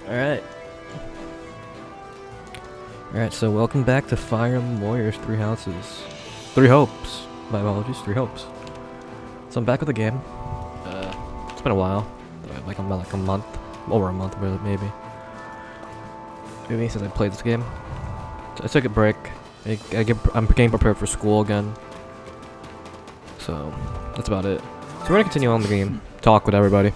Alright. Alright, so welcome back to Fire Emblem Warriors 3 Houses. 3 Hopes. My apologies, 3 Hopes. So I'm back with the game. It's been a while. Like a month. Over a month, maybe. Maybe since I played this game. So I took a break. I'm getting prepared for school again. So, that's about it. So we're gonna continue on the game. Talk with everybody.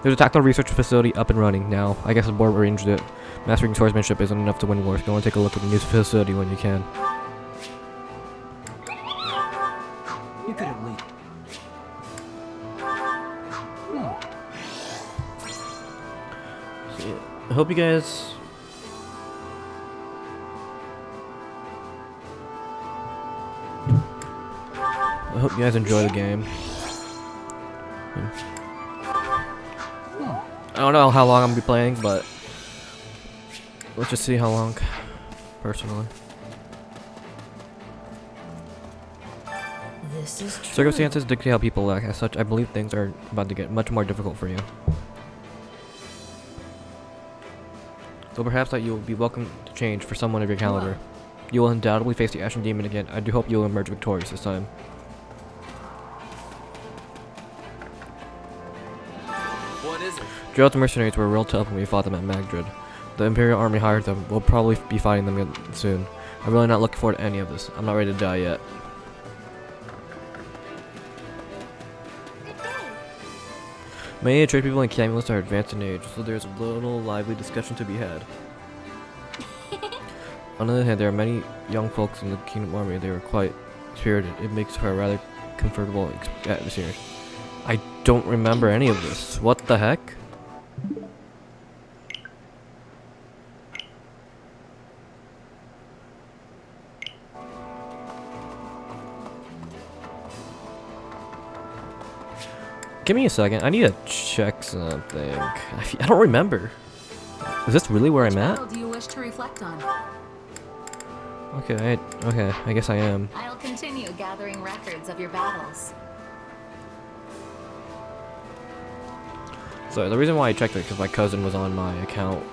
There's a tactical research facility up and running now. I guess the board arranged it. Mastering swordsmanship isn't enough to win wars. Go and take a look at the new facility when you can. You could have lead. So, yeah, I hope you guys... I hope you guys enjoy the game. I don't know how long I'm gonna be playing, but let's just see how long, personally. This is true. Circumstances dictate how people act. As such, I believe things are about to get much more difficult for you. So perhaps that you will be welcome to change for someone of your caliber. You will undoubtedly face the Ashen Demon again. I do hope you will emerge victorious this time. What is it? Gerald's mercenaries were real tough when we fought them at Magdred. The Imperial Army hired them. We'll probably be fighting them soon. I'm really not looking forward to any of this. I'm not ready to die yet. Many trade people and Camulus are advanced in age, so there's a little lively discussion to be had. On the other hand, there are many young folks in the Kingdom Army. They were quite spirited. It makes for a rather comfortable atmosphere. I don't remember any of this. What the heck? Give me a second. I need to check something. I don't remember. Is this really where I'm at? What do you wish to reflect on? Okay, okay. I guess I am. I'll continue gathering records of your battles. So the reason why I checked it because my cousin was on my account.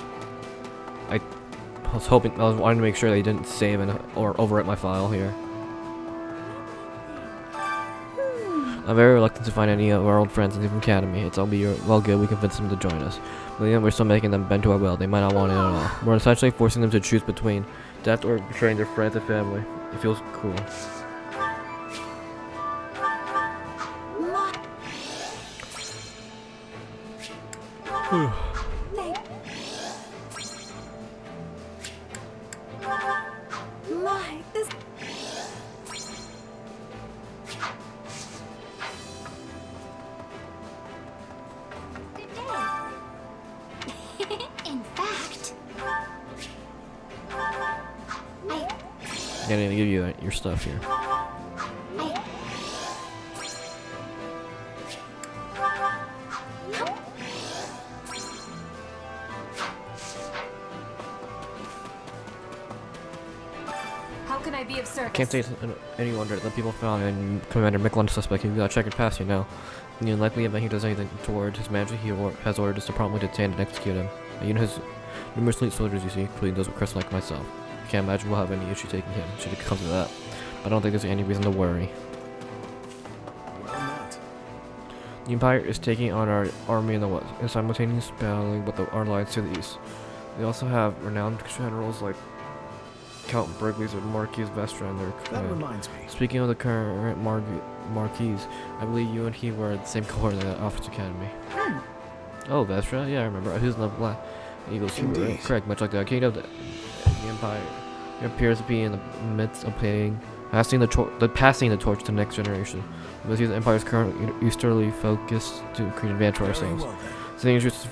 I was wanting to make sure they didn't save or overwrite my file here. I'm very reluctant to find any of our old friends in the academy. It's all be well good we convince them to join us. But we're still making them bend to our will. They might not want it at all. We're essentially forcing them to choose between death or betraying their friends and family. It feels cool. This. In fact, I'm gonna give you your stuff here. how can I be of service? Can't say it's any wonder that people found and Commander Micklund suspect. He's got to check it past you now. In the unlikely event he does anything toward his manager, he has ordered us to promptly detain and execute him. You know his numerous elite soldiers you see, including those with crests like myself. I can't imagine we'll have any issue taking him, should it come to that. I don't think there's any reason to worry. The Empire is taking on our army in the west, and simultaneously battling with our allies to the east. They also have renowned generals like Count Burgleys and Marquis Vestra in their command. That reminds me. Speaking of the current Marquis, I believe you and he were at the same cohort in the Office Academy. Oh, Vestra? Yeah, I remember. He was in the Black Eagles. Indeed. Correct, much like the King of the Empire. He appears to be in the midst of passing the torch to the next generation. Because the Empire's current easterly focus to create advance for ourselves. Sending troops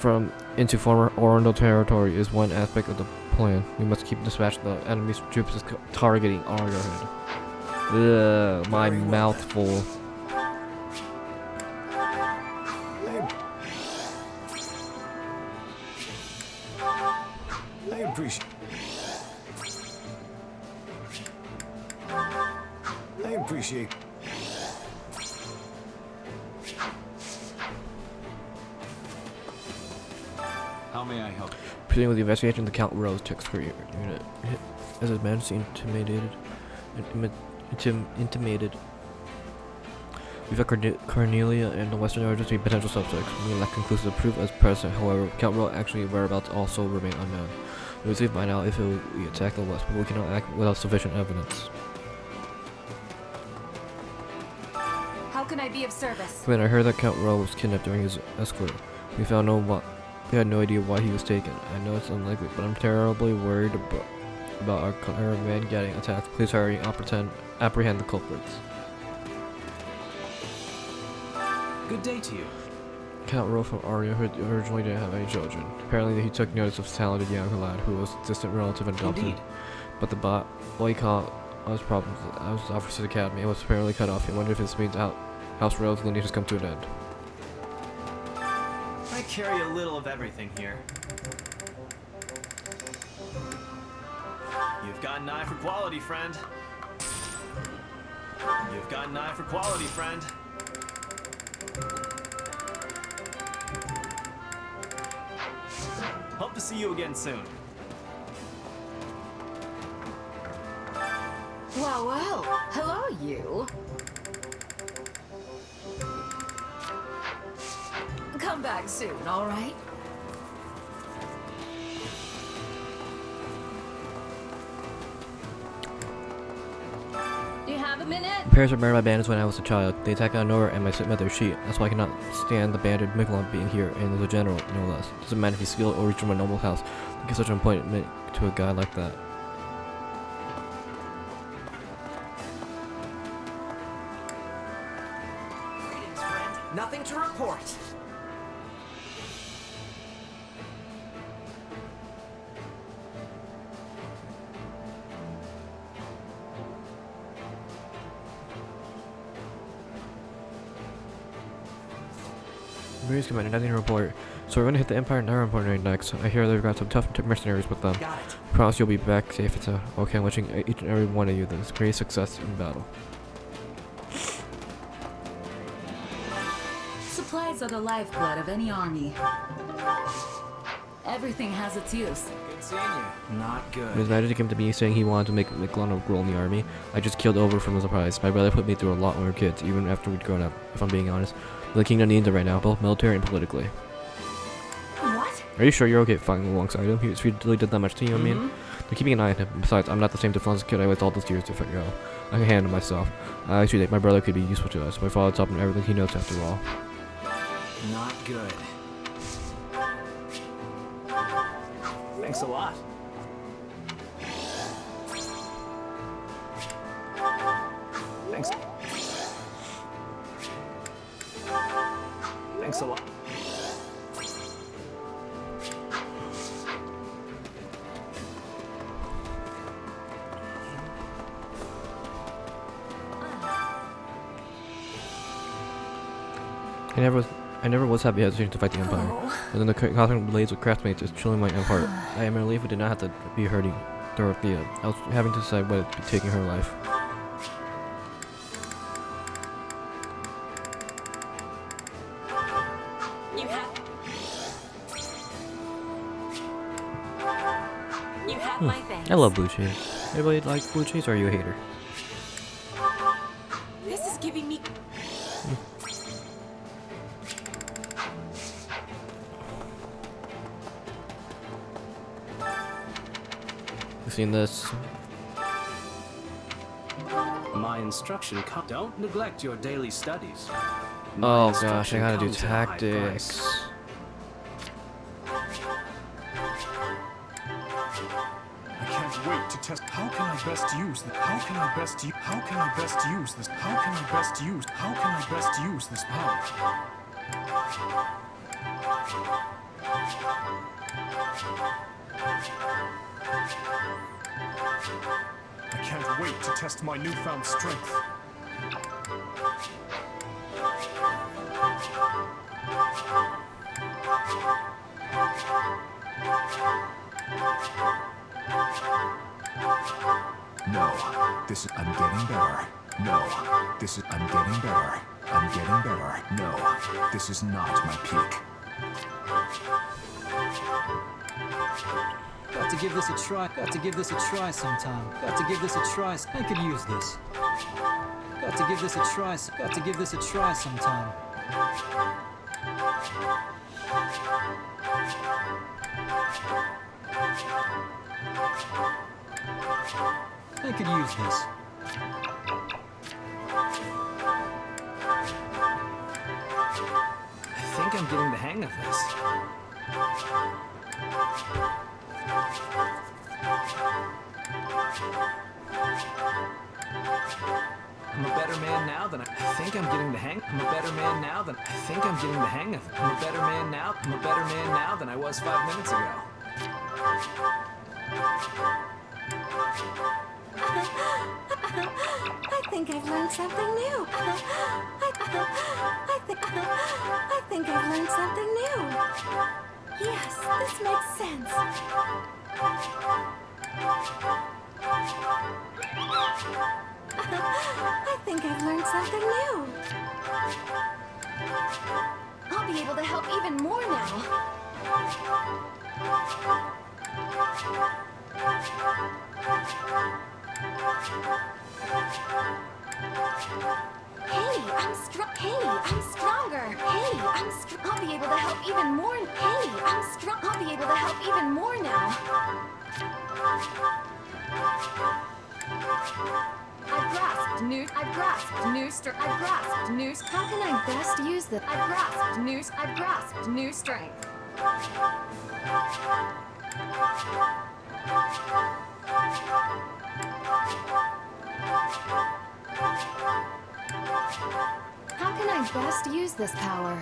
into former Orondel territory is one aspect of the plan. We must keep dispatching the enemy's troops as targeting Arrowhead. Ugh, my mouth full. I appreciate. I appreciate. may I help you? Proceeding with the investigation, the Count Rose text career unit. As his majesty intimated. We found Cornelia and the Western Order to be potential subjects. We lack conclusive proof as present. However, Count Rose actually whereabouts also remain unknown. We will see by now if we attack the West, but we cannot act without sufficient evidence. How can I be of service? When I heard that Count Rose was kidnapped during his escort, we had no idea why he was taken. I know it's unlikely, but I'm terribly worried about our caravan getting attacked. Please hurry, apprehend the culprits. Good day to you. Count Rose from Aria, who originally didn't have any children. Apparently he took notice of a talented young lad who was a distant relative and adopted. Indeed. But the boycott caused problems. I was Officers Academy. It was apparently cut off. I wonder if this means House Rail's lineage has come to an end. I carry a little of everything here. You've got an eye for quality, friend. You've got an eye for quality, friend. Hope to see you again soon. Well, well. Hello, you. Come back soon, all right? Do you have a minute? My parents were murdered by bandits when I was a child. They attacked out of nowhere and my stepmother she. That's why I cannot stand the bandit Miglon being here and as a general, no less. Doesn't matter if he's skilled or reach from a noble house. To give such an appointment to a guy like that. Greetings, friend. Nothing to report. Marines Commander, nothing to report. So we're gonna hit the Empire Nara Emporium next. I hear they've got some tough mercenaries with them. Got it. Promise you'll be back safe. It's okay. I'm wishing each and every one of you this great success in battle. Supplies are the lifeblood of any army. Everything has its use. Good seeing you. Not good. His Majesty came to me saying he wanted to make Miglon a role in the army. I just killed over from the surprise. My brother put me through a lot when we were kids, even after we'd grown up, if I'm being honest. The kingdom needs it right now, both military and politically. What? Are you sure you're okay fighting alongside him? He really did that much to you, I mean? They're keeping an eye on him. Besides, I'm not the same defenseless kid I was all those years to figure out. I can handle myself. I actually think my brother could be useful to us. My father taught him everything he knows after all. Not good. Thanks a lot. Thanks. Thanks a lot. I never was happy hesitating to fight the Empire. But then the constant blades with craftmates is chilling my heart. I am relieved we did not have to be hurting Dorothea. I was having to decide whether to be taking her life. You have my thanks. I love blue cheese. Everybody likes blue cheese, or are you a hater? This is giving me. You seen this? My instruction don't neglect your daily studies. Oh gosh, I gotta do tactics. I can't wait to test. How can I best use this? How can I best use? How can I best use this? How can I best use? How can I best use this power? I can't wait to test my newfound strength. No, this is, I'm getting better. No, this is, I'm getting better. I'm getting better. No, this is not my peak. Got to give this a try. Got to give this a try sometime. Got to give this a try. I could use this. Got to give this a try. Got to give this a try sometime. I could use this. I think I'm getting the hang of this. I'm a better man now than I think I'm getting the hang. I'm a better man now than I think I'm getting the hang of it. I'm a better man now. I'm a better man now than I was 5 minutes ago. I think I've learned something new. I think I've learned something new. Yes, this makes sense. I think I've learned something new. I'll be able to help even more now. Hey, I'm strong. Hey, I'm stronger. Hey, I'll be able to help even more. Hey, I'm strong. I'll be able to help even more now. I've grasped new How can I best use the I've grasped new strength. How can I best use this power?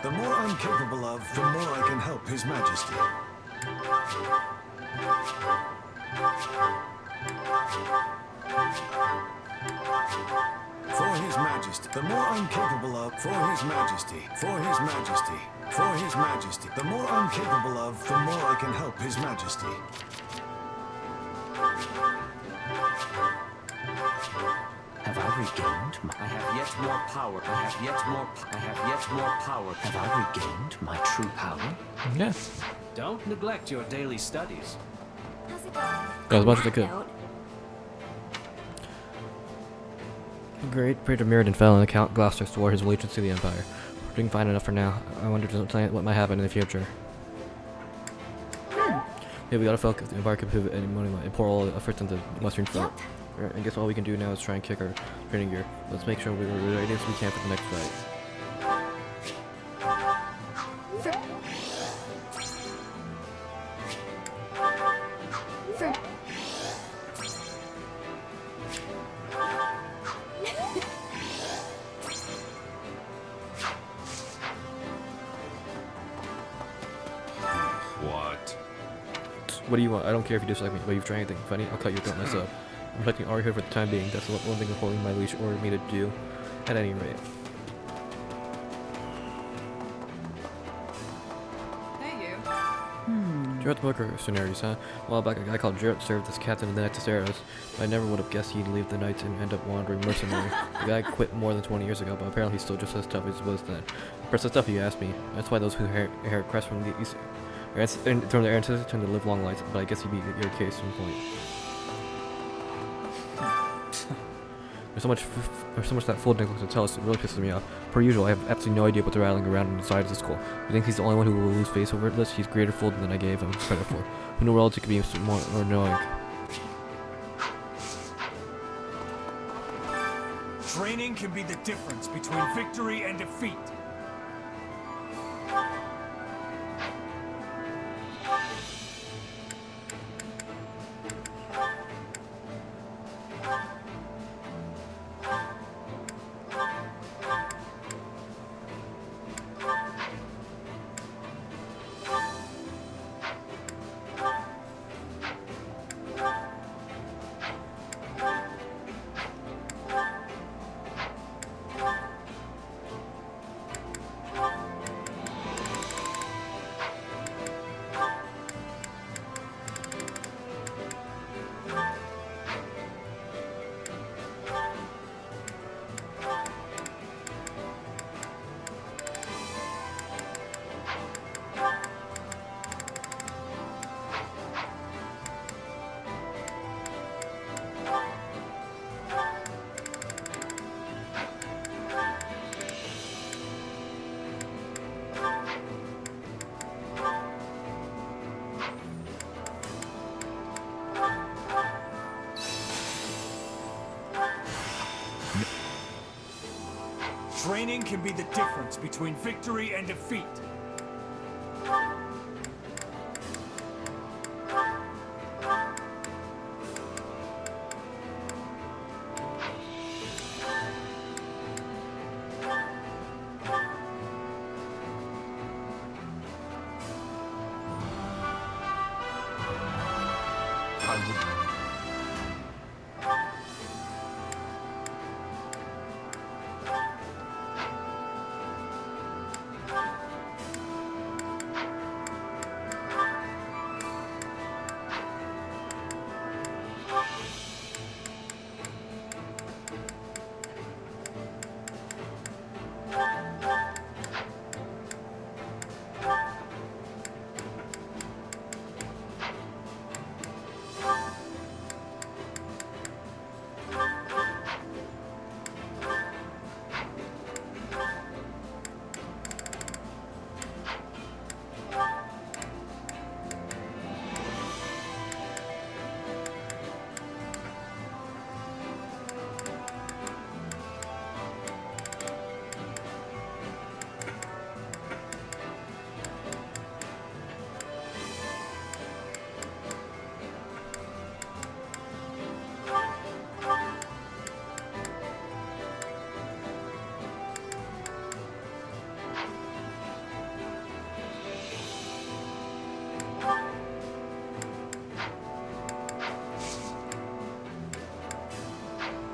The more I'm capable of, the more I can help His Majesty. For His Majesty. The more I'm capable of, for His Majesty. For His Majesty. For His Majesty. The more I'm capable of, the more I can help His Majesty. Have I regained my... I have yet more power. I have yet more power. Have I regained my true power? Yes. Don't neglect your daily studies. How's it going? As much as I could. Note, Great Praetor Mirrodin fell and Count Gloucester swore his allegiance to the Empire. We're doing fine enough for now. I wonder what might happen in the future. Yeah, we gotta focus. The Empire could pivot any moment and pour all the efforts into the Western Front. Right, I guess all we can do now is try and kick our training gear. Let's make sure we're ready as we can for the next fight. What do you want? I don't care if you dislike me, but you've tried anything funny, I'll cut your throat myself. I'm protecting our here for the time being. That's the one thing holding my leash ordered me to do, at any rate. Hey, you. Jarrett's mercenaries, huh? A while back, a guy called Jarrett served as captain of the Knights of Saros. I never would have guessed he'd leave the Knights and end up wandering mercenary. The guy quit more than 20 years ago, but apparently he's still just as tough as he was then. Impressive stuff, you ask me. That's why those who inherit crests from the East... from their ancestors tend to live long lives, but I guess you'd be your case at some point. There's so much that fool neglects to tell us, it really pisses me off. Per usual, I have absolutely no idea what they're rattling around inside of the school. I think he's the only one who will lose face over this. He's greater fool than I gave him credit for. Who knew relative could be more knowing. Training can be the difference between victory and defeat. Training can be the difference between victory and defeat.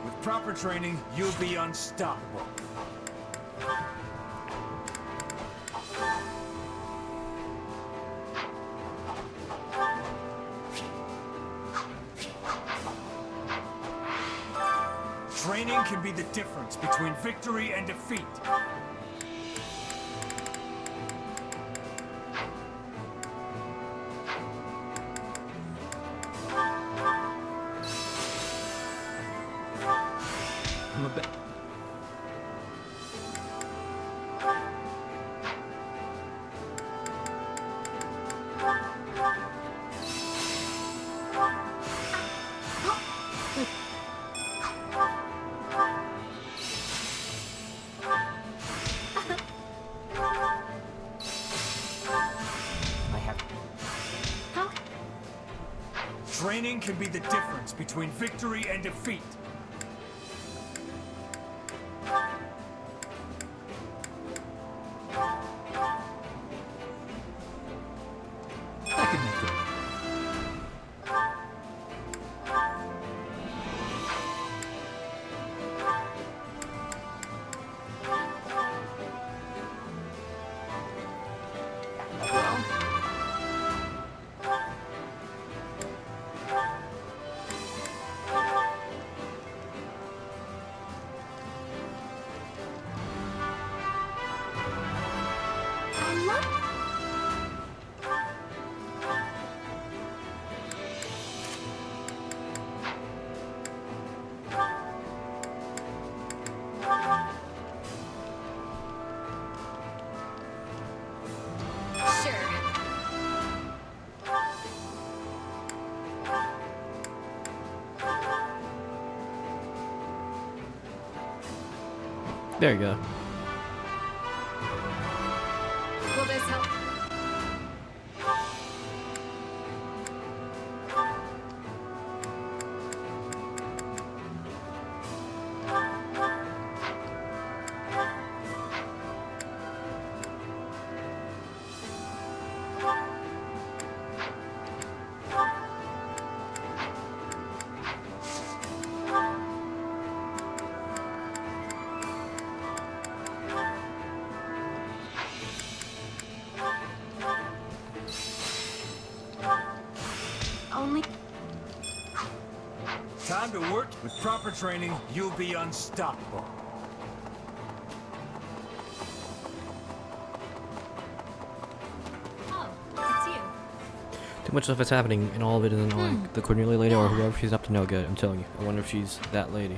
With proper training, you'll be unstoppable. Training can be the difference between victory and defeat. I'm a bit. I have. How? Training can be the difference between victory and defeat. I can make it. I love. Sure. There you go. Will this help? Only. Time to work. With proper training, you'll be unstoppable. Oh, it's you. Too much stuff is happening, and all of it isn't like the Cornelia lady or whoever she's up to no good. I'm telling you. I wonder if she's that lady.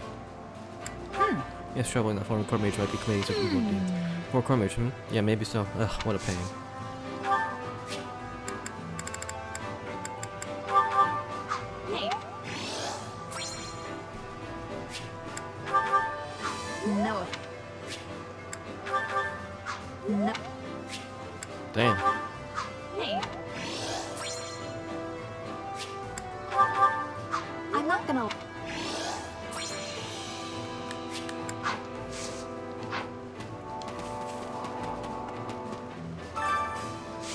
Yes, trouble in that former court mage might be committing such evil deeds. Former court mage, Yeah, maybe so. Ugh, what a pain. Hey. No. No. Damn. Hey. I'm not gonna.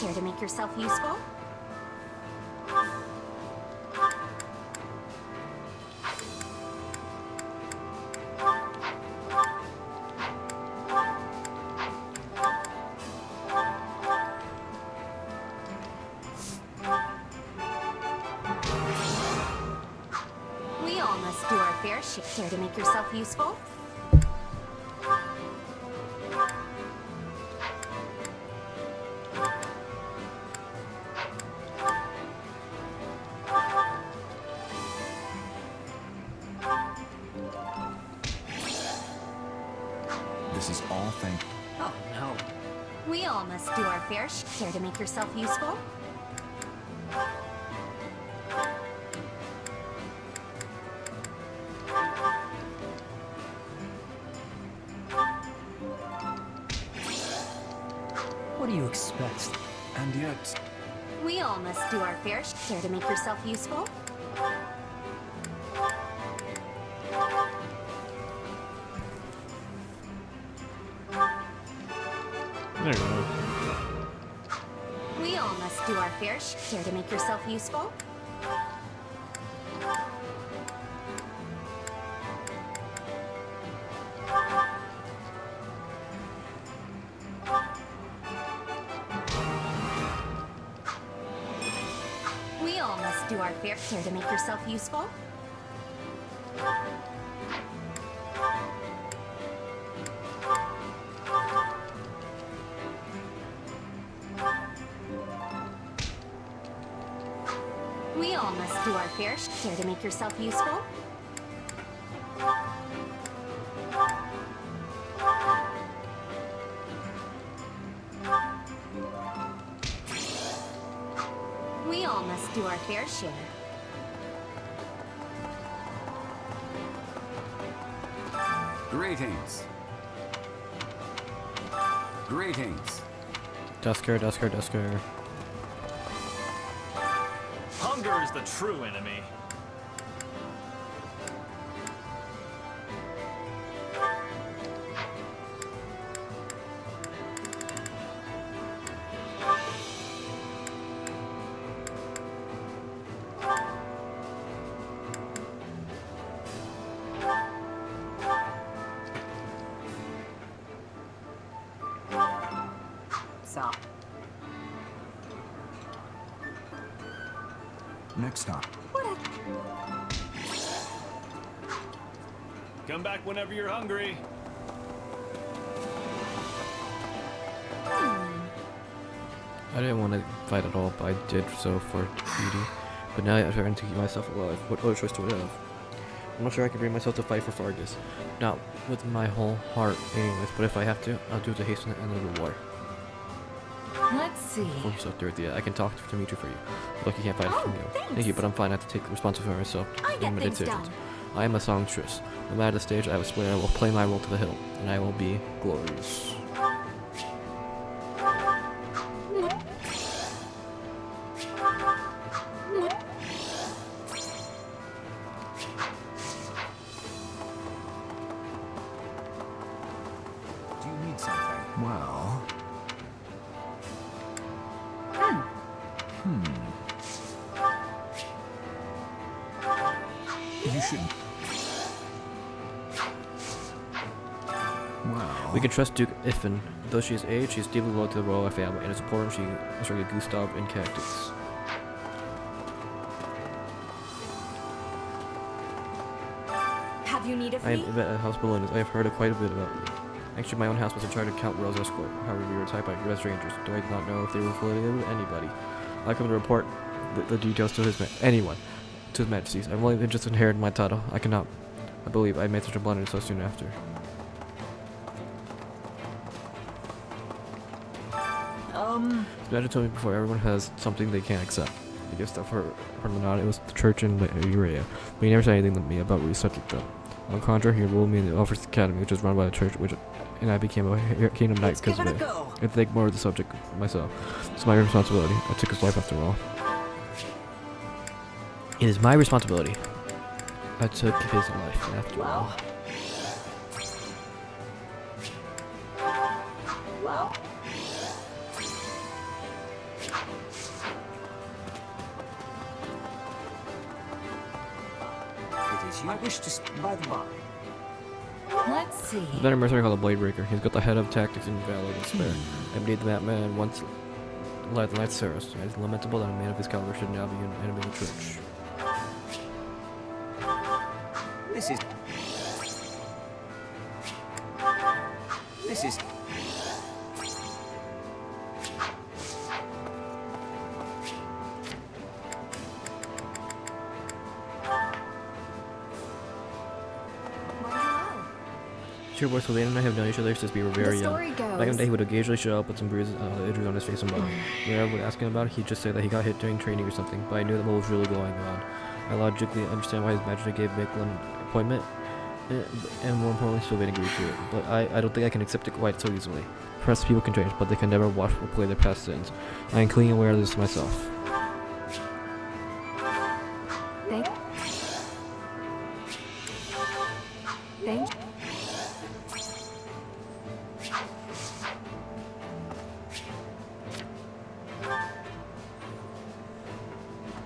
Care to make yourself useful? We all must do our fair share. Care to make yourself useful? This is all thank. Oh no. We all must do our fair share. Care to make yourself useful? What do you expect? And yet, We all must do our fair share. Care to make yourself useful? There you go. We all must do our fair share. Care to make yourself useful? We all must do our fair share to make yourself useful. We all must do our fair share to make yourself useful. We all must do our fair share. Greetings. Greetings. Dusker, Dusker, Dusker. Hunger is the true enemy. So, next time. Come back whenever you're hungry. I didn't want to fight at all, but I did so for Edie. But now I'm trying to keep myself alive. What other choice do I have? I'm not sure I can bring myself to fight for Fargus. Not with my whole heart anyways, but if I have to, I'll do it to hasten the end of the war. Let's see. Hold yourself there, Thea. I can talk to Dimitri for you. Look, you can't fight Oh, from you. thanks. Thank you, but I'm fine. I have to take responsibility for myself. I in get my things decisions. done. I am a songstress. No matter the stage, I will swear I will play my role to the hill, and I will be glorious. Do you need something? Well, you should. Well, We can trust Duke Iffin. Though she is aged, she is deeply loyal to the royal family, and it's important she instructed Gustav in Cactus. Have you need of I me? am at House Bologna. I have heard quite a bit about you. Actually, my own house was in charge of Count Royal's escort. However, we were attacked by U.S. Rangers, though I did not know if they were affiliated with anybody. I come to report the details to his anyone, to his majesties. I've only just inherited my title. I cannot. I believe I made such a blunder so soon after. Imagine told me before, everyone has something they can't accept. I guess stuff for Lenata, it was the church in Urea. But he never said anything to me about resetting them. On contrary, he enrolled me in the Officers Academy, which is run by the church, and I became a Kingdom Knight because of it. I think more of the subject myself. It's my responsibility. I took his life after all. It is my responsibility. I took his life after all. I wish to by the by. Let's see. Then a mercenary called the Blade Breaker. He's got the head of tactics and valor to spare. I believe that man once led the Knights Service. It is lamentable that a man of his caliber should now be an enemy of the church. This is. Sure, boy, Sylvain and I have known each other since we were very The young. story goes. Back in the day, he would occasionally show up with some bruises, injuries on his face and body. Whenever I would ask him about it, he'd just say that he got hit during training or something, but I knew that what was really going on. I logically understand why his majesty gave Micklin an appointment, and more importantly, Sylvain agreed to it. But I don't think I can accept it quite so easily. Perhaps people can change, but they can never wash or play their past sins. I am clearly aware of this myself. Thank you.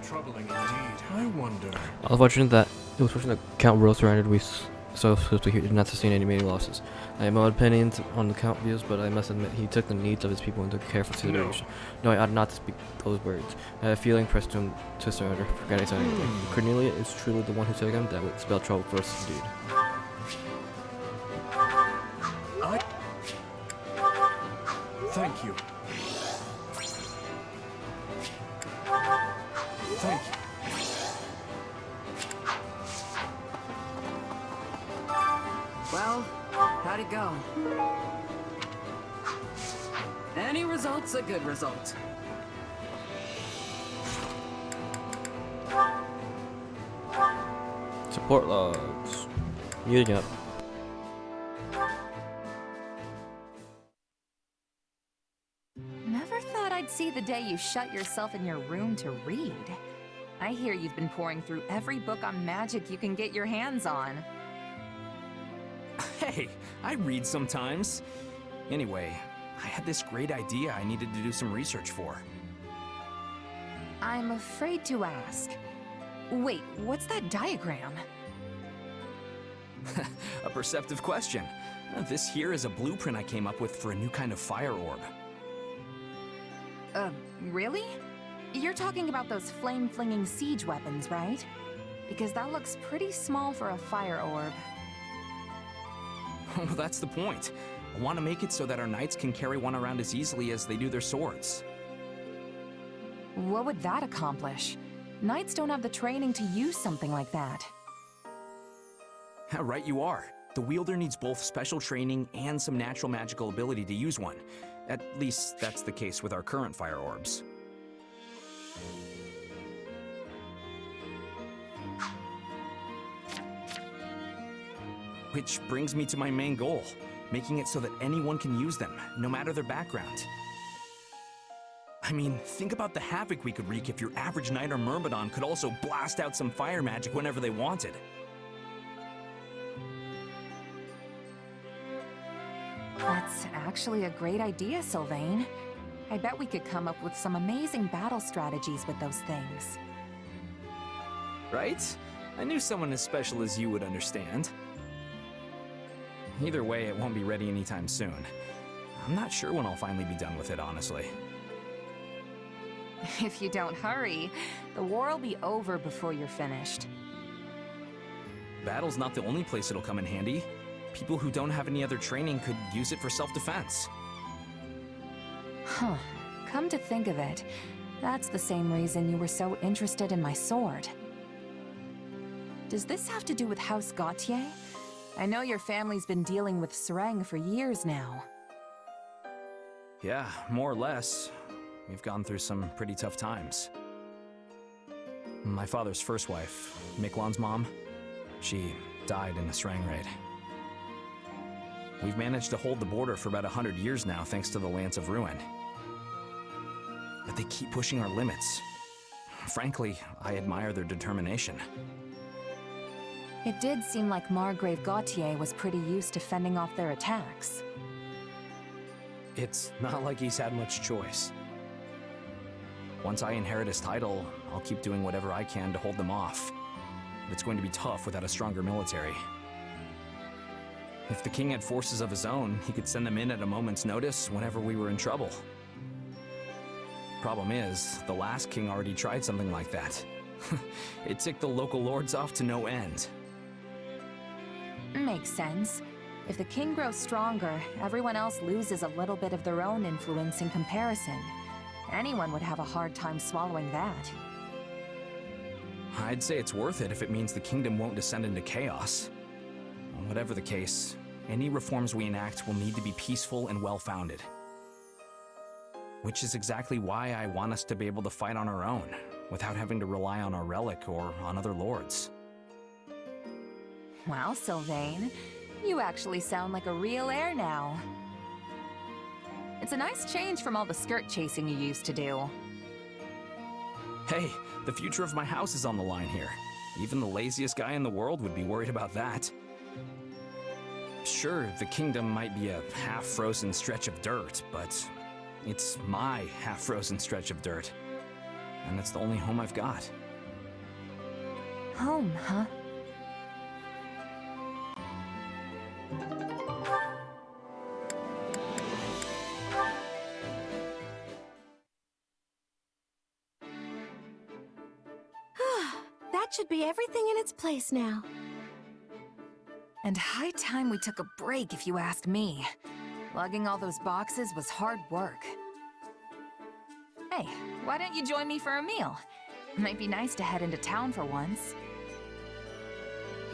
Troubling indeed. I wonder. Unfortunate that it was fortunate that Count Rose surrendered so swiftly he did not sustain any major losses. I have my own opinions on the Count views, but I must admit he took the needs of his people into careful consideration. No, I ought not to speak those words. I have a feeling pressed him to surrender, forgetting anything. Cornelia is truly the one who took him. That would spell trouble for us indeed. Thank you. Thank you. Well, how'd it go? Any result's a good result. Support logs. Muting up. Never thought I'd see the day you shut yourself in your room to read. I hear you've been pouring through every book on magic you can get your hands on. Hey, I read sometimes. Anyway, I had this great idea I needed to do some research for. I'm afraid to ask. Wait, what's that diagram? A perceptive question. This here is a blueprint I came up with for a new kind of fire orb. Really? You're talking about those flame-flinging siege weapons, right? Because that looks pretty small for a fire orb. Well, that's the point. I want to make it so that our knights can carry one around as easily as they do their swords. What would that accomplish? Knights don't have the training to use something like that. Right you are. The wielder needs both special training and some natural magical ability to use one. At least that's the case with our current fire orbs. Which brings me to my main goal, making it so that anyone can use them, no matter their background. I mean, think about the havoc we could wreak if your average knight or myrmidon could also blast out some fire magic whenever they wanted. That's actually a great idea, Sylvain. I bet we could come up with some amazing battle strategies with those things. Right? I knew someone as special as you would understand. Either way, it won't be ready anytime soon. I'm not sure when I'll finally be done with it, honestly. If you don't hurry, the war will be over before you're finished. Battle's not the only place it'll come in handy. People who don't have any other training could use it for self-defense. Huh. Come to think of it, that's the same reason you were so interested in my sword. Does this have to do with House Gautier? I know your family's been dealing with Sereng for years now. Yeah, more or less. We've gone through some pretty tough times. My father's first wife, Miklon's mom, she died in a Srang raid. We've managed to hold the border for about 100 years now thanks to the Lance of Ruin. But they keep pushing our limits. Frankly, I admire their determination. It did seem like Margrave Gautier was pretty used to fending off their attacks. It's not like he's had much choice. Once I inherit his title, I'll keep doing whatever I can to hold them off. But it's going to be tough without a stronger military. If the king had forces of his own, he could send them in at a moment's notice whenever we were in trouble. Problem is, the last king already tried something like that. It ticked the local lords off to no end. Makes sense. If the king grows stronger, everyone else loses a little bit of their own influence in comparison. Anyone would have a hard time swallowing that. I'd say it's worth it if it means the kingdom won't descend into chaos. Whatever the case, any reforms we enact will need to be peaceful and well-founded. Which is exactly why I want us to be able to fight on our own, without having to rely on our relic or on other lords. Well, Sylvain, you actually sound like a real heir now. It's a nice change from all the skirt chasing you used to do. Hey, the future of my house is on the line here. Even the laziest guy in the world would be worried about that. Sure, the kingdom might be a half-frozen stretch of dirt, but it's my half-frozen stretch of dirt. And that's the only home I've got. Home, huh? That should be everything in its place now. And high time we took a break, if you ask me. Lugging all those boxes was hard work. Hey, why don't you join me for a meal? Might be nice to head into town for once.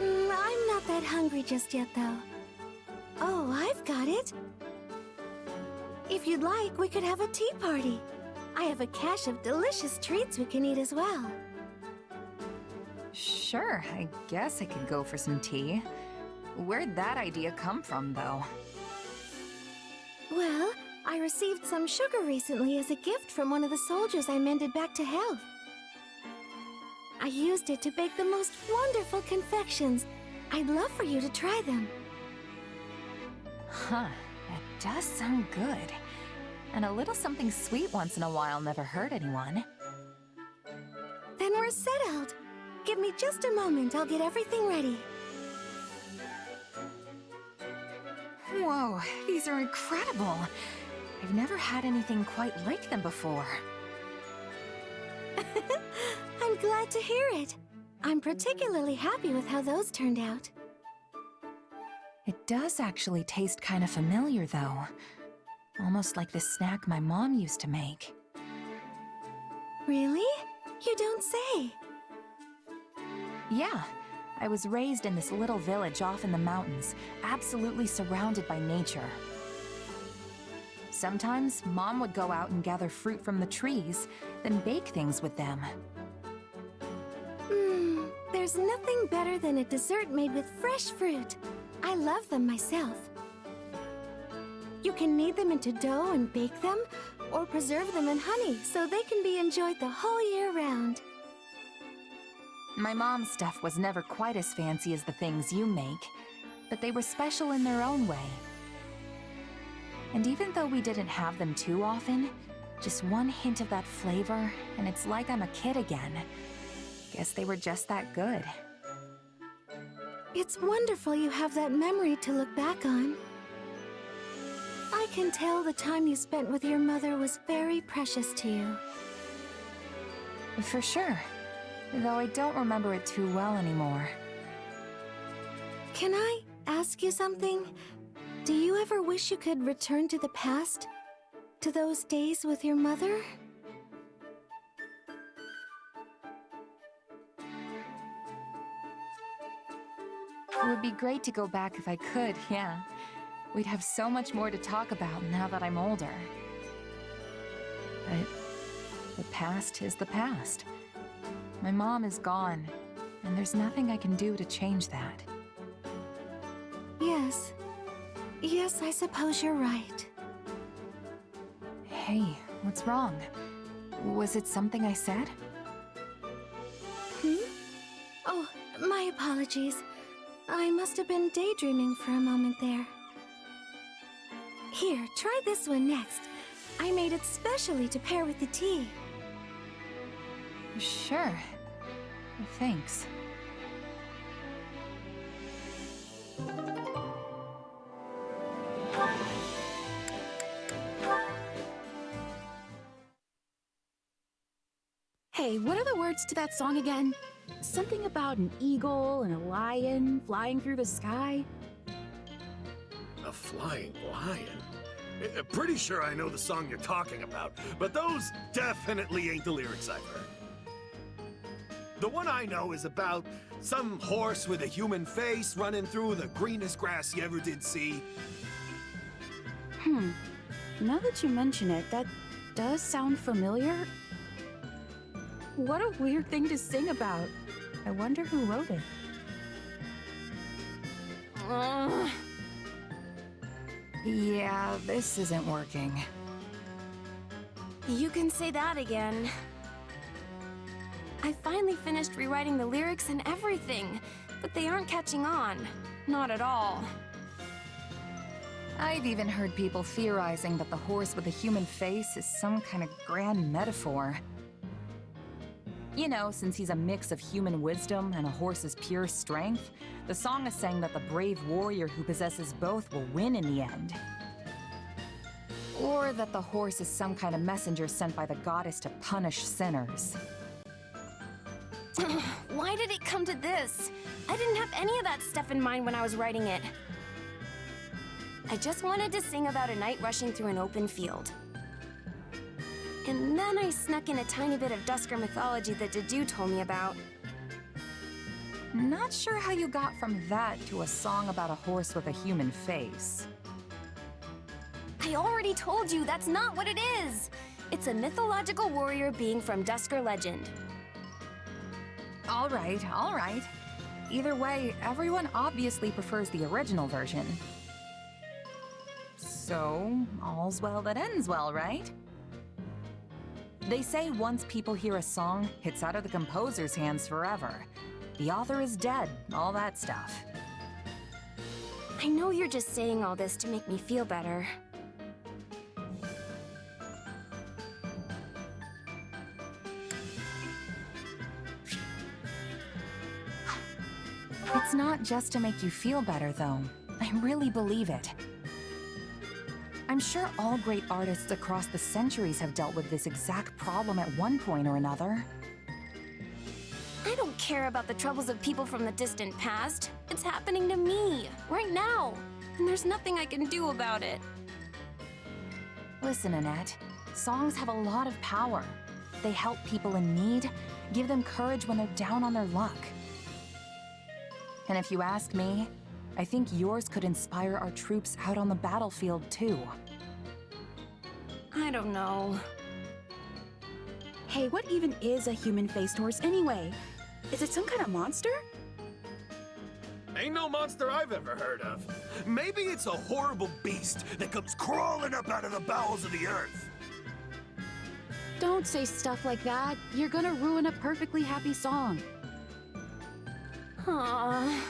I'm not that hungry just yet, though. Oh, I've got it. If you'd like, we could have a tea party. I have a cache of delicious treats we can eat as well. Sure, I guess I could go for some tea. Where'd that idea come from, though? Well, I received some sugar recently as a gift from one of the soldiers I mended back to health. I used it to bake the most wonderful confections. I'd love for you to try them. Huh, that does sound good. And a little something sweet once in a while never hurt anyone. Then we're settled. Give me just a moment, I'll get everything ready. Whoa, these are incredible. I've never had anything quite like them before. I'm glad to hear it. I'm particularly happy with how those turned out. It does actually taste kind of familiar, though. Almost like the snack my mom used to make. Really? You don't say. Yeah, I was raised in this little village off in the mountains, absolutely surrounded by nature. Sometimes, Mom would go out and gather fruit from the trees, then bake things with them. There's nothing better than a dessert made with fresh fruit. I love them myself. You can knead them into dough and bake them, or preserve them in honey so they can be enjoyed the whole year round. My mom's stuff was never quite as fancy as the things you make, but they were special in their own way. And even though we didn't have them too often, just one hint of that flavor, and it's like I'm a kid again. Guess they were just that good. It's wonderful you have that memory to look back on. I can tell the time you spent with your mother was very precious to you. For sure. Though I don't remember it too well anymore. Can I ask you something? Do you ever wish you could return to the past? To those days with your mother? It would be great to go back if I could, yeah. We'd have so much more to talk about now that I'm older. But the past is the past. My mom is gone, and there's nothing I can do to change that. Yes. Yes, I suppose you're right. Hey, what's wrong? Was it something I said? Hmm? Oh, my apologies. I must have been daydreaming for a moment there. Here, try this one next. I made it specially to pair with the tea. Sure. Thanks. Hey, what are the words to that song again? Something about an eagle and a lion flying through the sky? A flying lion? Pretty sure I know the song you're talking about, but those definitely ain't the lyrics I've heard. The one I know is about some horse with a human face running through the greenest grass you ever did see. Now that you mention it, that does sound familiar. What a weird thing to sing about. I wonder who wrote it. Yeah, this isn't working. You can say that again. I finally finished rewriting the lyrics and everything, but they aren't catching on. Not at all. I've even heard people theorizing that the horse with a human face is some kind of grand metaphor. You know, since he's a mix of human wisdom and a horse's pure strength, the song is saying that the brave warrior who possesses both will win in the end. Or that the horse is some kind of messenger sent by the goddess to punish sinners. Why did it come to this? I didn't have any of that stuff in mind when I was writing it. I just wanted to sing about a knight rushing through an open field. And then I snuck in a tiny bit of Dusker mythology that Dedu told me about. Not sure how you got from that to a song about a horse with a human face. I already told you that's not what it is! It's a mythological warrior being from Dusker legend. All right, all right. Either way, everyone obviously prefers the original version. So, all's well that ends well, right? They say once people hear a song, it's out of the composer's hands forever. The author is dead, all that stuff. I know you're just saying all this to make me feel better. It's not just to make you feel better, though. I really believe it. I'm sure all great artists across the centuries have dealt with this exact problem at one point or another. I don't care about the troubles of people from the distant past. It's happening to me, right now. And there's nothing I can do about it. Listen, Annette. Songs have a lot of power. They help people in need, give them courage when they're down on their luck. And if you ask me, I think yours could inspire our troops out on the battlefield, too. I don't know. Hey, what even is a human-faced horse anyway? Is it some kind of monster? Ain't no monster I've ever heard of. Maybe it's a horrible beast that comes crawling up out of the bowels of the earth. Don't say stuff like that. You're gonna ruin a perfectly happy song. Aww.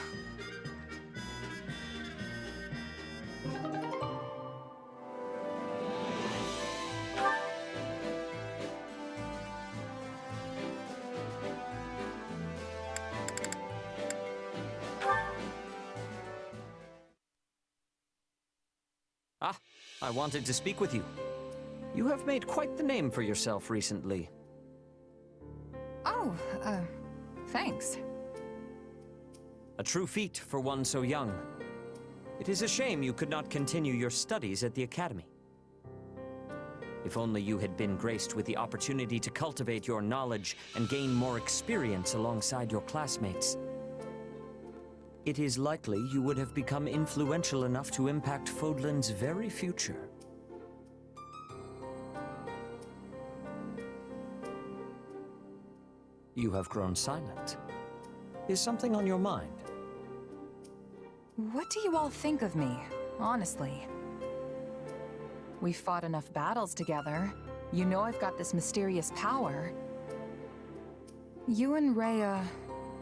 Ah, I wanted to speak with you. You have made quite the name for yourself recently. Oh, thanks. A true feat for one so young. It is a shame you could not continue your studies at the academy. If only you had been graced with the opportunity to cultivate your knowledge and gain more experience alongside your classmates. It is likely you would have become influential enough to impact Fodlan's very future. You have grown silent. Is something on your mind? What do you all think of me, honestly? We've fought enough battles together. You know I've got this mysterious power. You and Rhea,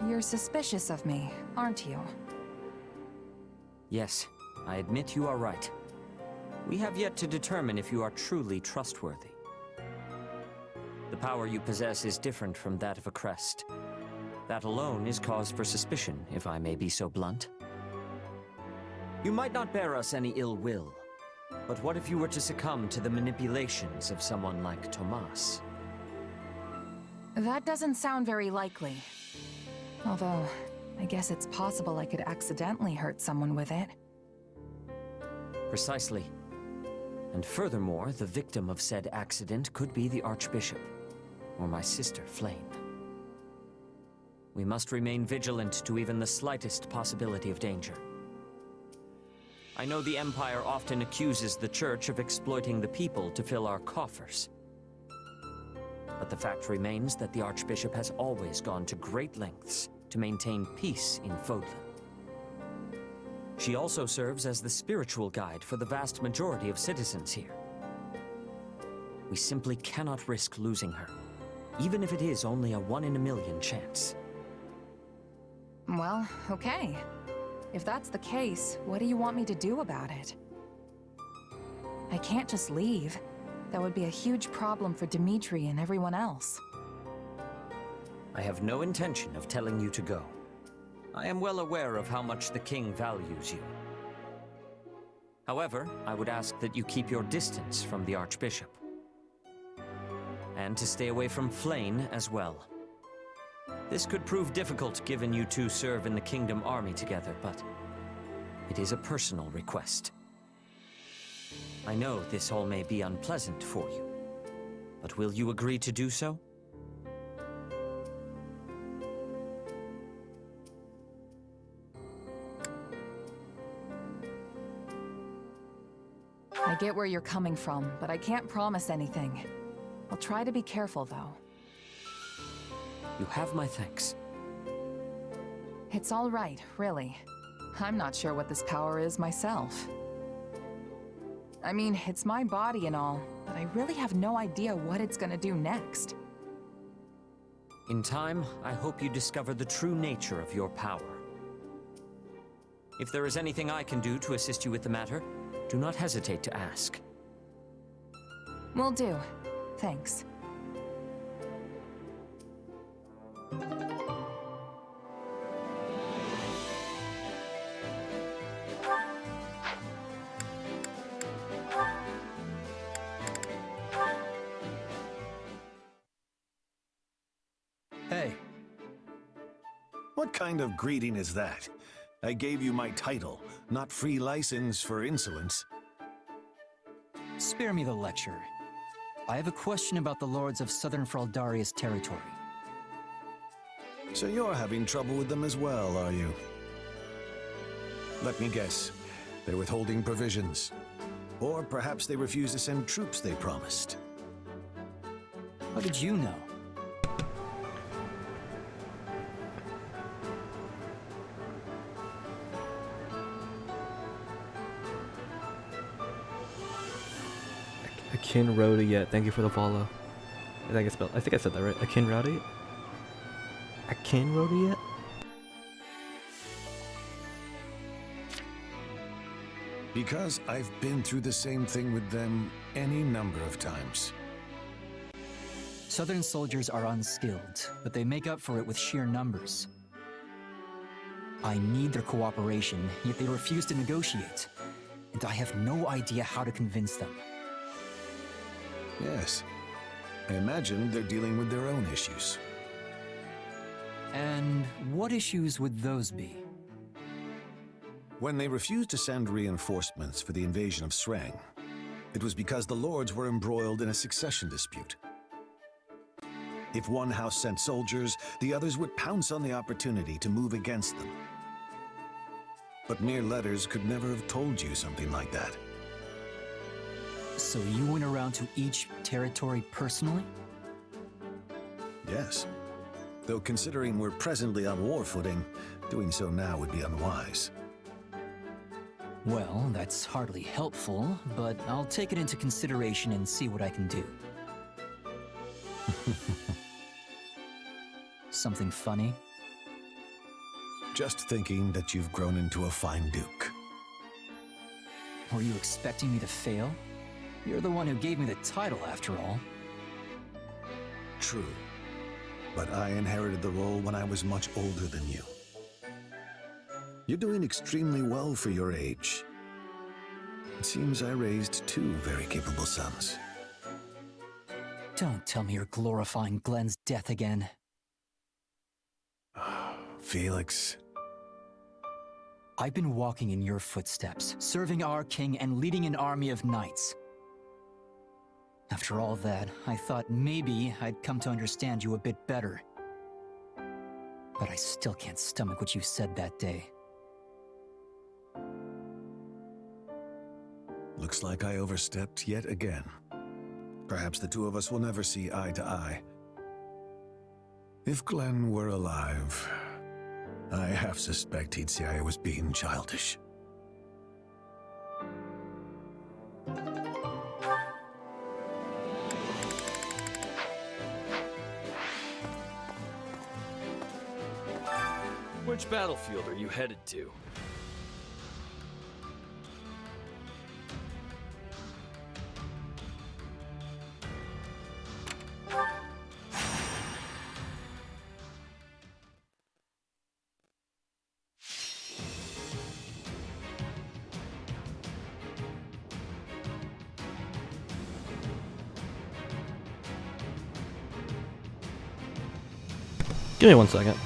you're suspicious of me, aren't you? Yes, I admit you are right. We have yet to determine if you are truly trustworthy. The power you possess is different from that of a crest. That alone is cause for suspicion, if I may be so blunt. You might not bear us any ill will, but what if you were to succumb to the manipulations of someone like Tomas? That doesn't sound very likely. Although, I guess it's possible I could accidentally hurt someone with it. Precisely. And furthermore, the victim of said accident could be the Archbishop, or my sister, Flame. We must remain vigilant to even the slightest possibility of danger. I know the Empire often accuses the Church of exploiting the people to fill our coffers. But the fact remains that the Archbishop has always gone to great lengths to maintain peace in Fodlan. She also serves as the spiritual guide for the vast majority of citizens here. We simply cannot risk losing her, even if it is only a 1 in a million chance. Well, okay. If that's the case, what do you want me to do about it? I can't just leave. That would be a huge problem for Dimitri and everyone else. I have no intention of telling you to go. I am well aware of how much the king values you. However, I would ask that you keep your distance from the Archbishop. And to stay away from Flame as well. This could prove difficult given you two serve in the Kingdom Army together, but it is a personal request. I know this all may be unpleasant for you, but will you agree to do so? I get where you're coming from, but I can't promise anything. I'll try to be careful, though. You have my thanks. It's all right, really. I'm not sure what this power is myself. I mean, it's my body and all, but I really have no idea what it's gonna do next. In time, I hope you discover the true nature of your power. If there is anything I can do to assist you with the matter, do not hesitate to ask. Will do. Thanks. Hey. What kind of greeting is that? I gave you my title, not free license for insolence. Spare me the lecture. I have a question about the lords of Southern Fraldaria's territory. So you're having trouble with them as well, are you? Let me guess. They're withholding provisions. Or perhaps they refuse to send troops they promised. How did you know? Akin Rody yet. Thank you for the follow. I think I said that right. Akin Rody? Akin Rody yet? Because I've been through the same thing with them any number of times. Southern soldiers are unskilled, but they make up for it with sheer numbers. I need their cooperation, yet they refuse to negotiate. And I have no idea how to convince them. Yes. I imagine they're dealing with their own issues. And what issues would those be? When they refused to send reinforcements for the invasion of Sreng, it was because the lords were embroiled in a succession dispute. If one house sent soldiers, the others would pounce on the opportunity to move against them. But mere letters could never have told you something like that. So you went around to each territory personally? Yes. Though considering we're presently on war footing, doing so now would be unwise. Well, that's hardly helpful, but I'll take it into consideration and see what I can do. Something funny? Just thinking that you've grown into a fine duke. Were you expecting me to fail? You're the one who gave me the title, after all. True. But I inherited the role when I was much older than you. You're doing extremely well for your age. It seems I raised two very capable sons. Don't tell me you're glorifying Glenn's death again. Felix. I've been walking in your footsteps, serving our king and leading an army of knights. After all that, I thought maybe I'd come to understand you a bit better. But I still can't stomach what you said that day. Looks like I overstepped yet again. Perhaps the two of us will never see eye to eye. If Glenn were alive, I half suspect he'd say I was being childish. Which battlefield are you headed to? Give me 1 second.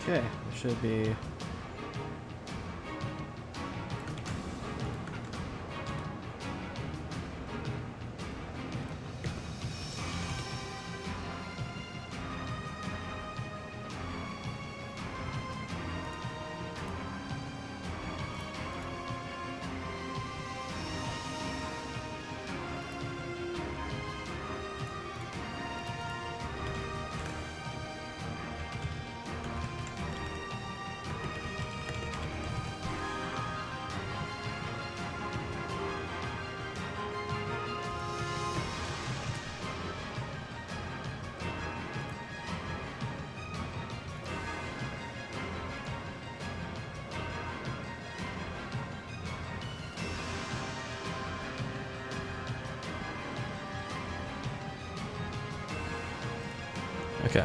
Okay, it should be... Okay.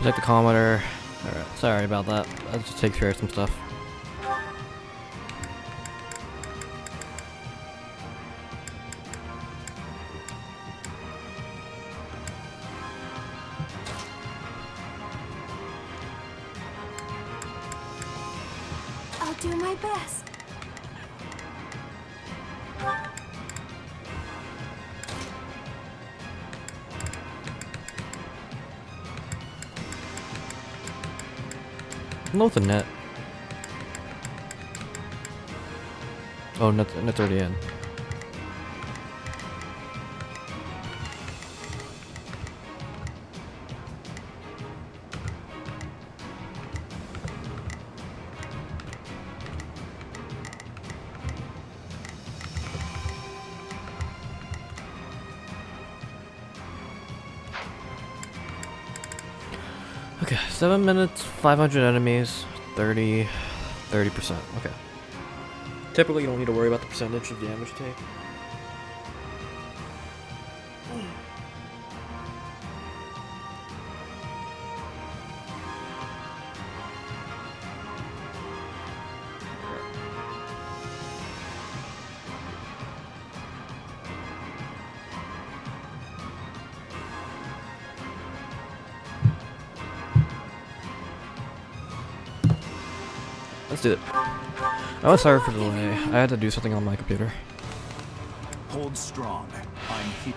Protect the kilometer. Alright, sorry about that. I'll just take care of some stuff. I'll do my best. No, it's a net. Oh, net's already in. Okay, 7 minutes, 500 enemies, 30%. Okay. Typically, you don't need to worry about the percentage of damage take. Let's do it. Oh, sorry for the delay. I had to do something on my computer. Hold strong. I'm here.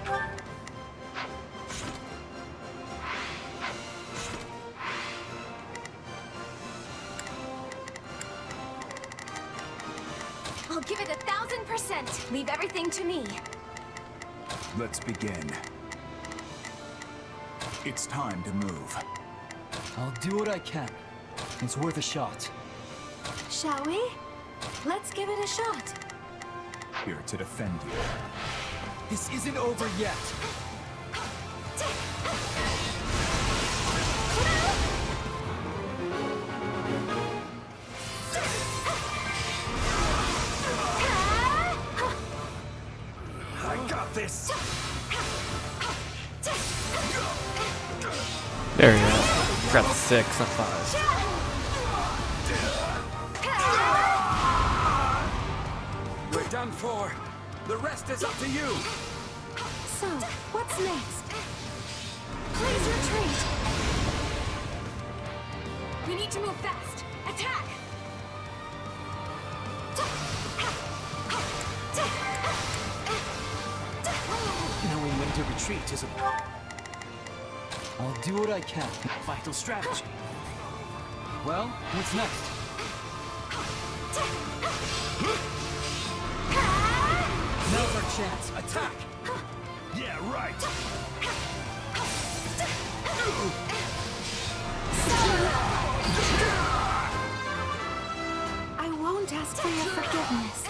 I'll give it 1000%. Leave everything to me. Let's begin. It's time to move. I'll do what I can. It's worth a shot. Shall we? Let's give it a shot. Here to defend you. This isn't over yet. I got this! There we go. Grab 6, not 5. We're done for. The rest is up to you. So, what's next? Please retreat. We need to move fast. Attack! Knowing when to retreat is a I'll do what I can. vital strategy. Well, what's next? Now's our chance. Attack! Yeah, right. I won't ask for your forgiveness.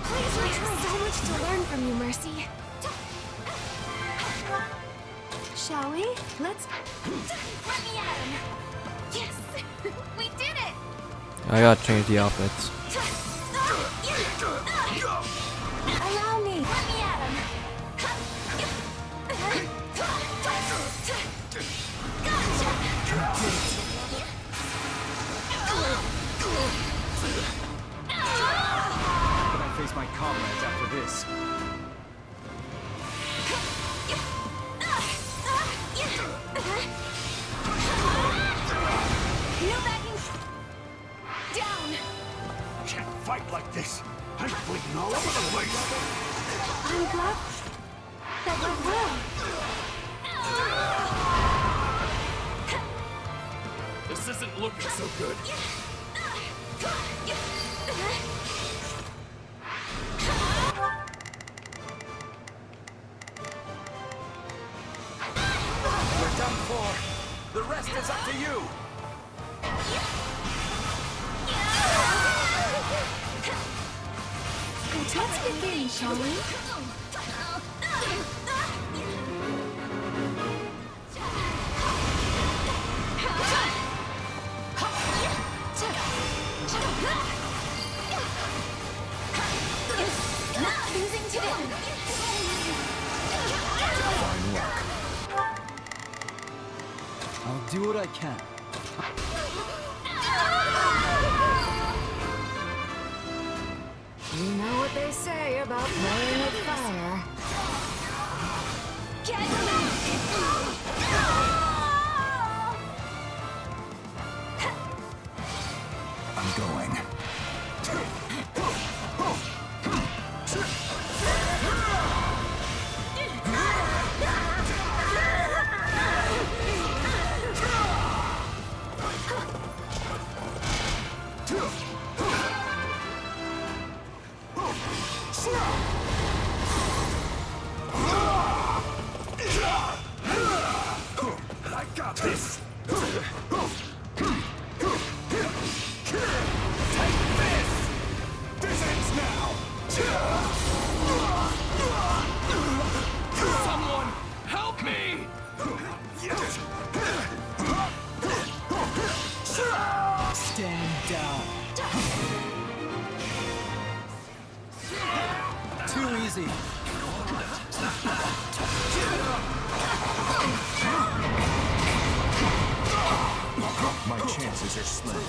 Please retreat. So much to learn from you, Mercy. Shall we? Let's... Let me at him. Yes! We did it! I gotta change the outfits. Allow me. Let me at him. Can I face my comrades after this? No backing. Down. Can't fight like this. I'm bleeding all over the place. I'm glad that went well. This isn't looking so good. We're done for. The rest is up to you. Let's begin, shall we? Nothing to do. Fine work. I'll do what I can. You know what they say about playing with fire. Get me! I'm going. I got this. This ends now. Someone help me! Stand down. Too easy. My chances are slim.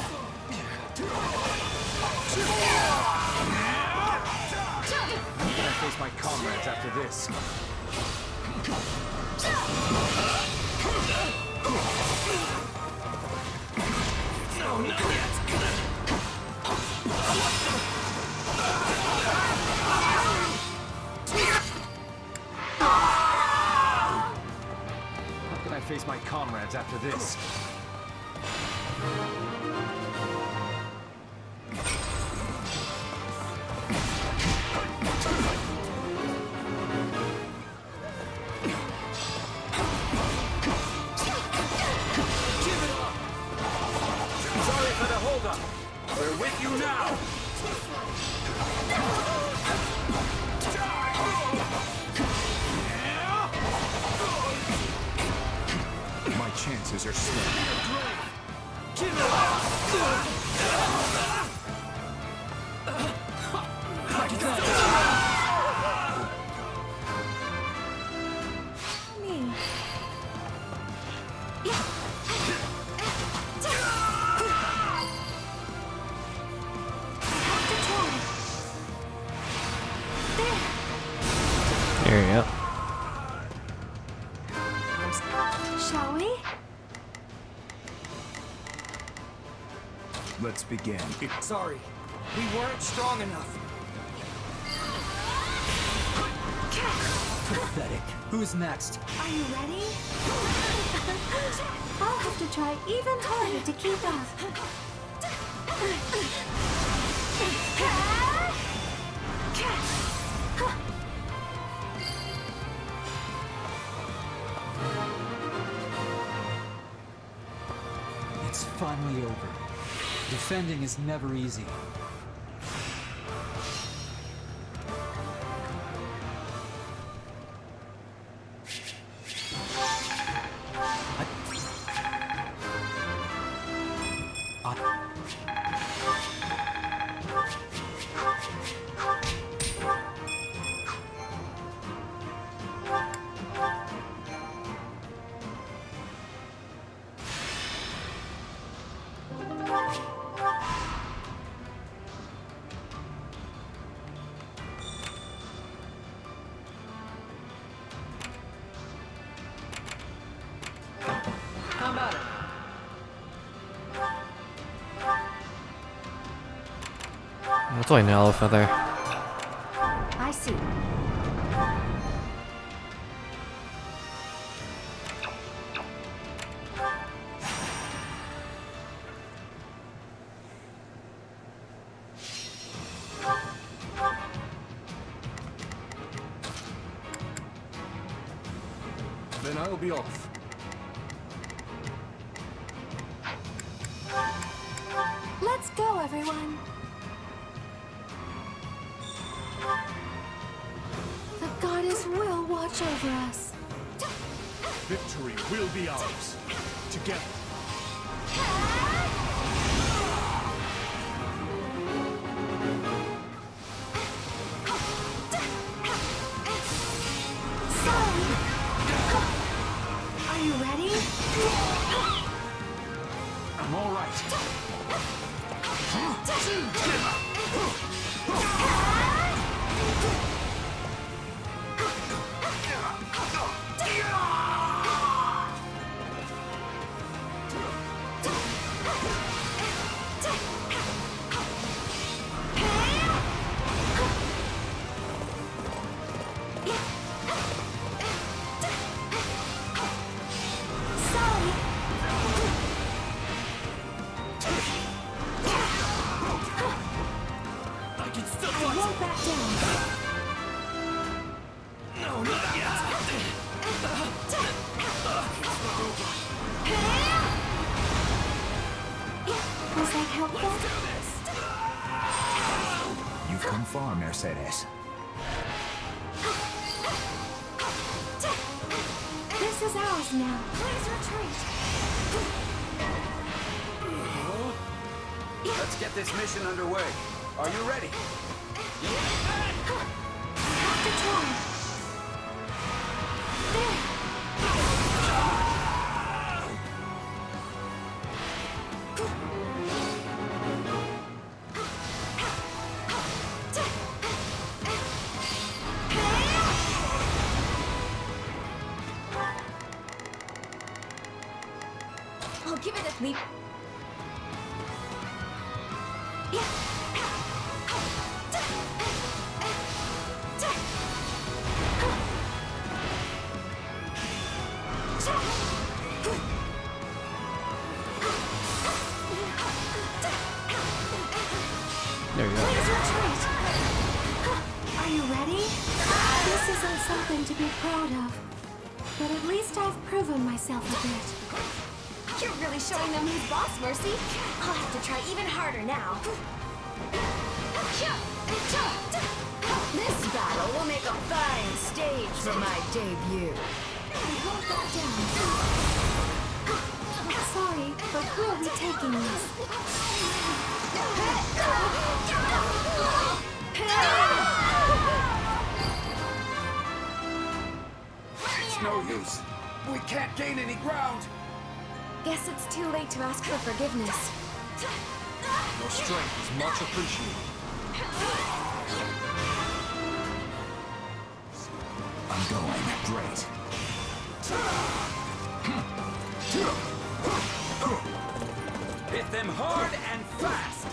Can I face my comrades after this? No, not yet. How can I face my comrades after this? Sorry for the holdup. We're with you now. My chances are slim. Let's begin. Sorry, we weren't strong enough. Pathetic. Who's next? Are you ready? I'll have to try even harder to keep up. It's finally over. Defending is never easy. That's only an elephant there. I see. Then I'll be off. Let's go, everyone. The goddess will watch over us. Victory will be ours. Together. Are you ready? I'm all right. Was that helpful? You've come far, Mercedes. This is ours now. Please retreat. Let's get this mission underway. Are you ready? Have to try. There. I'll give it a leap. There you go. Please retreat. Are you ready? This isn't something to be proud of, but at least I've proven myself a bit. You're really showing them who's boss, Mercy. I'll have to try even harder now. This battle will make a fine stage for my debut. I won't back down. Sorry, but we'll be taking this. It's no use. We can't gain any ground. Guess it's too late to ask for forgiveness. Your strength is much appreciated. I'm going. Great. It Hit them hard and fast!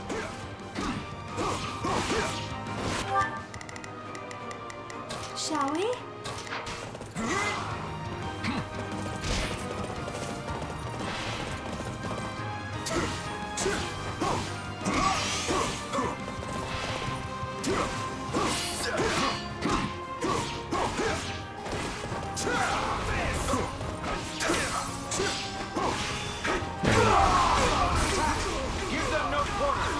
Shall we? Give them no quarter!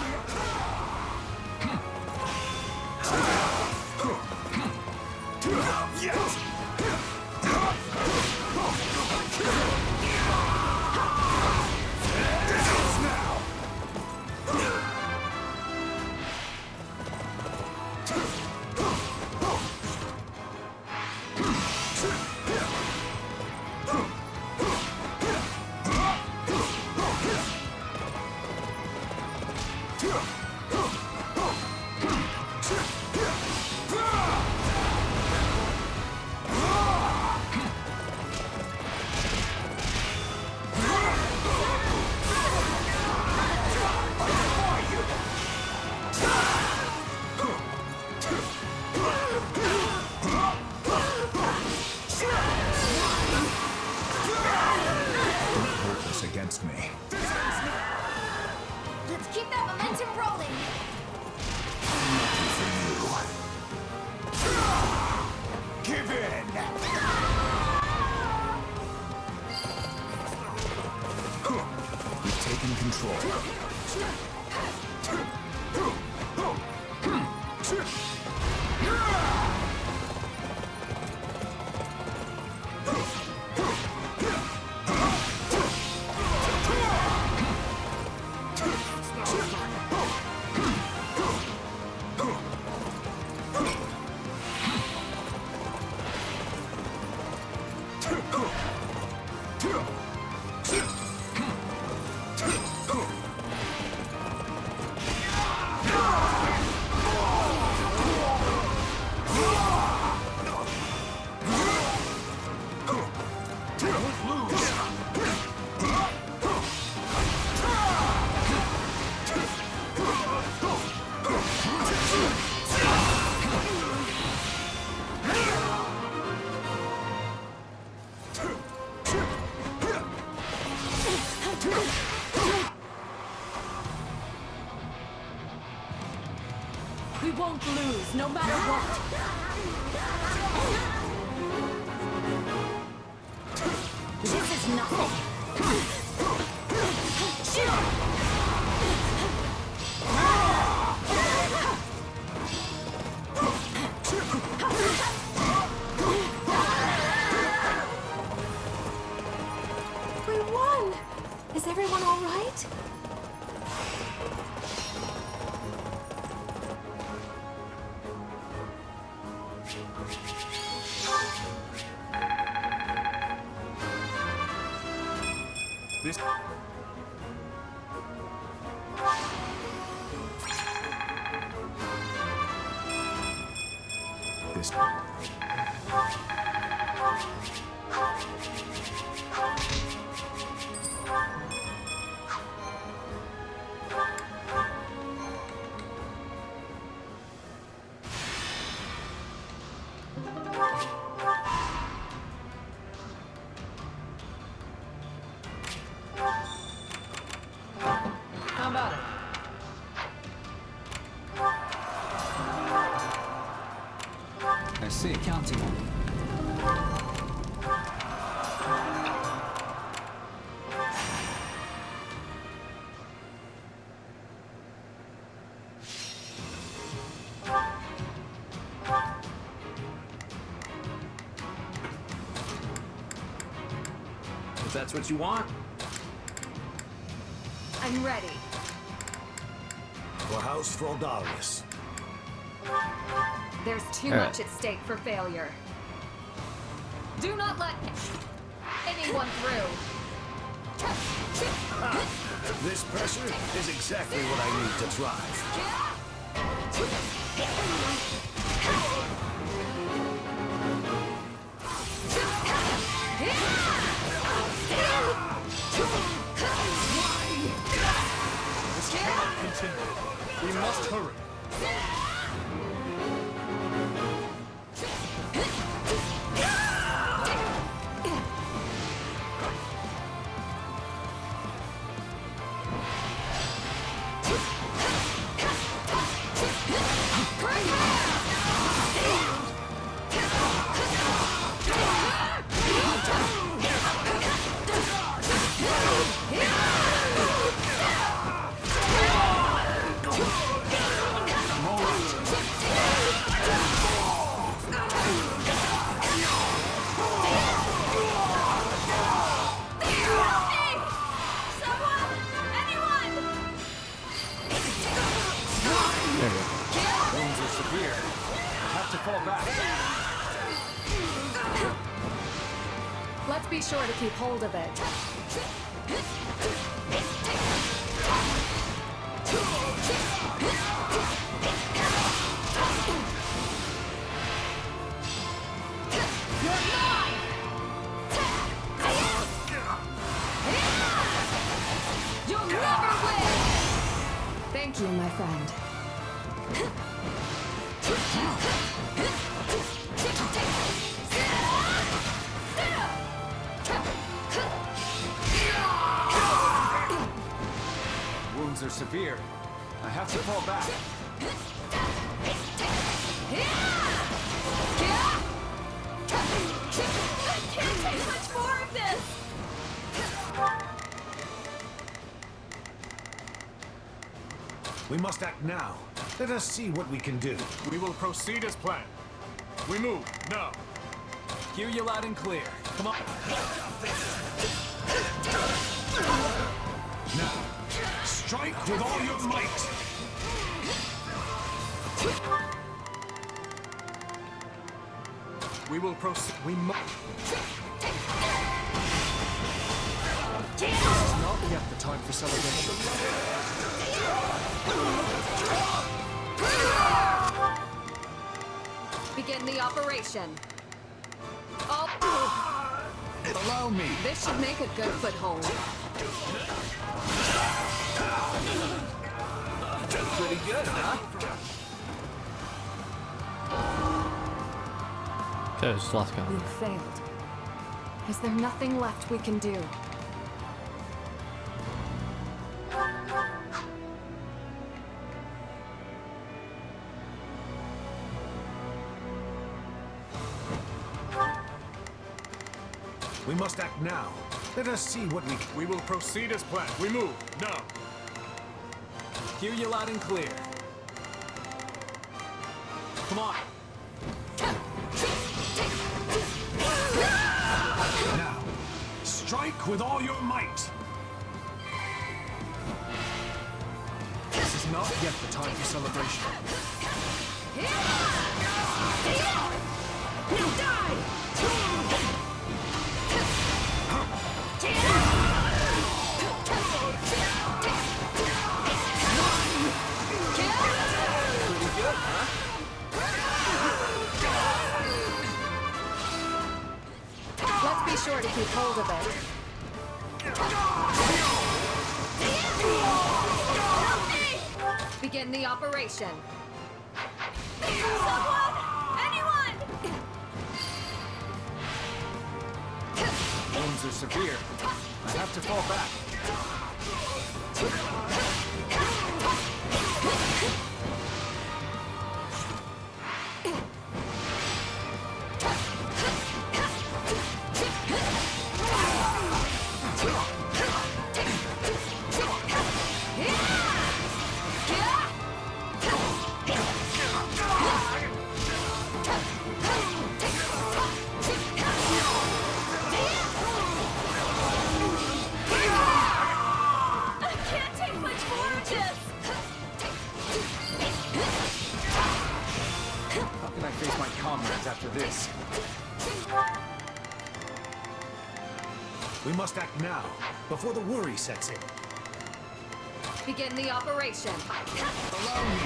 Against me. Let's keep that momentum rolling. Nothing for you. Give in. You've taken control. We won't lose, no matter what. This is nothing. We won! Is everyone all right? This. This. How about it? I see. Counting on you. If that's what you want. I'm ready. For House Frodarius. There's too All right. much at stake for failure. Do not let anyone through. This pressure is exactly what I need to thrive. Hurry. Wounds are severe. I have to fall back. Let's be sure to keep hold of it. You'll never win! Thank you, my friend. Wounds are severe. I have to fall back. I can't take much more of this! We must act now. Let us see what we can do. We will proceed as planned. We move, now. Hear you loud and clear. Come on. Now, strike with all your might. We will proceed. We must. This is not yet the time for celebration. Begin the operation. All Allow me. this should make a good foothold. Pretty good, huh? Okay, just lost count. We've failed. Is there nothing left we can do? We must act now. Let us see what we can. We will proceed as planned. We move, now. Hear you loud and clear. Come on. Now, strike with all your might. This is not yet the time for celebration. Pretty good, huh? Let's be sure to keep hold of it. Begin the operation. Someone! Anyone! Wounds are severe. I have to fall back. Face my comrades after this. We must act now, before the worry sets in. Begin the operation. Allow me.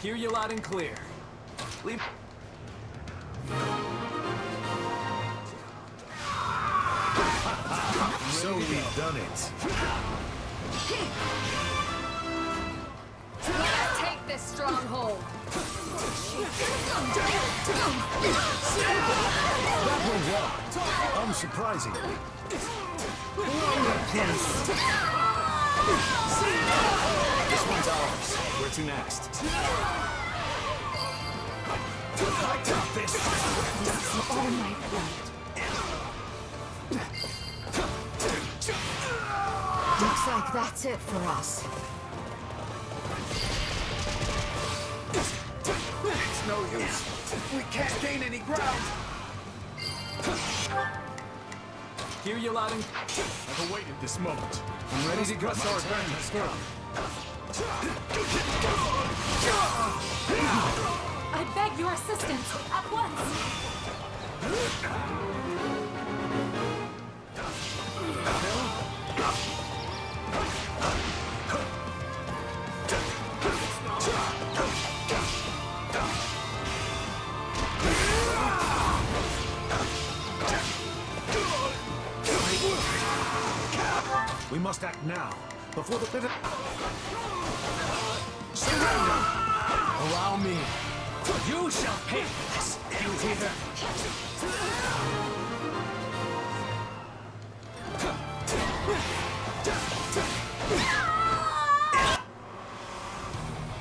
Hear you loud and clear. Leave. done it. Let's take this stronghold. That went well. Unsurprisingly. This one's ours. Where to next? I got this. All my blood. Looks like that's it for us. It's no use. We can't gain any ground. Hear you loud and... I've awaited this moment. I'm ready to press our advantage further. I beg your assistance at once. We must act now, before the pivot. Surrender! Allow me. You shall pay for this. You hear?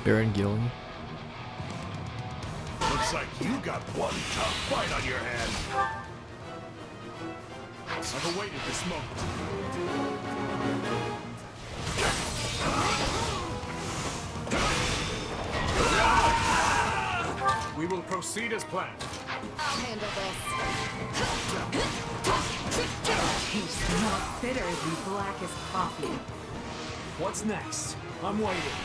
Baron Gillen. Looks like you got one tough fight on your hand. I've awaited this moment. We will proceed as planned. I'll handle this. Tastes more bitter than blackest coffee. What's next? I'm waiting.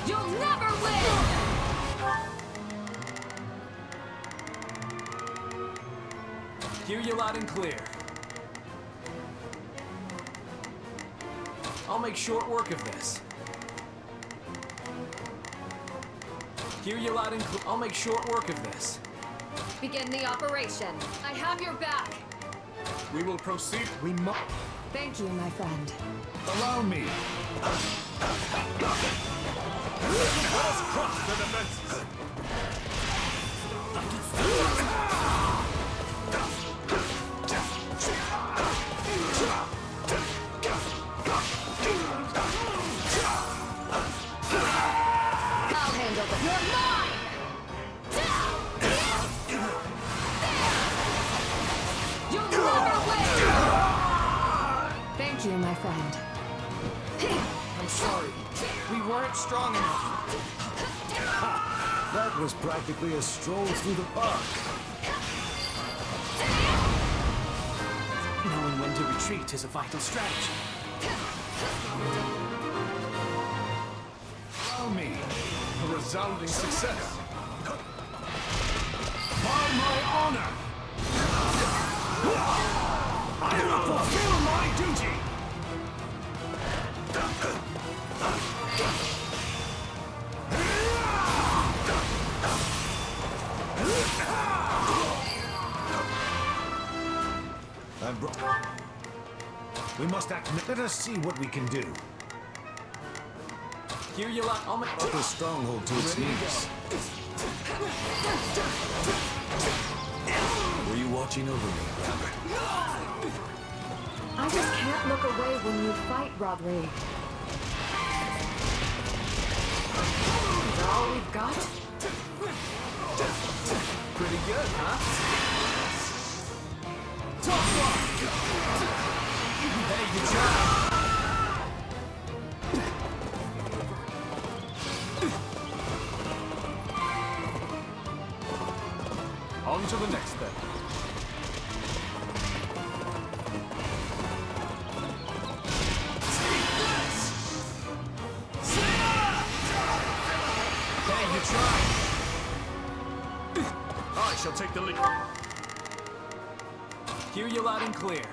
You'll never win! Hear you loud and clear. I'll make short work of this. Hear you loud and clear. I'll make short work of this. Begin the operation. I have your back. We will proceed. We must. Thank you, my friend. Allow me. Let us cross the defenses. I'll handle this. You're mine! You'll never win! Thank you, my friend. I'm sorry. We weren't strong enough. That was practically a stroll through the park. Knowing when to retreat is a vital strategy. Allow me. A resounding success. By my honor! I will fulfill my duty! We must act. Let us see what we can do. Hear you loud. I'll make. Put the stronghold to its knees. Were you watching over me, Robert? I just can't look away when you fight, Rodri. Is that all we've got? Pretty good, huh? Hey, you tried. On to the next then. Hey, you tried. I shall take the lead. Hear you loud and clear.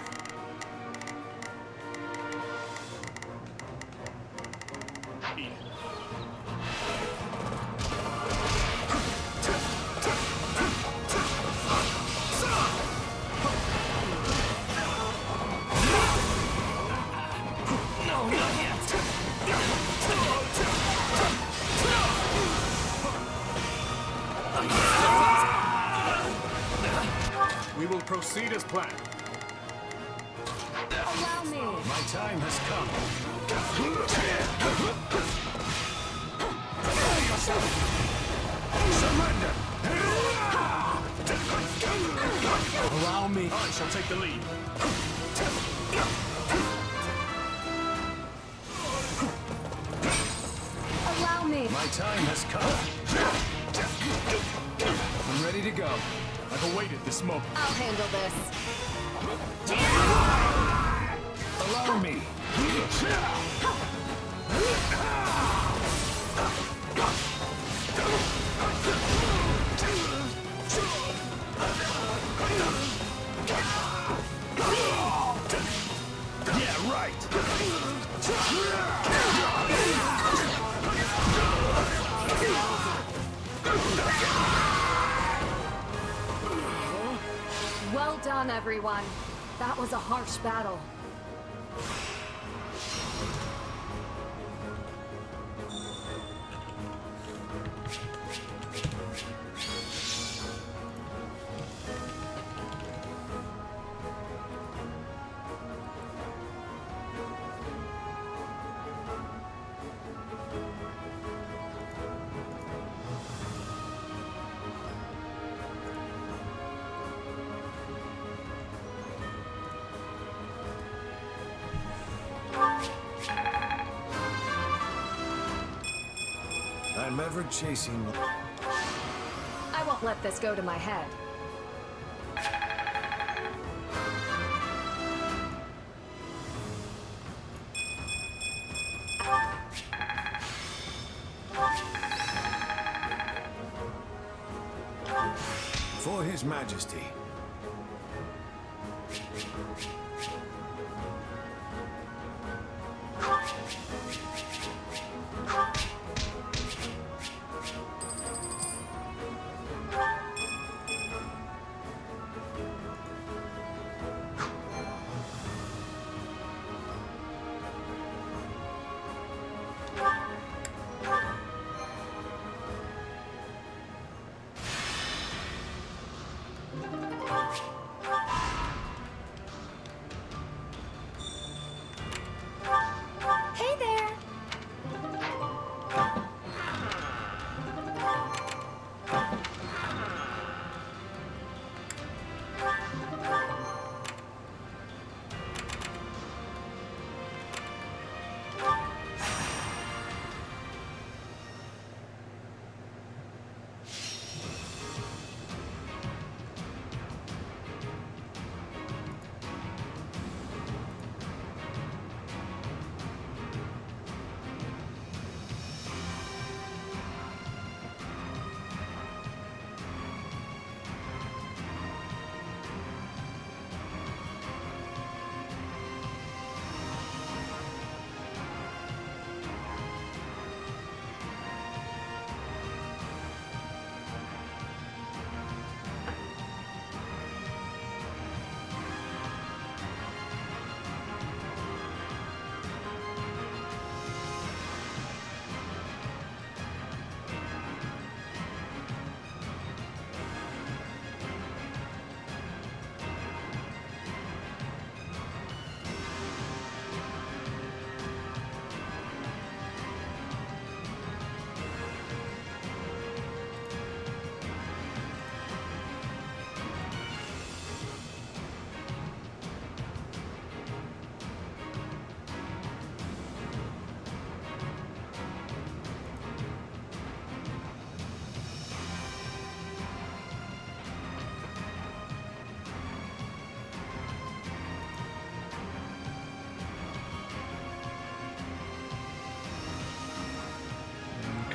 We will proceed as planned. Allow me. My time has come. Surrender! Allow me. I shall take the lead. Allow me. My time has come. I'm ready to go. I've awaited this moment. I'll handle this. Allow me. Yeah, right. Well done, everyone. That was a harsh battle. I'm ever chasing. I won't let this go to my head. For His Majesty. Hey there!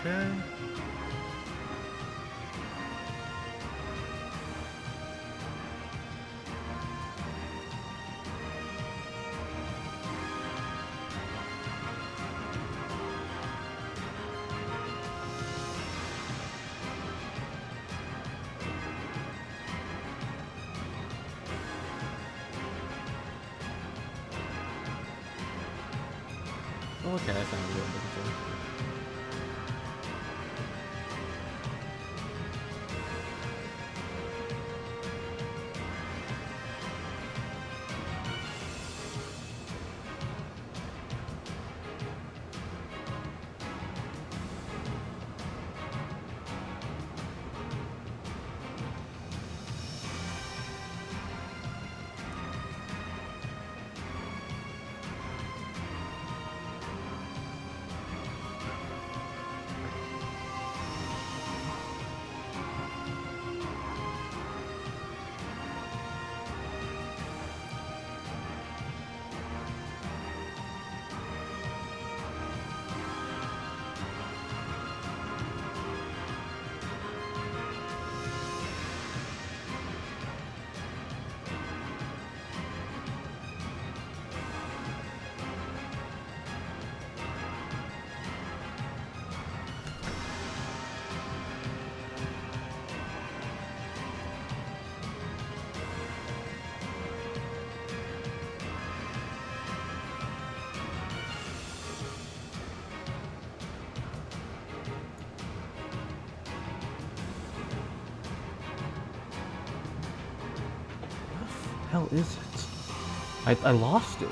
Okay. Okay, I found what I'm looking for. hell is it? I lost it.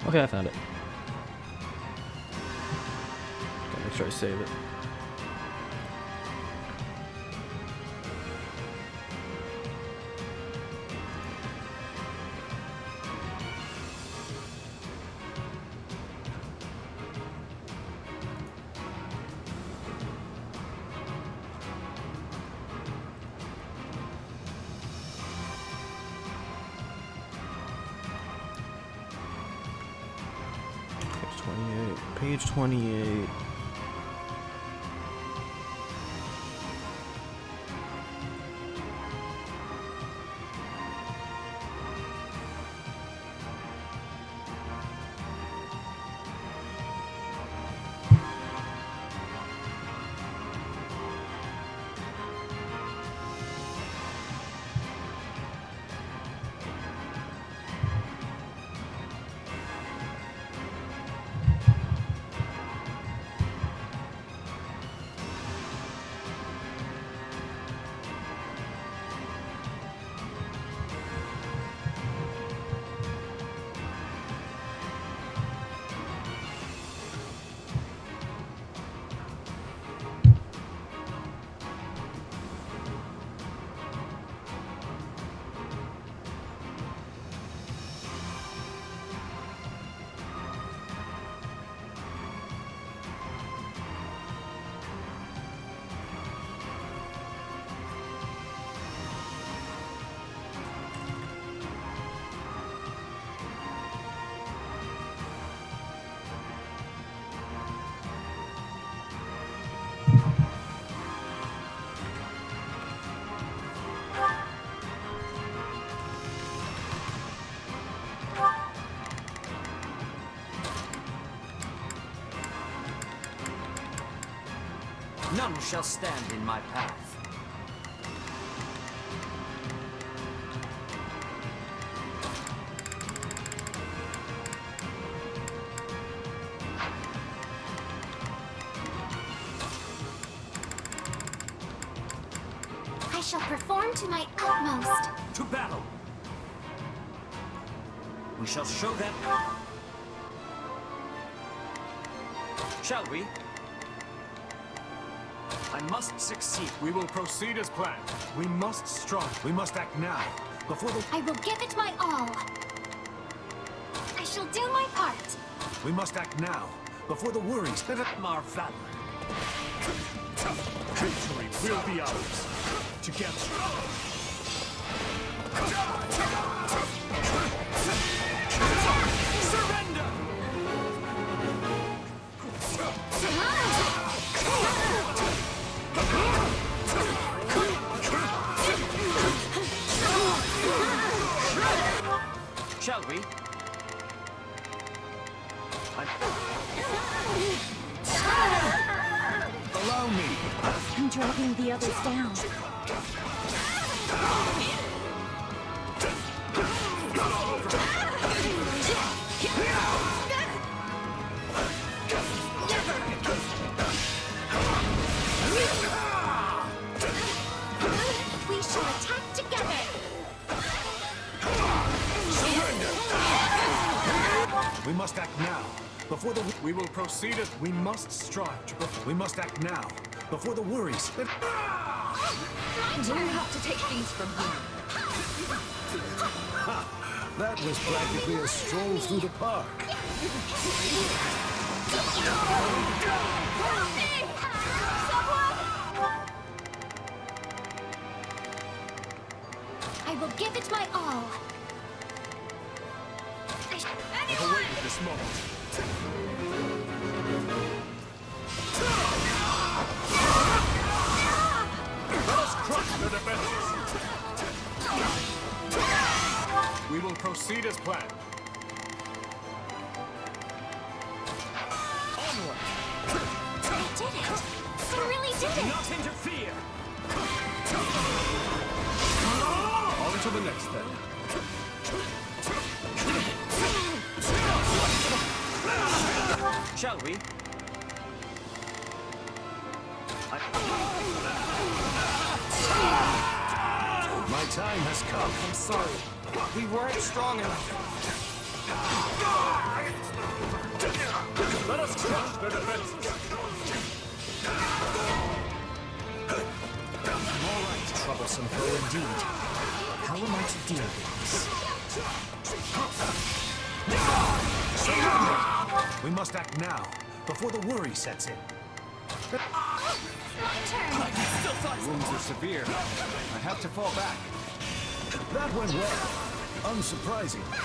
Okay, I found it. Gotta make sure I save it. Page 28. None shall stand in my path. I shall perform to my utmost. To battle! We shall show them. Shall we? I must succeed. We will proceed as planned. We must strive. We must act now, before the... I will give it my all. I shall do my part. We must act now, before the worries that Our valor. Victory will be ours. Together. Surrender! Shall we? allow me. I'm dragging the others down. We shall attack together. We must act now, before the... We will proceed as... We must strive to... We must act now, before the worries that... We'll have to take things from here. That was practically a stroll through the park. I will give it my all. I've awaited this moment. Proceed as planned. Onward. I did it! I really did it! Not interfere! On to the next then. Shall we? My time has come. I'm sorry. We weren't strong enough. Let us crush their defenses. All right, troublesome foe indeed. How am I to deal with this? We must act now, before the worry sets in. My turn! Wounds are severe. I have to fall back. That went well. Unsurprising. They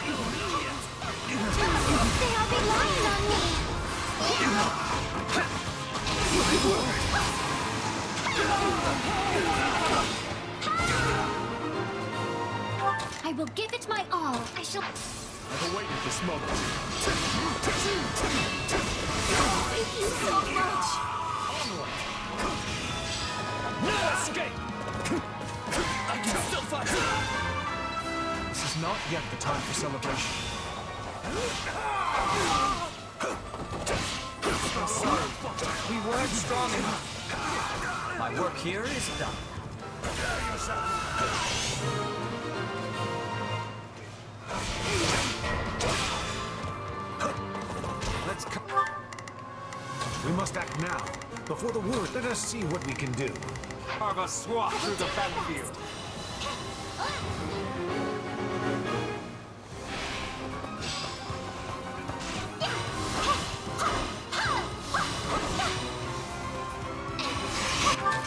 all be lying on me! I will give it my all. I shall... I've awaited this moment. Thank you so much! Onward. No escape! I can still fight! This is not yet the time for celebration. I'm sorry. We weren't strong enough. My work here is done. Let's come. We must act now, before the worry. Let us see what we can do. Carve a swath through the battlefield.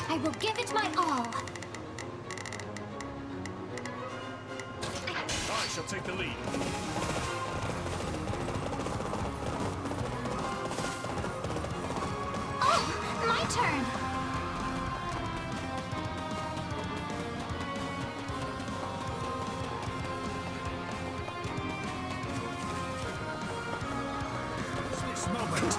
I will give it my all. I shall take the lead. Oh, my turn. This moment.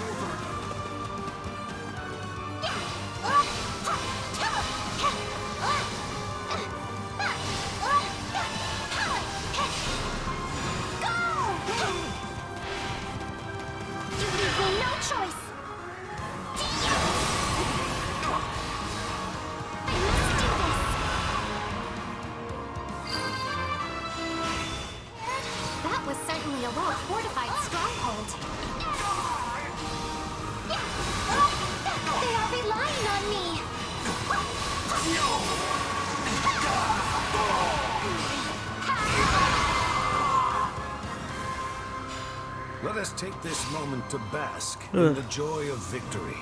You leave me no choice. I must do this. That was certainly a well-fortified stronghold. They are relying on me. Let us take this moment to bask in the joy of victory.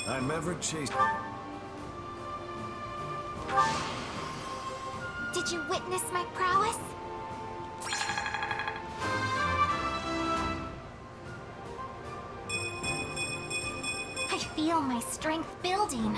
I'm ever chased. Did you witness my prowess? I feel my strength building.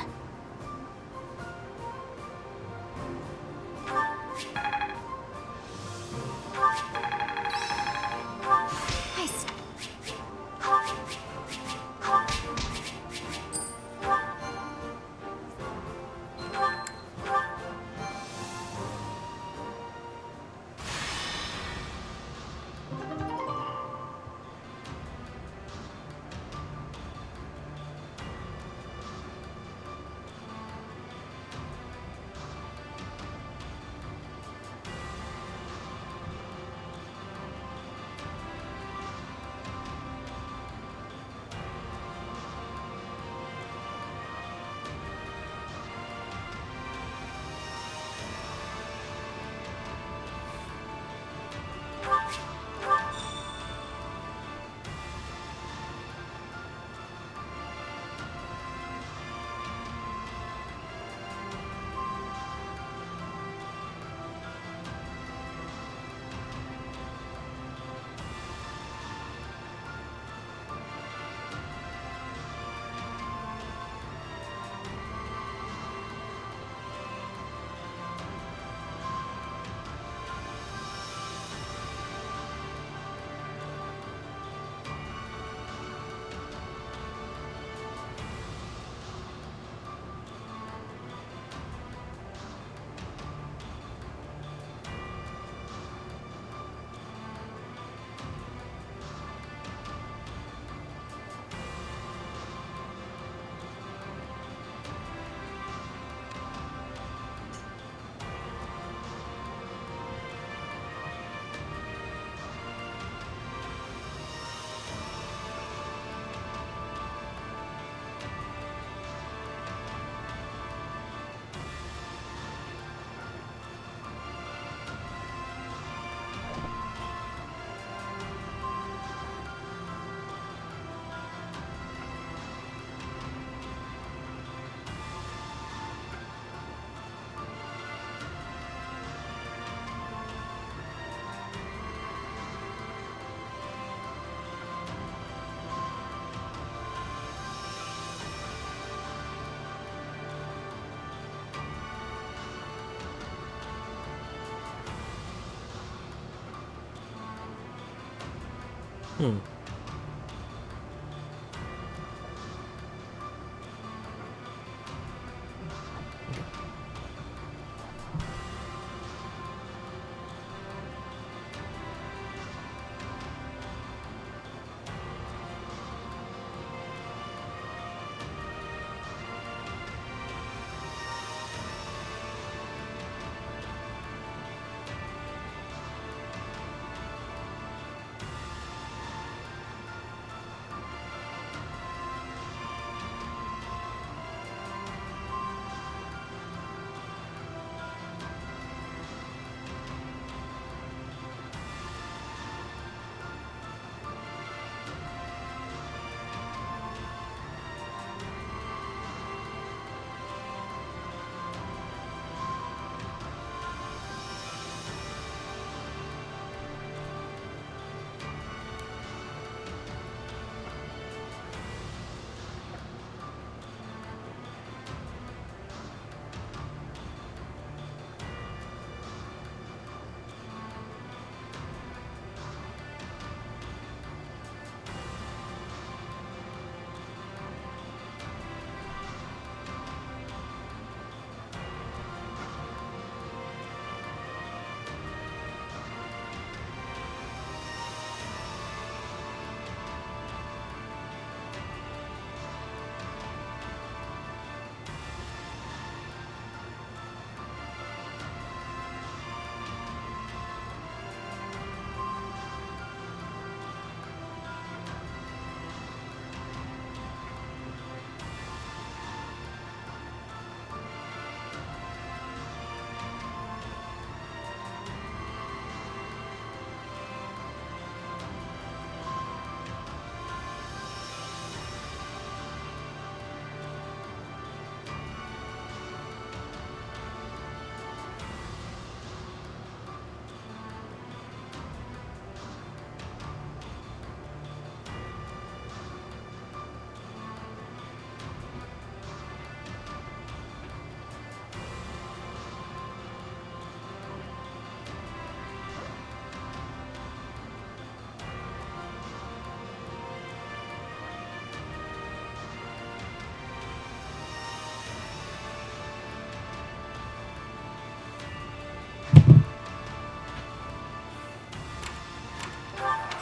Hmm.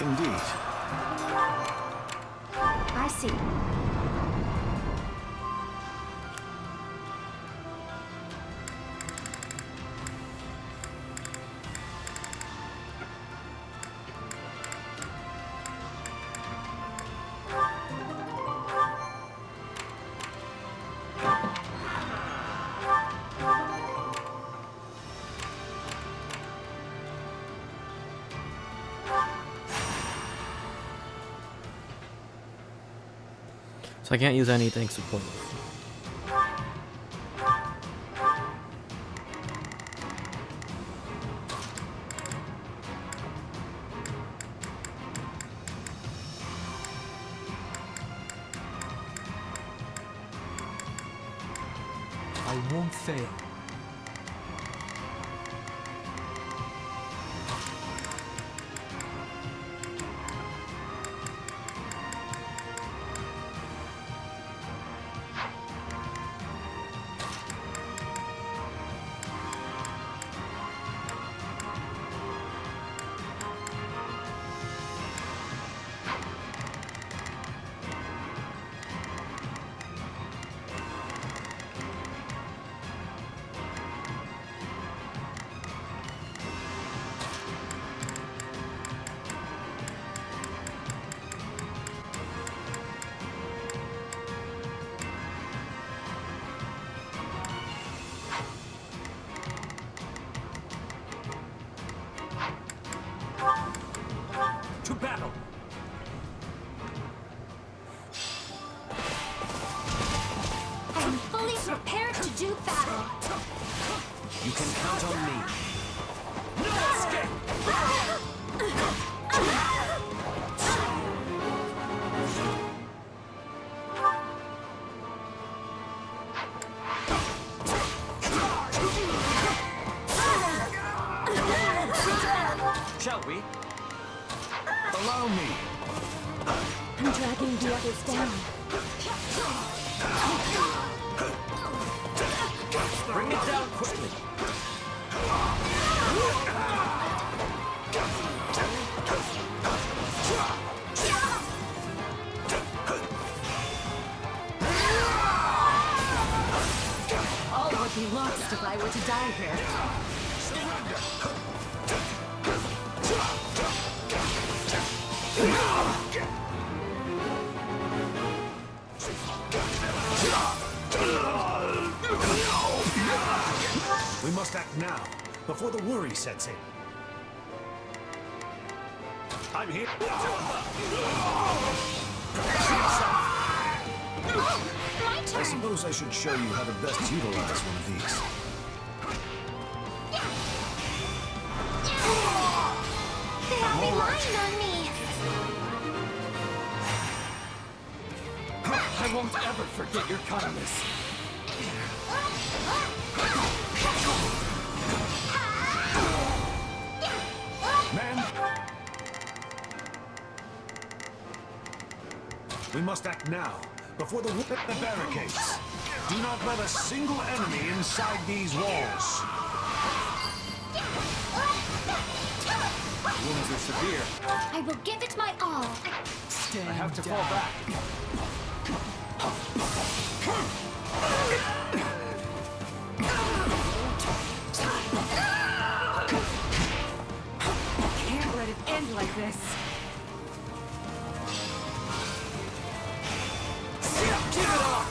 Indeed. I see. So I can't use anything supportive. I won't fail. To battle! I'm fully prepared to do battle. You can count on me. No escape! Shall we? Allow me. I'm dragging the others down. Bring it down quickly. All would be lost if I were to die here. We must act now, before the worry sets in. I'm here. My I turn! suppose I should show you how to best utilize one of these. They all be lying on me! I won't ever forget your kindness. Man! We must act now, before the barricades. Do not let a single enemy inside these walls. Wounds are severe. I will give it my all. I have to fall back. Can't let it end like this. Give it up!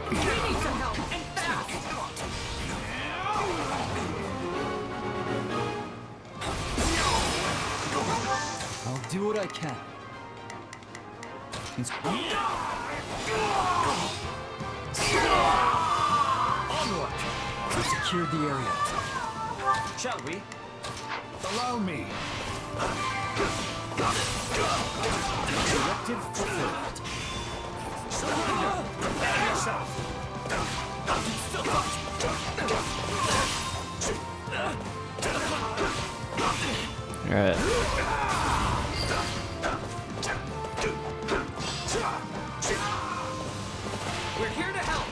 We need some help, and fast! I'll do what I can. Onward! We've secured the area. Shall we? Allow me. Directive fulfilled. Prepare yourself. Alright. We're here to help.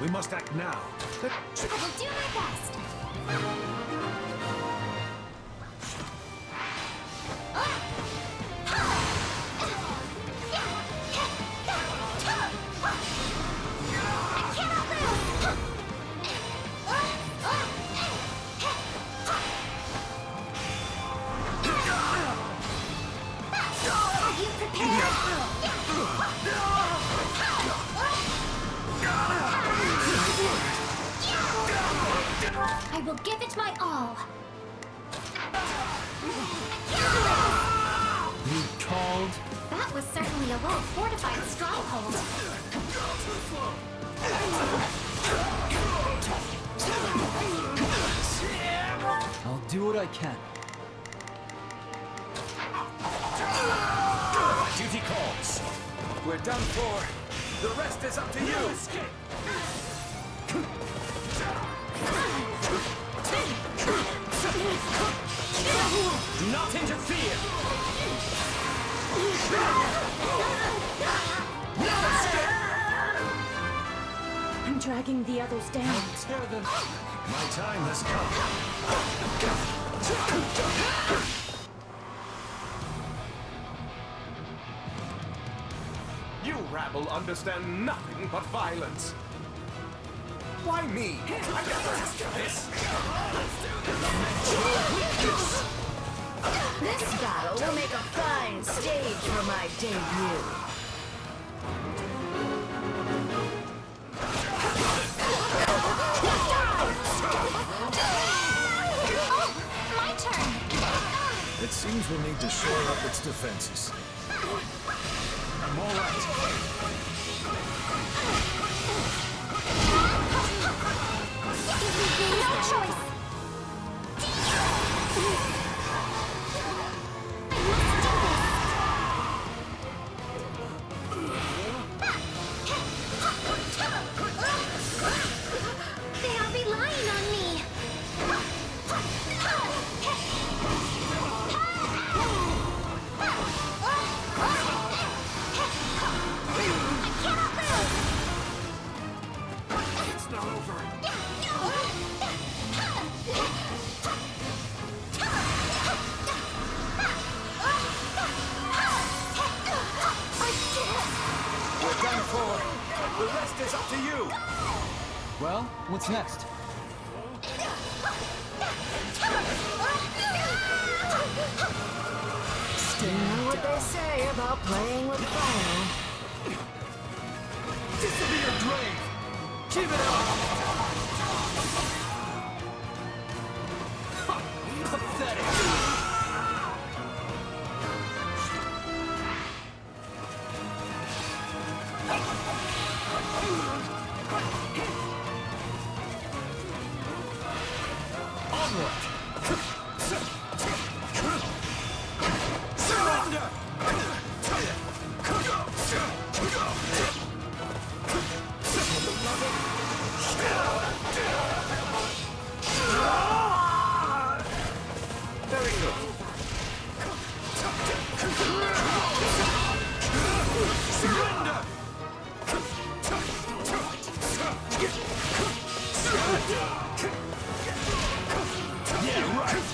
We must act now. I will do my best. I cannot lose! Are you prepared? I will give it my all. You called? That was certainly a well-fortified stronghold. I'll do what I can. Duty calls. We're done for. The rest is up to you. Do not interfere! I'm dragging the others down. My time has come. You rabble understand nothing but violence. Why me? I got this. This battle will make a fine stage for my debut. My turn! It seems we'll need to shore up its defenses. I'm all right. No choice! They are relying on me! What's next? You know what they say about playing with fire. This'll be your grave! Keep it up! Pathetic! Onward! Surrender! Very good. Surrender! Yeah, right.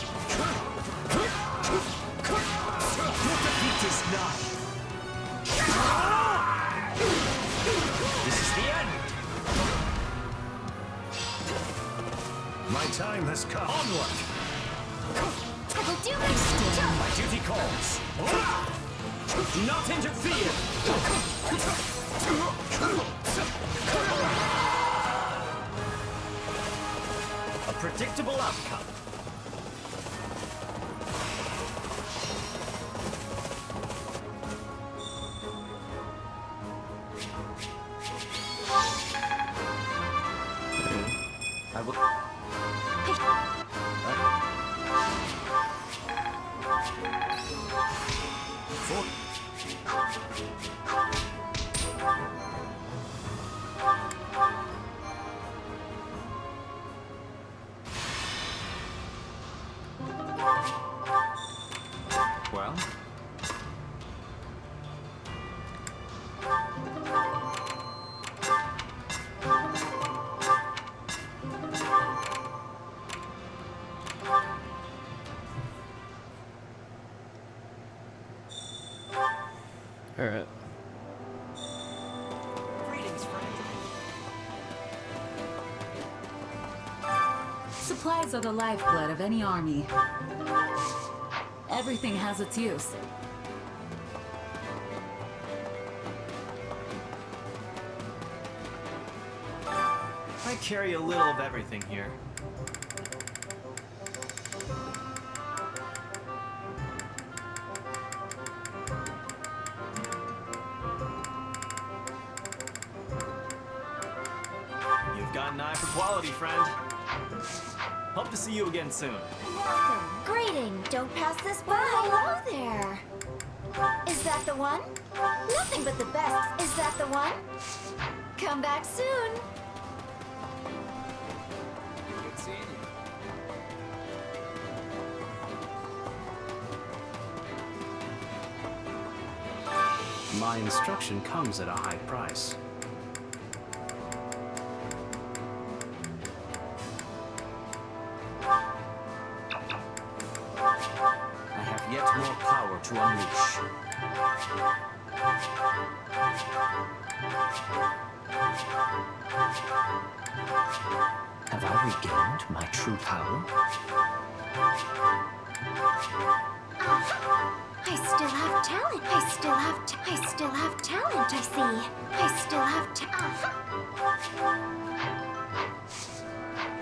Your defeat is nigh. This is the end. My time has come. Onward. I will do my job. My duty calls. Do not interfere. A predictable outcome. I will. Well? Alright. Greetings, friend. Supplies are the lifeblood of any army. Everything has its use. I carry a little of everything here. You've got an eye for quality, friend. Hope to see you again soon. Welcome. Greeting. Don't pass this by. Hello there. Is that the one? Nothing but the best. Is that the one? Come back soon. Good seeing you. My instruction comes at a high price. I have yet more power to unleash. Have I regained my true power? I still have talent. I still have talent, I see. I still have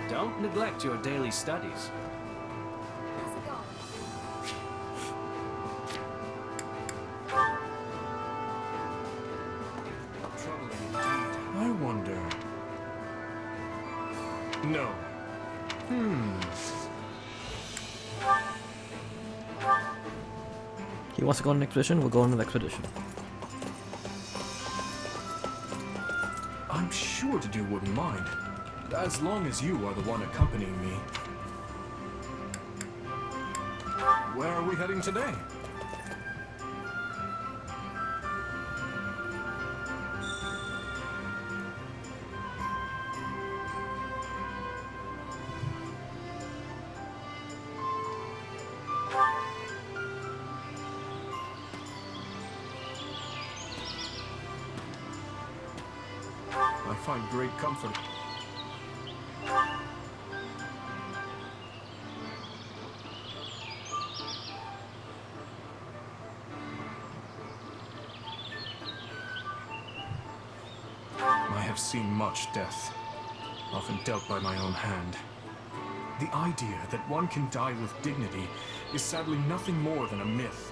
Don't neglect your daily studies. I wonder. No. He wants to go on an expedition, we'll go on an expedition. I'm sure the dude wouldn't mind. As long as you are the one accompanying me. Where are we heading today? I find great comfort. have seen much death, often dealt by my own hand. The idea that one can die with dignity is sadly nothing more than a myth.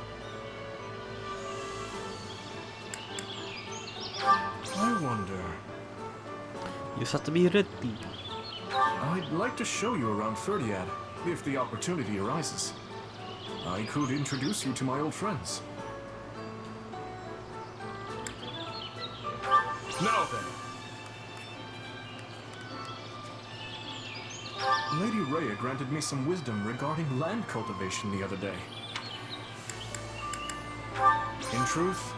I wonder... You have to be ready. I'd like to show you around Ferdiad, if the opportunity arises. I could introduce you to my old friends. Now then. Lady Rhea granted me some wisdom regarding land cultivation the other day. In truth,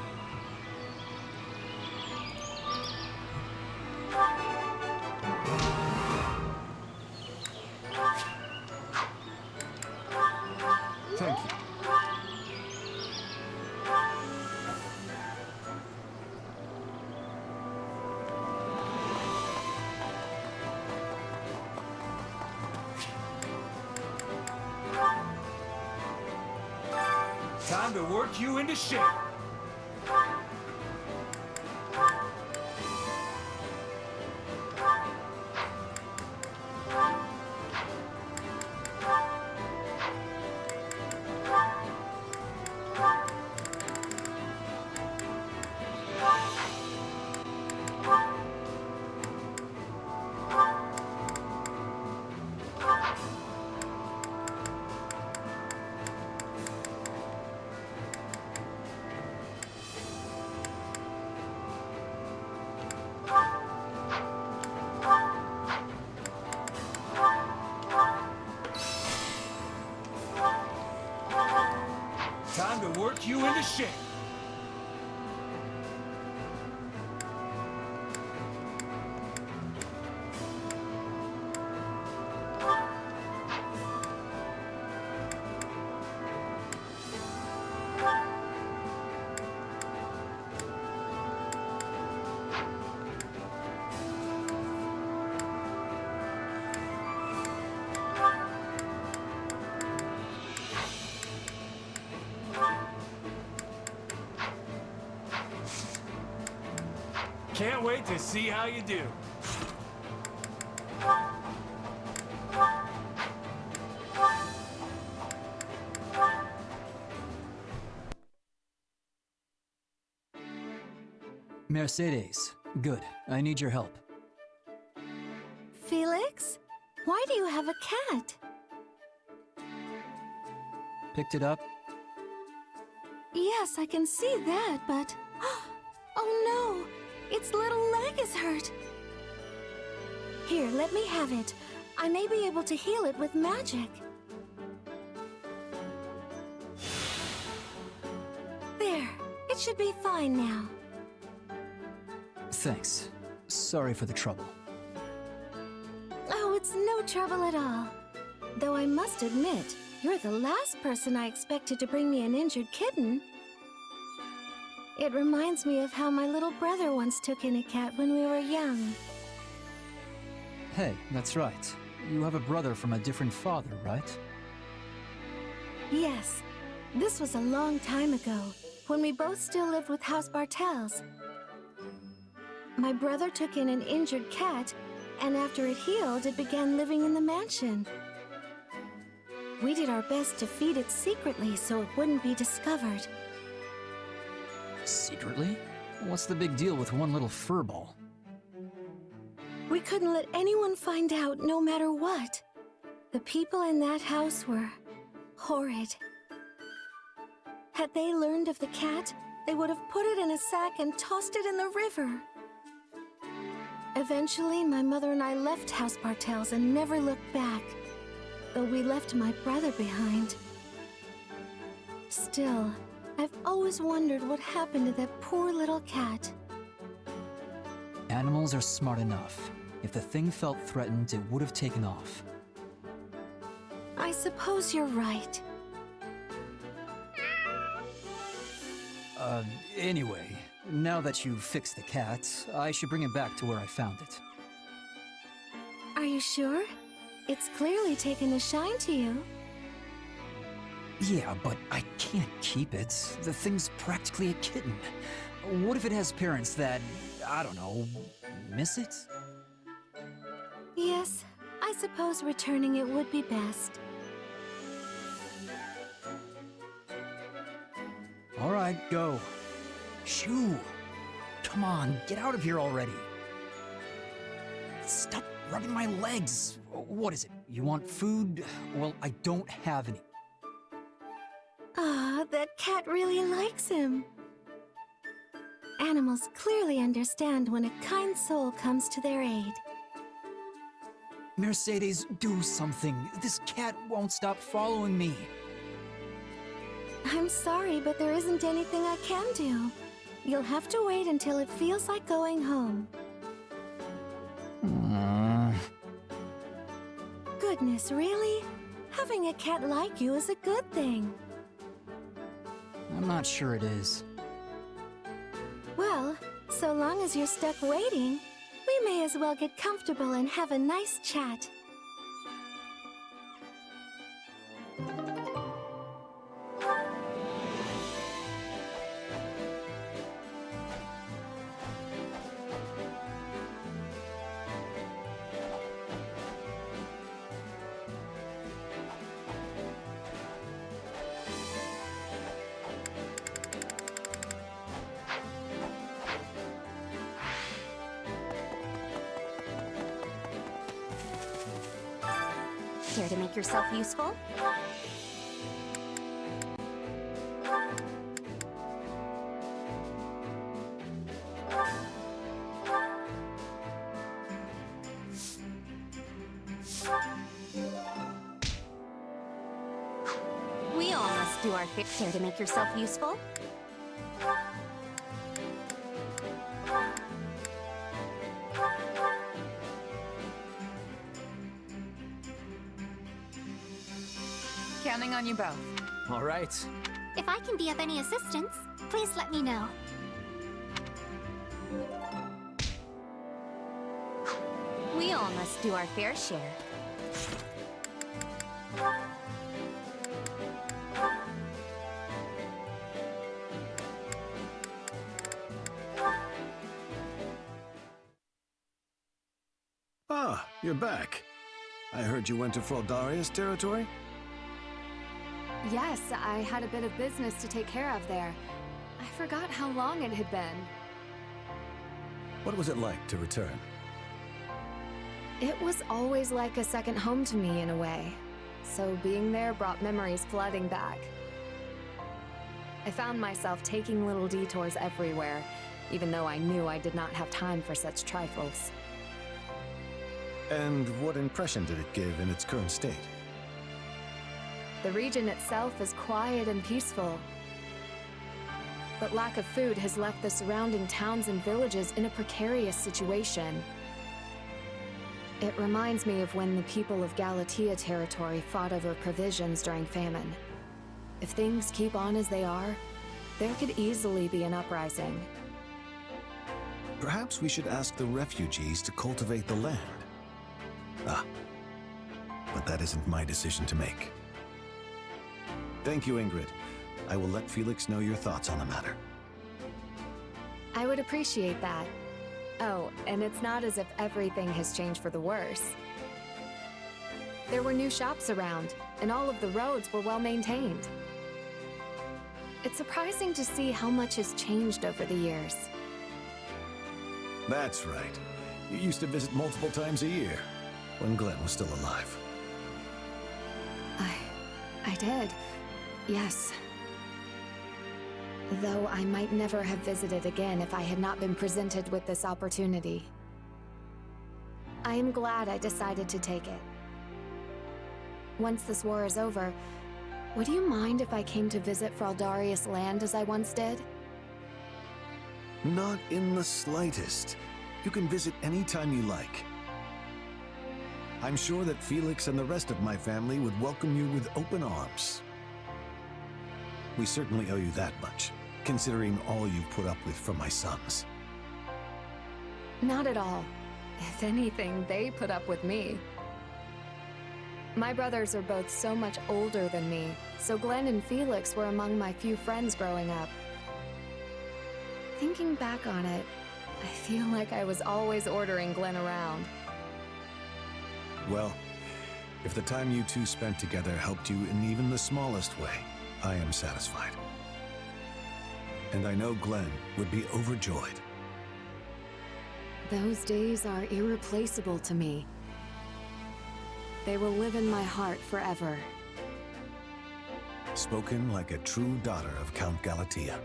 thank you. Time to work you into shape. Time to work you into shape. Can't wait to see how you do. Mercedes. Good. I need your help. Felix? Why do you have a cat? Picked it up? Yes, I can see that, but... Oh no! Its little leg is hurt! Here, let me have it. I may be able to heal it with magic. There. It should be fine now. Thanks. Sorry for the trouble. Oh, it's no trouble at all. Though I must admit, you're the last person I expected to bring me an injured kitten. It reminds me of how my little brother once took in a cat when we were young. Hey, that's right. You have a brother from a different father, right? Yes. This was a long time ago, when we both still lived with House Bartels. My brother took in an injured cat, and after it healed, it began living in the mansion. We did our best to feed it secretly so it wouldn't be discovered. Secretly? What's the big deal with one little furball? We couldn't let anyone find out, no matter what. The people in that house were horrid. Had they learned of the cat, they would have put it in a sack and tossed it in the river. Eventually, my mother and I left House Bartels and never looked back, though we left my brother behind. Still, I've always wondered what happened to that poor little cat. Animals are smart enough. If the thing felt threatened, it would have taken off. I suppose you're right. Anyway, now that you've fixed the cat, I should bring it back to where I found it. Are you sure? It's clearly taken a shine to you. Yeah, but I can't keep it. The thing's practically a kitten. What if it has parents that, I don't know, miss it? Yes, I suppose returning it would be best. All right, go. Shoo! Come on, get out of here already. Stop rubbing my legs. What is it? You want food? Well, I don't have any. Ah, that cat really likes him. Animals clearly understand when a kind soul comes to their aid. Mercedes, do something. This cat won't stop following me. I'm sorry, but there isn't anything I can do. You'll have to wait until it feels like going home. Goodness, really? Having a cat like you is a good thing. I'm not sure it is. Well, so long as you're stuck waiting, we may as well get comfortable and have a nice chat. Care to make yourself useful? We all must do our fair. Care to make yourself useful? Counting on you both. All right. If I can be of any assistance, please let me know. We all must do our fair share. Ah, you're back. I heard you went to Fraldaria's territory? Yes, I had a bit of business to take care of there. I forgot how long it had been. What was it like to return? It was always like a second home to me in a way. So being there brought memories flooding back. I found myself taking little detours everywhere, even though I knew I did not have time for such trifles. And what impression did it give in its current state? The region itself is quiet and peaceful. But lack of food has left the surrounding towns and villages in a precarious situation. It reminds me of when the people of Galatea territory fought over provisions during famine. If things keep on as they are, there could easily be an uprising. Perhaps we should ask the refugees to cultivate the land. Ah, but that isn't my decision to make. Thank you, Ingrid. I will let Felix know your thoughts on the matter. I would appreciate that. Oh, and it's not as if everything has changed for the worse. There were new shops around, and all of the roads were well maintained. It's surprising to see how much has changed over the years. That's right. You used to visit multiple times a year, when Glenn was still alive. I did. Yes. Though I might never have visited again if I had not been presented with this opportunity. I am glad I decided to take it. Once this war is over, would you mind if I came to visit Fraldaria's land as I once did? Not in the slightest. You can visit anytime you like. I'm sure that Felix and the rest of my family would welcome you with open arms. We certainly owe you that much, considering all you've put up with from my sons. Not at all. If anything, they put up with me. My brothers are both so much older than me, so Glenn and Felix were among my few friends growing up. Thinking back on it, I feel like I was always ordering Glenn around. Well, if the time you two spent together helped you in even the smallest way, I am satisfied. And I know Glenn would be overjoyed. Those days are irreplaceable to me. They will live in my heart forever. Spoken like a true daughter of Count Galatea.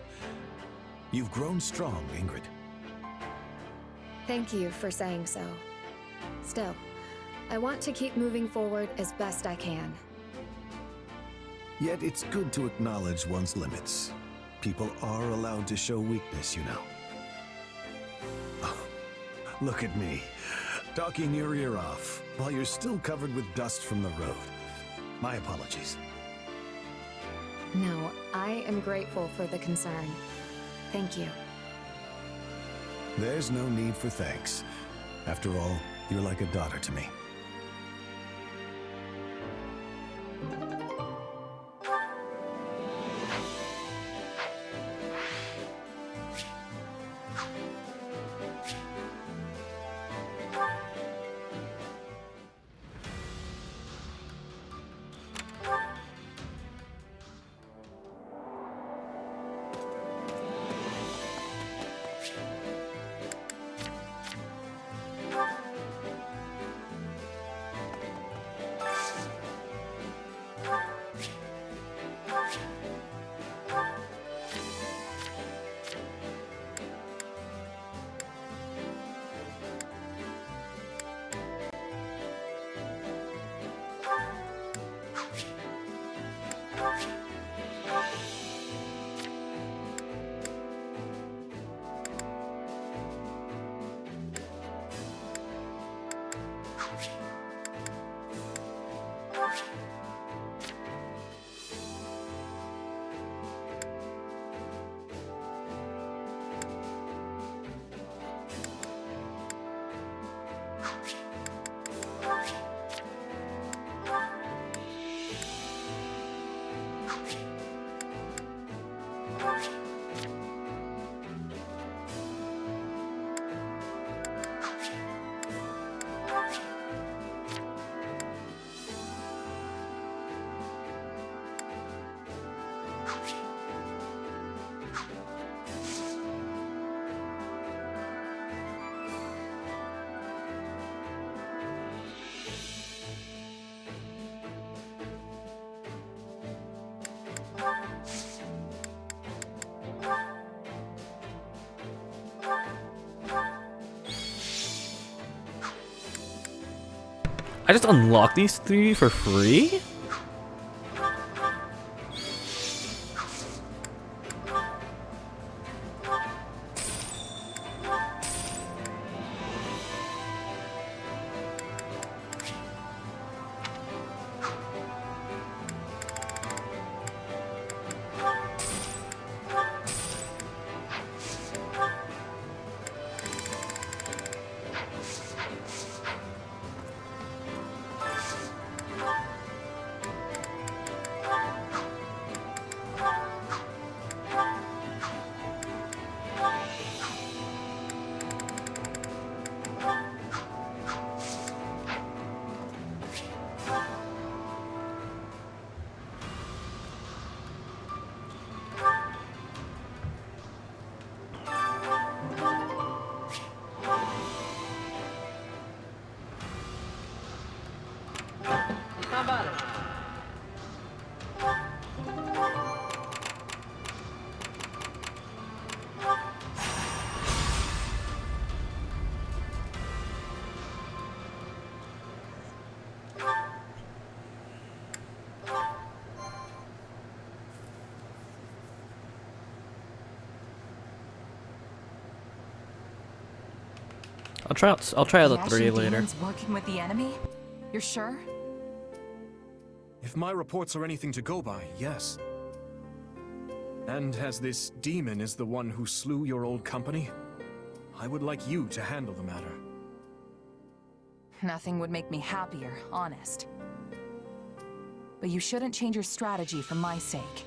You've grown strong, Ingrid. Thank you for saying so. Still, I want to keep moving forward as best I can. Yet it's good to acknowledge one's limits. People are allowed to show weakness, you know. Oh, look at me, talking your ear off, while you're still covered with dust from the road. My apologies. No, I am grateful for the concern. Thank you. There's no need for thanks. After all, you're like a daughter to me. I just unlocked these 3 for free? How about it? I'll try the Ashen 3 later. demons working with the enemy? You're sure? If my reports are anything to go by, yes. And as this demon is the one who slew your old company, I would like you to handle the matter. Nothing would make me happier, honest. But you shouldn't change your strategy for my sake.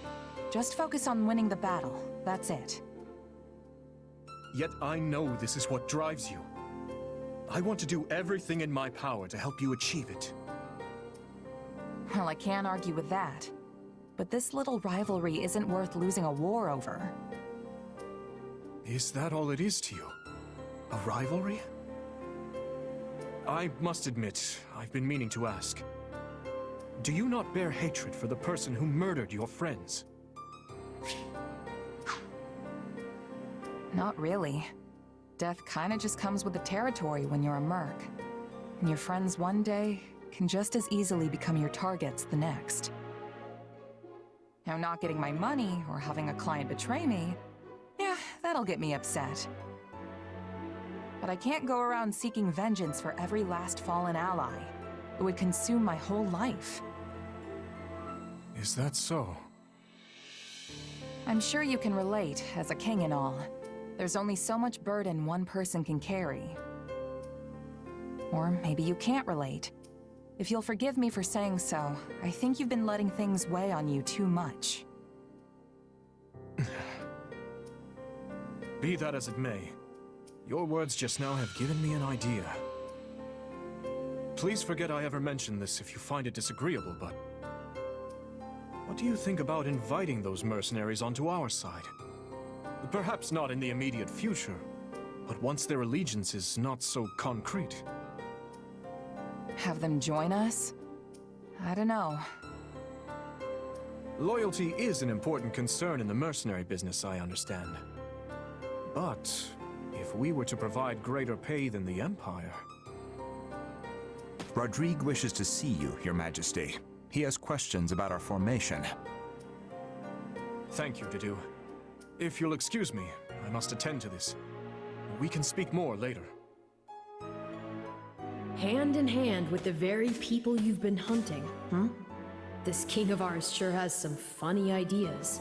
Just focus on winning the battle, that's it. Yet I know this is what drives you. I want to do everything in my power to help you achieve it. Well, I can't argue with that. But this little rivalry isn't worth losing a war over. Is that all it is to you? A rivalry? I must admit, I've been meaning to ask. Do you not bear hatred for the person who murdered your friends? Not really. Death kinda just comes with the territory when you're a merc. And your friends one day can just as easily become your targets the next. Now, not getting my money or having a client betray me, yeah, that'll get me upset. But I can't go around seeking vengeance for every last fallen ally. It would consume my whole life. Is that so? I'm sure you can relate, as a king and all. There's only so much burden one person can carry. Or maybe you can't relate. If you'll forgive me for saying so, I think you've been letting things weigh on you too much. Be that as it may, your words just now have given me an idea. Please forget I ever mentioned this if you find it disagreeable, but what do you think about inviting those mercenaries onto our side? Perhaps not in the immediate future, but once their allegiance is not so concrete. Have them join us? I don't know. Loyalty is an important concern in the mercenary business, I understand. But if we were to provide greater pay than the Empire... Rodrigue wishes to see you, Your Majesty. He has questions about our formation. Thank you, Dedu. If you'll excuse me, I must attend to this. We can speak more later. Hand in hand with the very people you've been hunting, hmm? This king of ours sure has some funny ideas.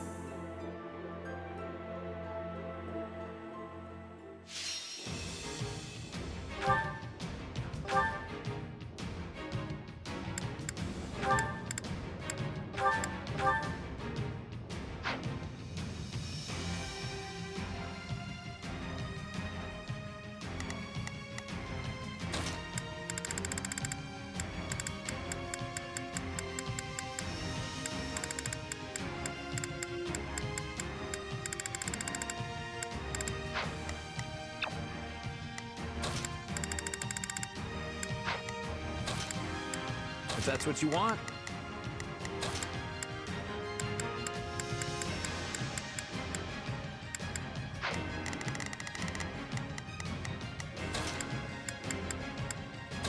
If that's what you want.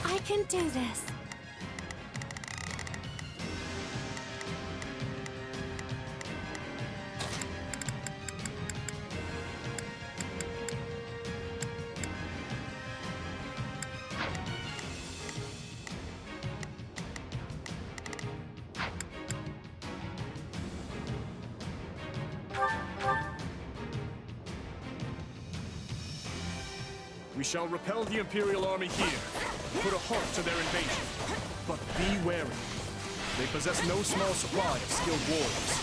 I can do this. We shall repel the Imperial Army here, put a halt to their invasion. But be wary. They possess no small supply of skilled warriors.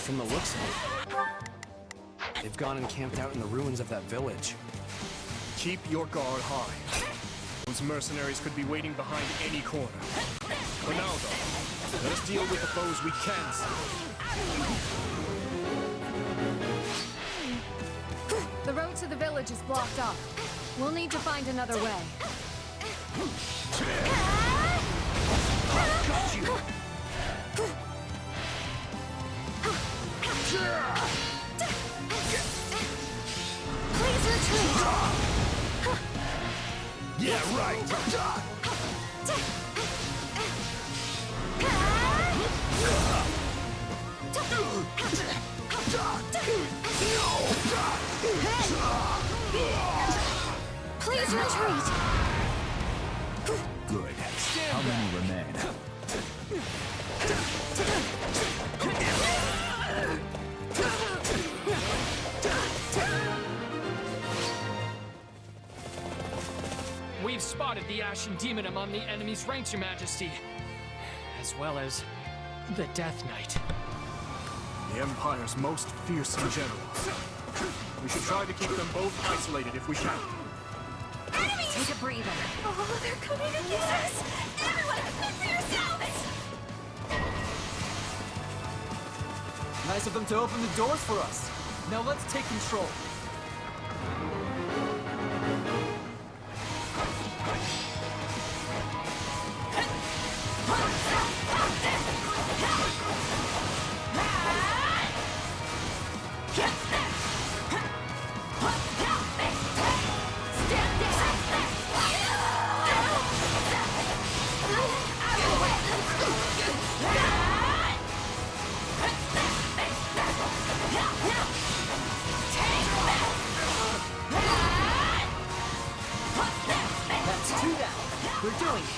From the looks of it, they've gone and camped out in the ruins of that village. Keep your guard high. Those mercenaries could be waiting behind any corner. For now, though, let us deal with the foes we can see. The road to the village is blocked off. We'll need to find another way. Got you! Please retreat! Yeah, right! Please retreat! Good. How many remain? We've spotted the Ashen Demon among the enemy's ranks, Your Majesty. As well as the Death Knight. The Empire's most fearsome general. We should try to keep them both isolated if we can. Take a breather. Oh, they're coming to get us! Everyone, fend for yourselves! Nice of them to open the doors for us. Now let's take control. That's two down. We're doing it.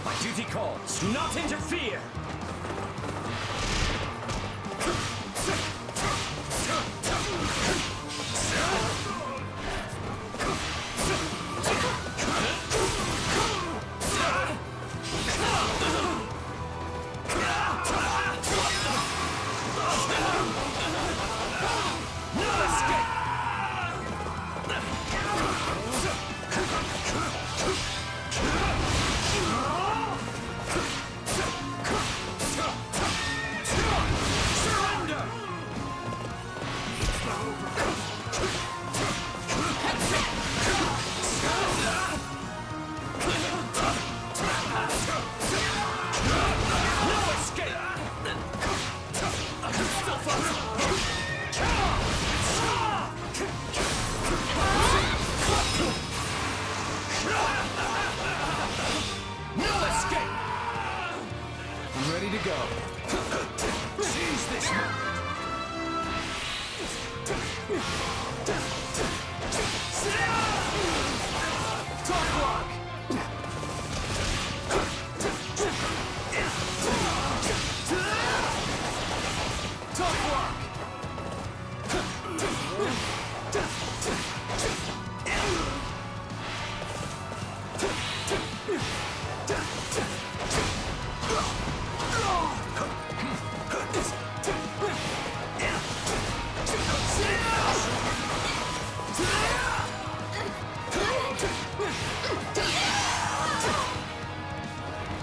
My duty calls. Do not interfere! I'm ready to go. Seize this moment. Top block! Top block!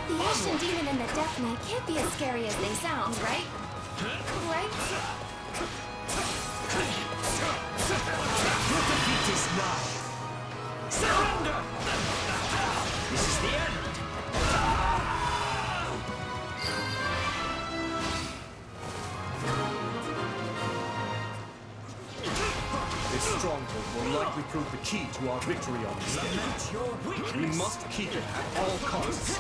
The Ashen Demon and the Death Knight can't be as scary as they sound, right? Right? Your defeat is nigh. Surrender! This is the end! This stronghold will likely prove the key to our victory on this day. We must keep it at all costs.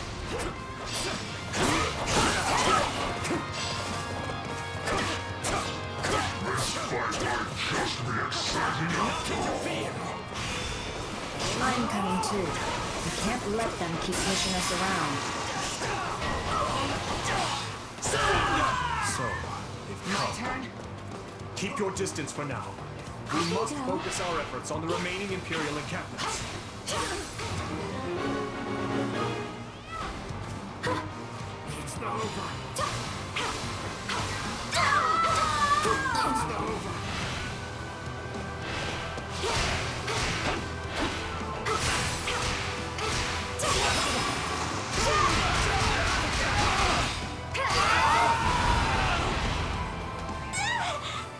I'm coming too. We can't let them keep pushing us around. So, they've come. Keep your distance for now. We must focus our efforts on the remaining Imperial encampments. It's not over. It's not over.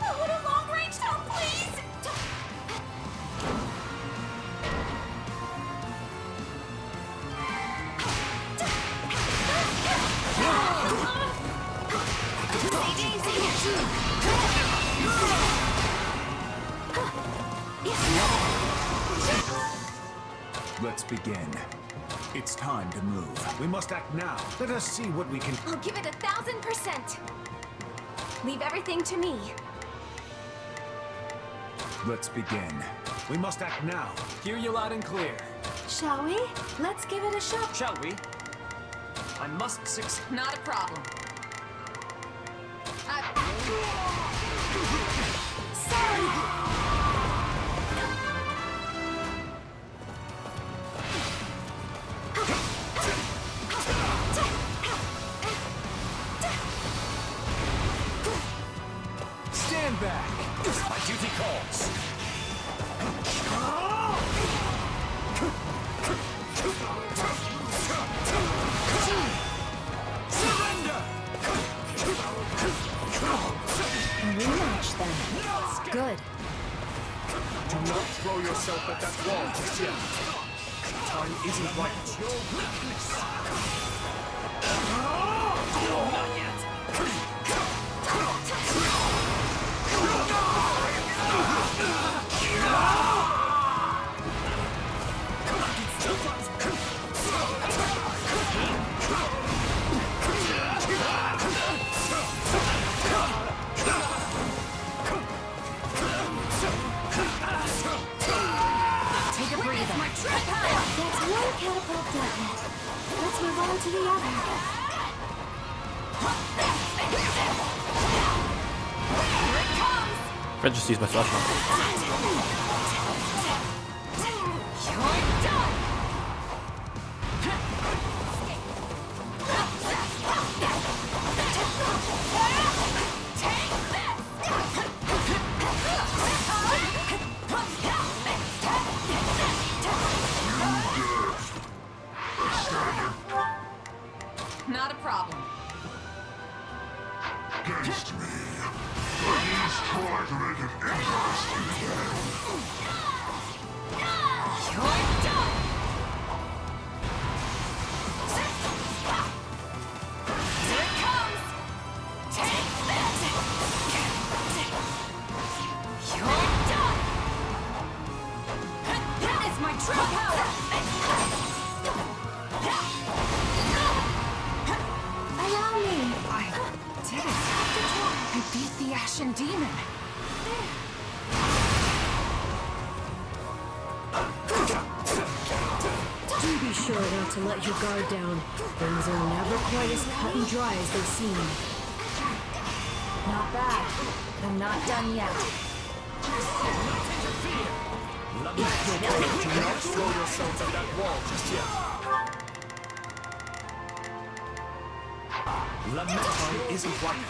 I want a long-range help, please! Let's begin. It's time to move. We must act now. Let us see what we can... I'll give it 1000%. Leave everything to me. Let's begin. We must act now. Hear you loud and clear. Shall we? Let's give it a shot. Shall we? I must succeed. Not a problem. Stand back. My duty calls. Surrender! Rematch then. Good. Do not throw yourself at that wall just yet. Time isn't right. Not yet. Take a breather. That's one catapult dealt with. Let's move on to the other. Fred just used my flashlight. Not a problem. Against me. Please try to make it interesting again. You're done! Here it comes! Take this! You're done! That is my true power! Allow me. I did it! I beat the Ashen Demon! Do be sure not to let your guard down. Things are never quite as cut and dry as they seem. Not bad. I'm not done yet. Do not throw yourself at that wall just yet. Time isn't right.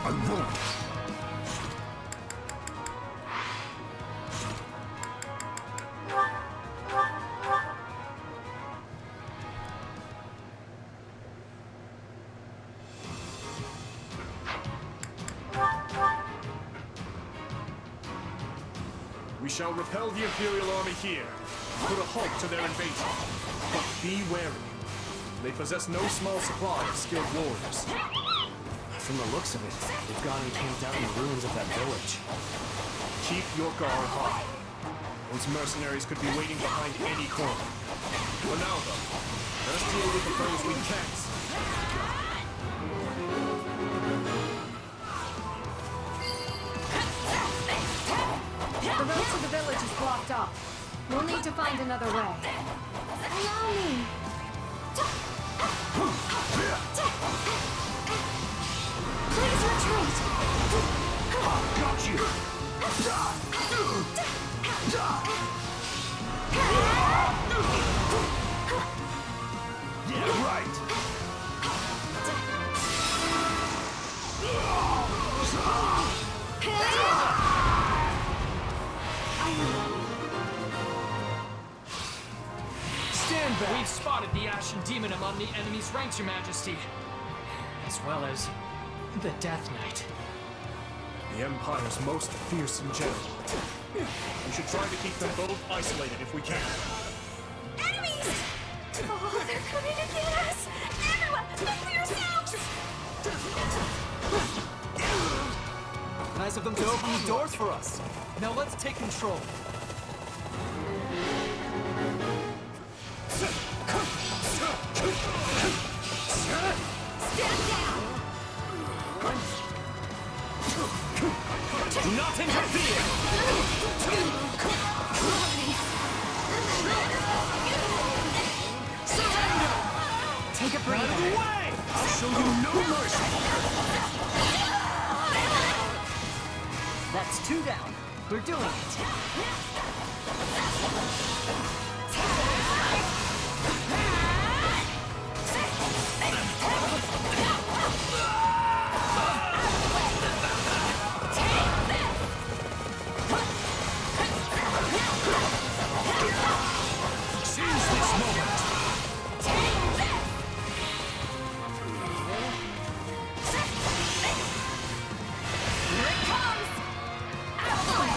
I won't. We shall repel the Imperial army here, put a halt to their invasion. But be wary. They possess no small supply of skilled warriors. From the looks of it, they've gone and camped out in the ruins of that village. Keep your guard high. Those mercenaries could be waiting behind any corner. For now, though, let us deal with the foes we can see. The road to the village is blocked off. We'll need to find another way. Allow me. Please retreat. Got you. Yeah, right. Stand back! We've spotted the Ashen Demon among the enemy's ranks, Your Majesty. As well as the Death Knight. The Empire's most fearsome general. We should try to keep them both isolated if we can. Enemies! Oh, they're coming to get us! Everyone, look for yourselves! of them to open the doors for us. Now let's take control. Stand down! Do not interfere! Surrender! Take a breather. Out of the way! I'll show you no mercy! That's 2 down. We're doing it. Seize this moment! Here it comes! Out of the way!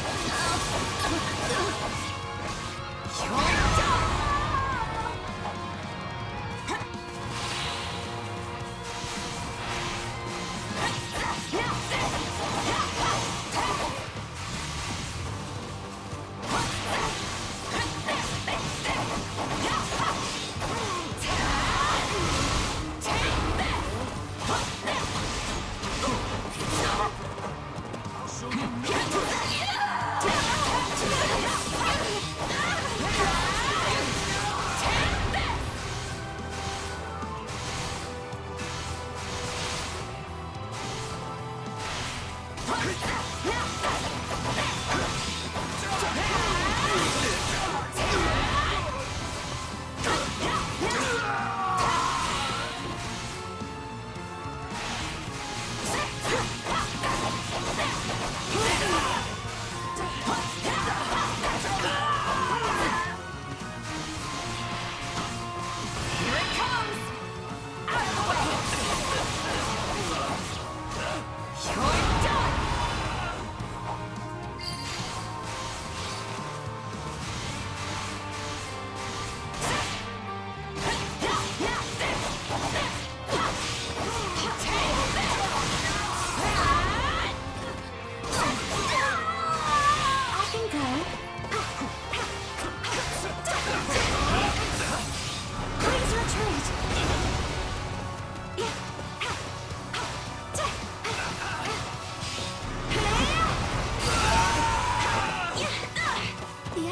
You're done!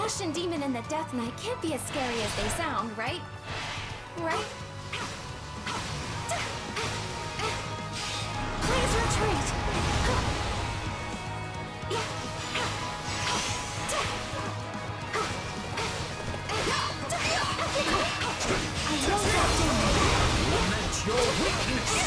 Ashen Demon and the Death Knight can't be as scary as they sound, right? Right? Please retreat! I won't back down. Lament your weakness!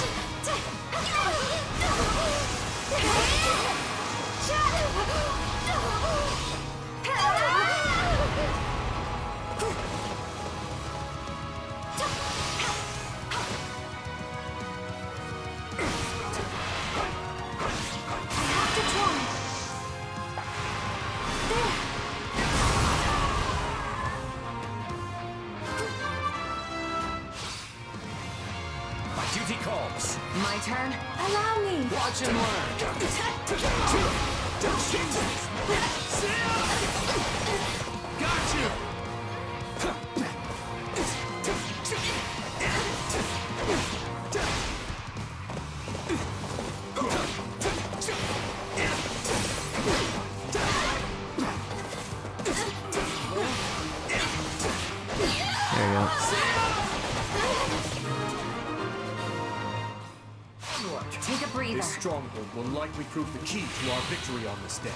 Duty calls. My turn? Allow me. Watch and learn. Got you. There you go. Take a breather. This stronghold will likely prove the key to our victory on this day.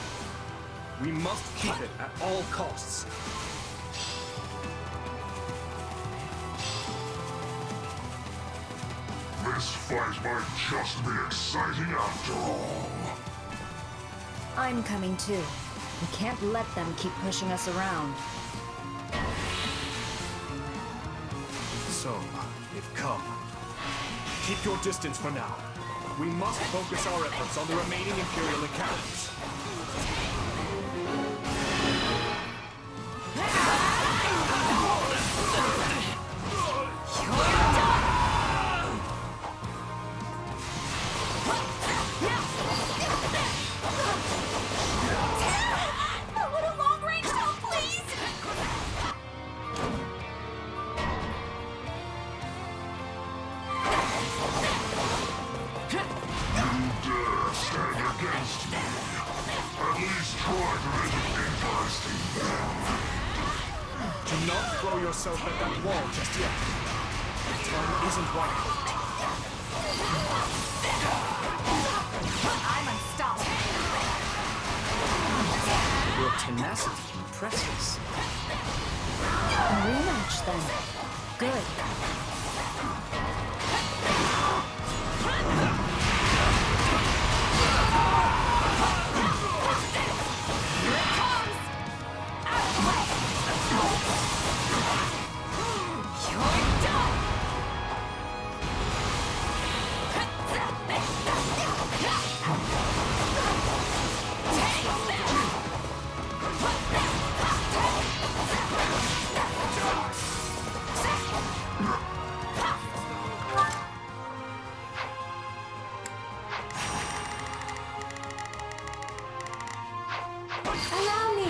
We must keep it at all costs. This fight might just be exciting after all. I'm coming too. We can't let them keep pushing us around. So, they've come. Keep your distance for now. We must focus our efforts on the remaining Imperial academies. not throw yourself at that wall just yet. Time isn't right. I'm unstoppable. Your tenacity impresses. A rematch, then. Good. Allow me.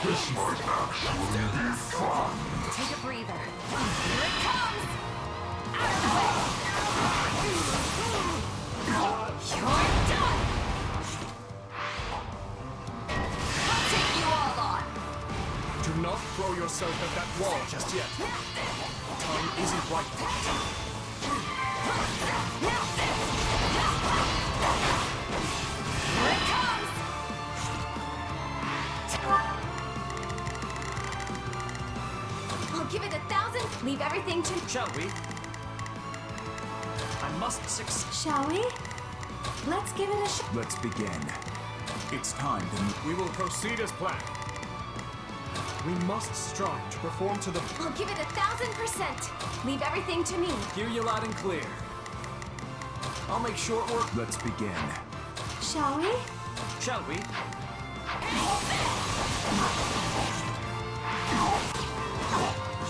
This might actually be fun. Take a breather. Here it comes! You're done! I'll take you all on! Do not throw yourself at that wall just yet. Time isn't right for it. Here it comes! I'll give it 1,000. Leave everything to. Shall we? I must succeed. Shall we? Let's give it a shot. Let's begin. It's time to We will proceed as planned. We must strive to perform to the... I'll give it 1,000%. Leave everything to me. Hear you loud and clear. I'll make short work. Let's begin. Shall we? Shall we?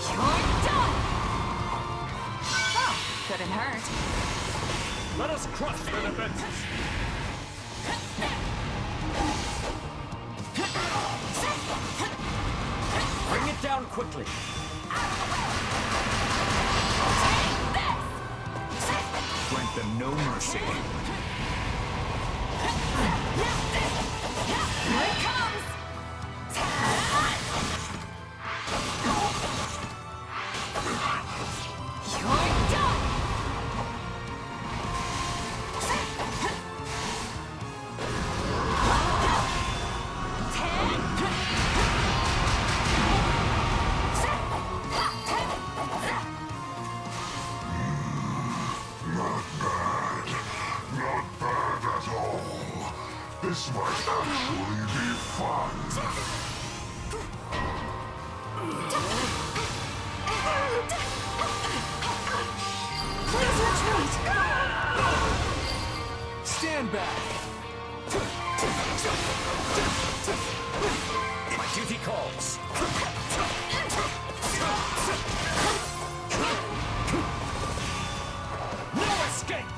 You're done! Oh, couldn't hurt. Let us crush their defenses. Bring it down quickly. Grant them no mercy. Here it comes! You're done! Not bad. Not bad at all. This might actually be fun. Please retreat. Stand back. My duty calls. No escape!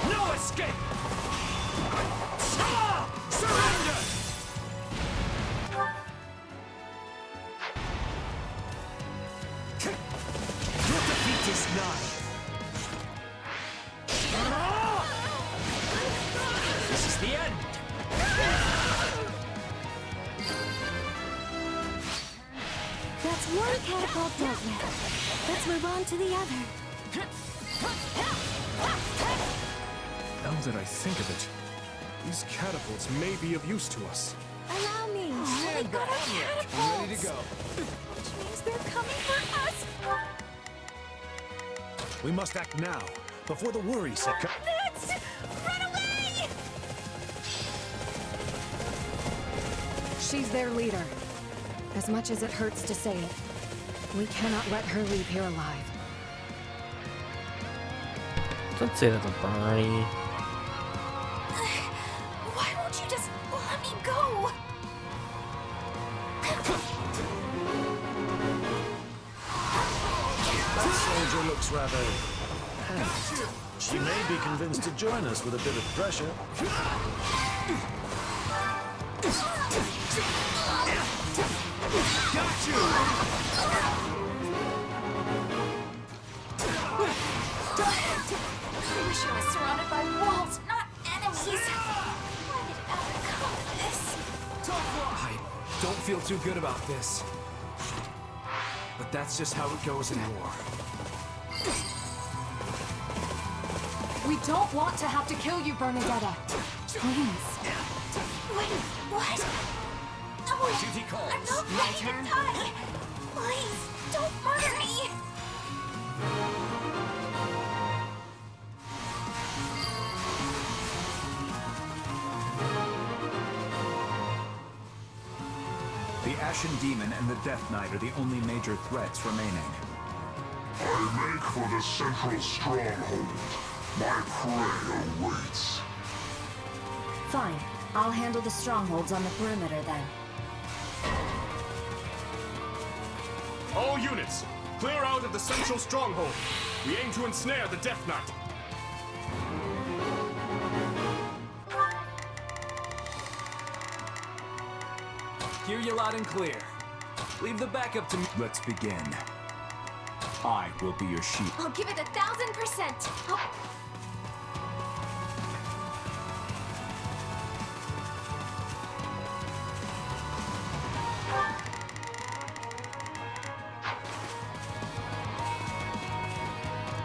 No escape! Surrender! Your defeat is nigh. This is the end. That's one catapult dealt with. Let's move on to the other. Now that I think of it, these catapults may be of use to us. Allow me. Stand back. I'm ready to go. Which means they're coming for us. We must act now, before the worry set. Let's run away! She's their leader. As much as it hurts to say it, we cannot let her leave here alive. Don't say that to Barney. Why won't you just let me go? That soldier looks rather panicked. She may be convinced to join us with a bit of pressure. Got you! I wish I was surrounded by walls, not enemies. Why did it ever come to this? I don't feel too good about this. But that's just how it goes in war. We don't want to have to kill you, Bernadetta. Please. Wait, what? No, Duty calls. I'm not ready to die. Please, don't murder me. The Ashen Demon and the Death Knight are the only major threats remaining. I make for the central stronghold. My prey awaits. Fine. I'll handle the strongholds on the perimeter then. All units, clear out of the central stronghold. We aim to ensnare the Death Knight. Hear you loud and clear. Leave the backup to me. Let's begin. I will be your shield. I'll give it 1,000%.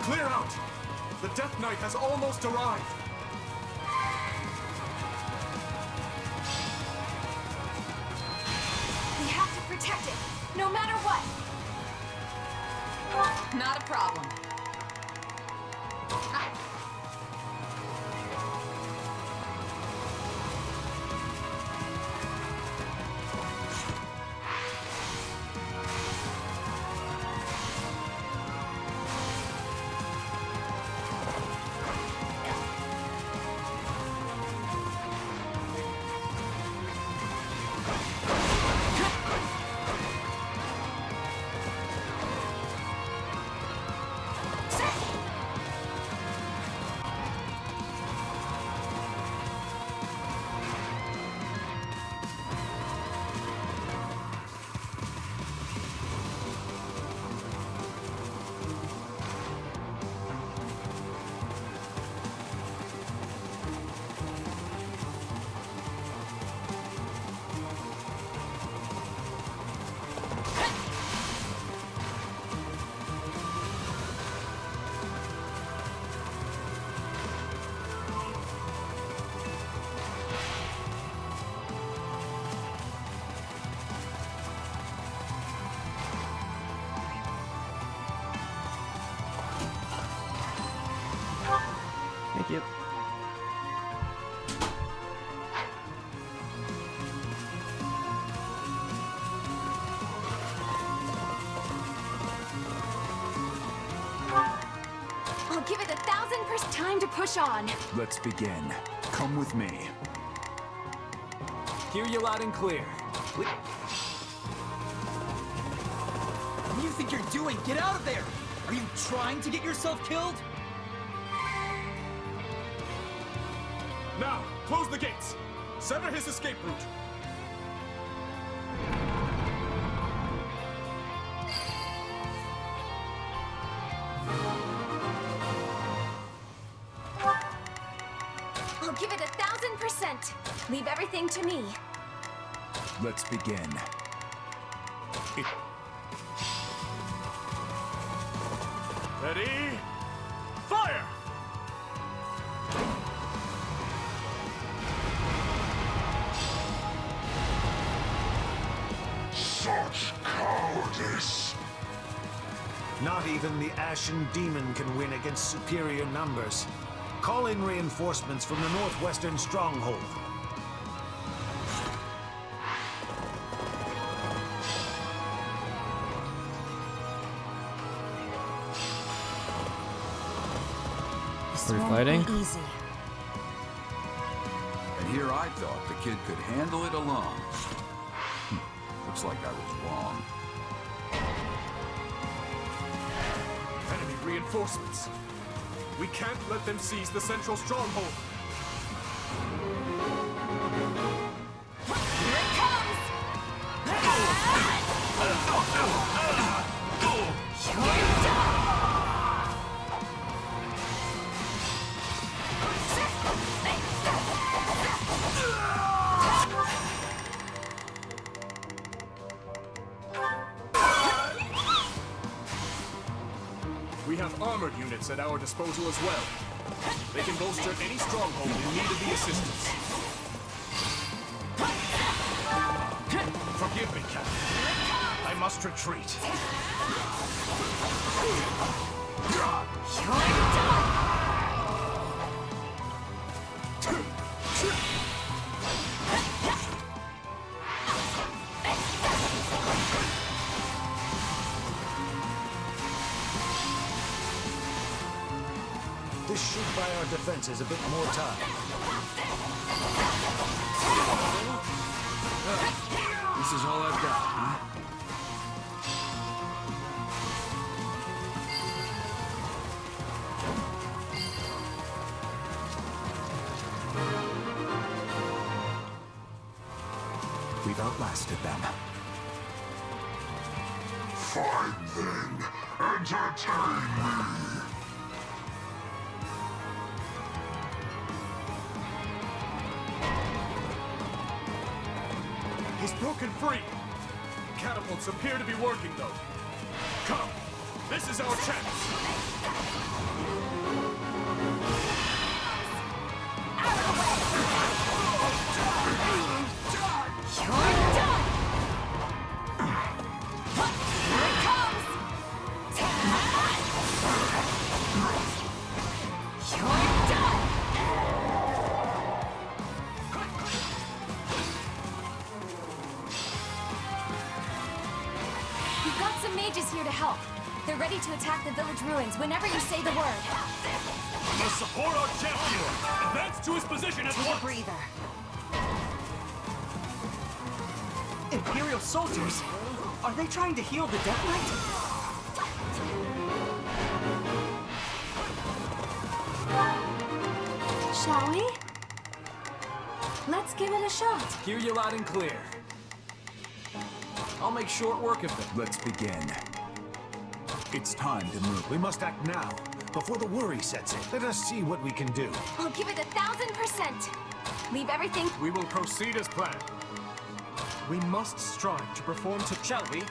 Clear out! The Death Knight has almost arrived. We have to protect it, no matter what. Not a problem. Thank you. I'll give it 1,000%. Time to push on. Let's begin. Come with me. Hear you loud and clear. What do you think you're doing? Get out of there! Are you trying to get yourself killed? Now, close the gates. Sever his escape route. I'll give it 1,000%. Leave everything to me. Let's begin. Ready? Fire! Such cowardice! Not even the Ashen Demon can win against superior numbers. Call in reinforcements from the northwestern stronghold. Are we fighting? Easy. And here I thought the kid could handle it alone. Looks like I was wrong. Enemy reinforcements. We can't let them seize the central stronghold. Here it comes! We have armored units at our disposal as well. They can bolster any stronghold in need of the assistance. Forgive me, Captain. I must retreat. This should buy our defenses a bit more time. This is all I've got, huh? We've outlasted them. Fine then. Entertain me. He's broken free. Catapults appear to be working, though. Come, this is our chance. We've got some mages here to help. They're ready to attack the village ruins whenever you say the word. We must support our champion. Advance to his position at Take once. a breather. Imperial soldiers? Are they trying to heal the Death Knight? Shall we? Let's give it a shot. Hear you loud and clear. I'll make short work of them. Let's begin. It's time to move. We must act now, before the worry sets in. Let us see what we can do. I'll give it 1,000%. Leave everything. We will proceed as planned. We must strive to perform to... Shall we?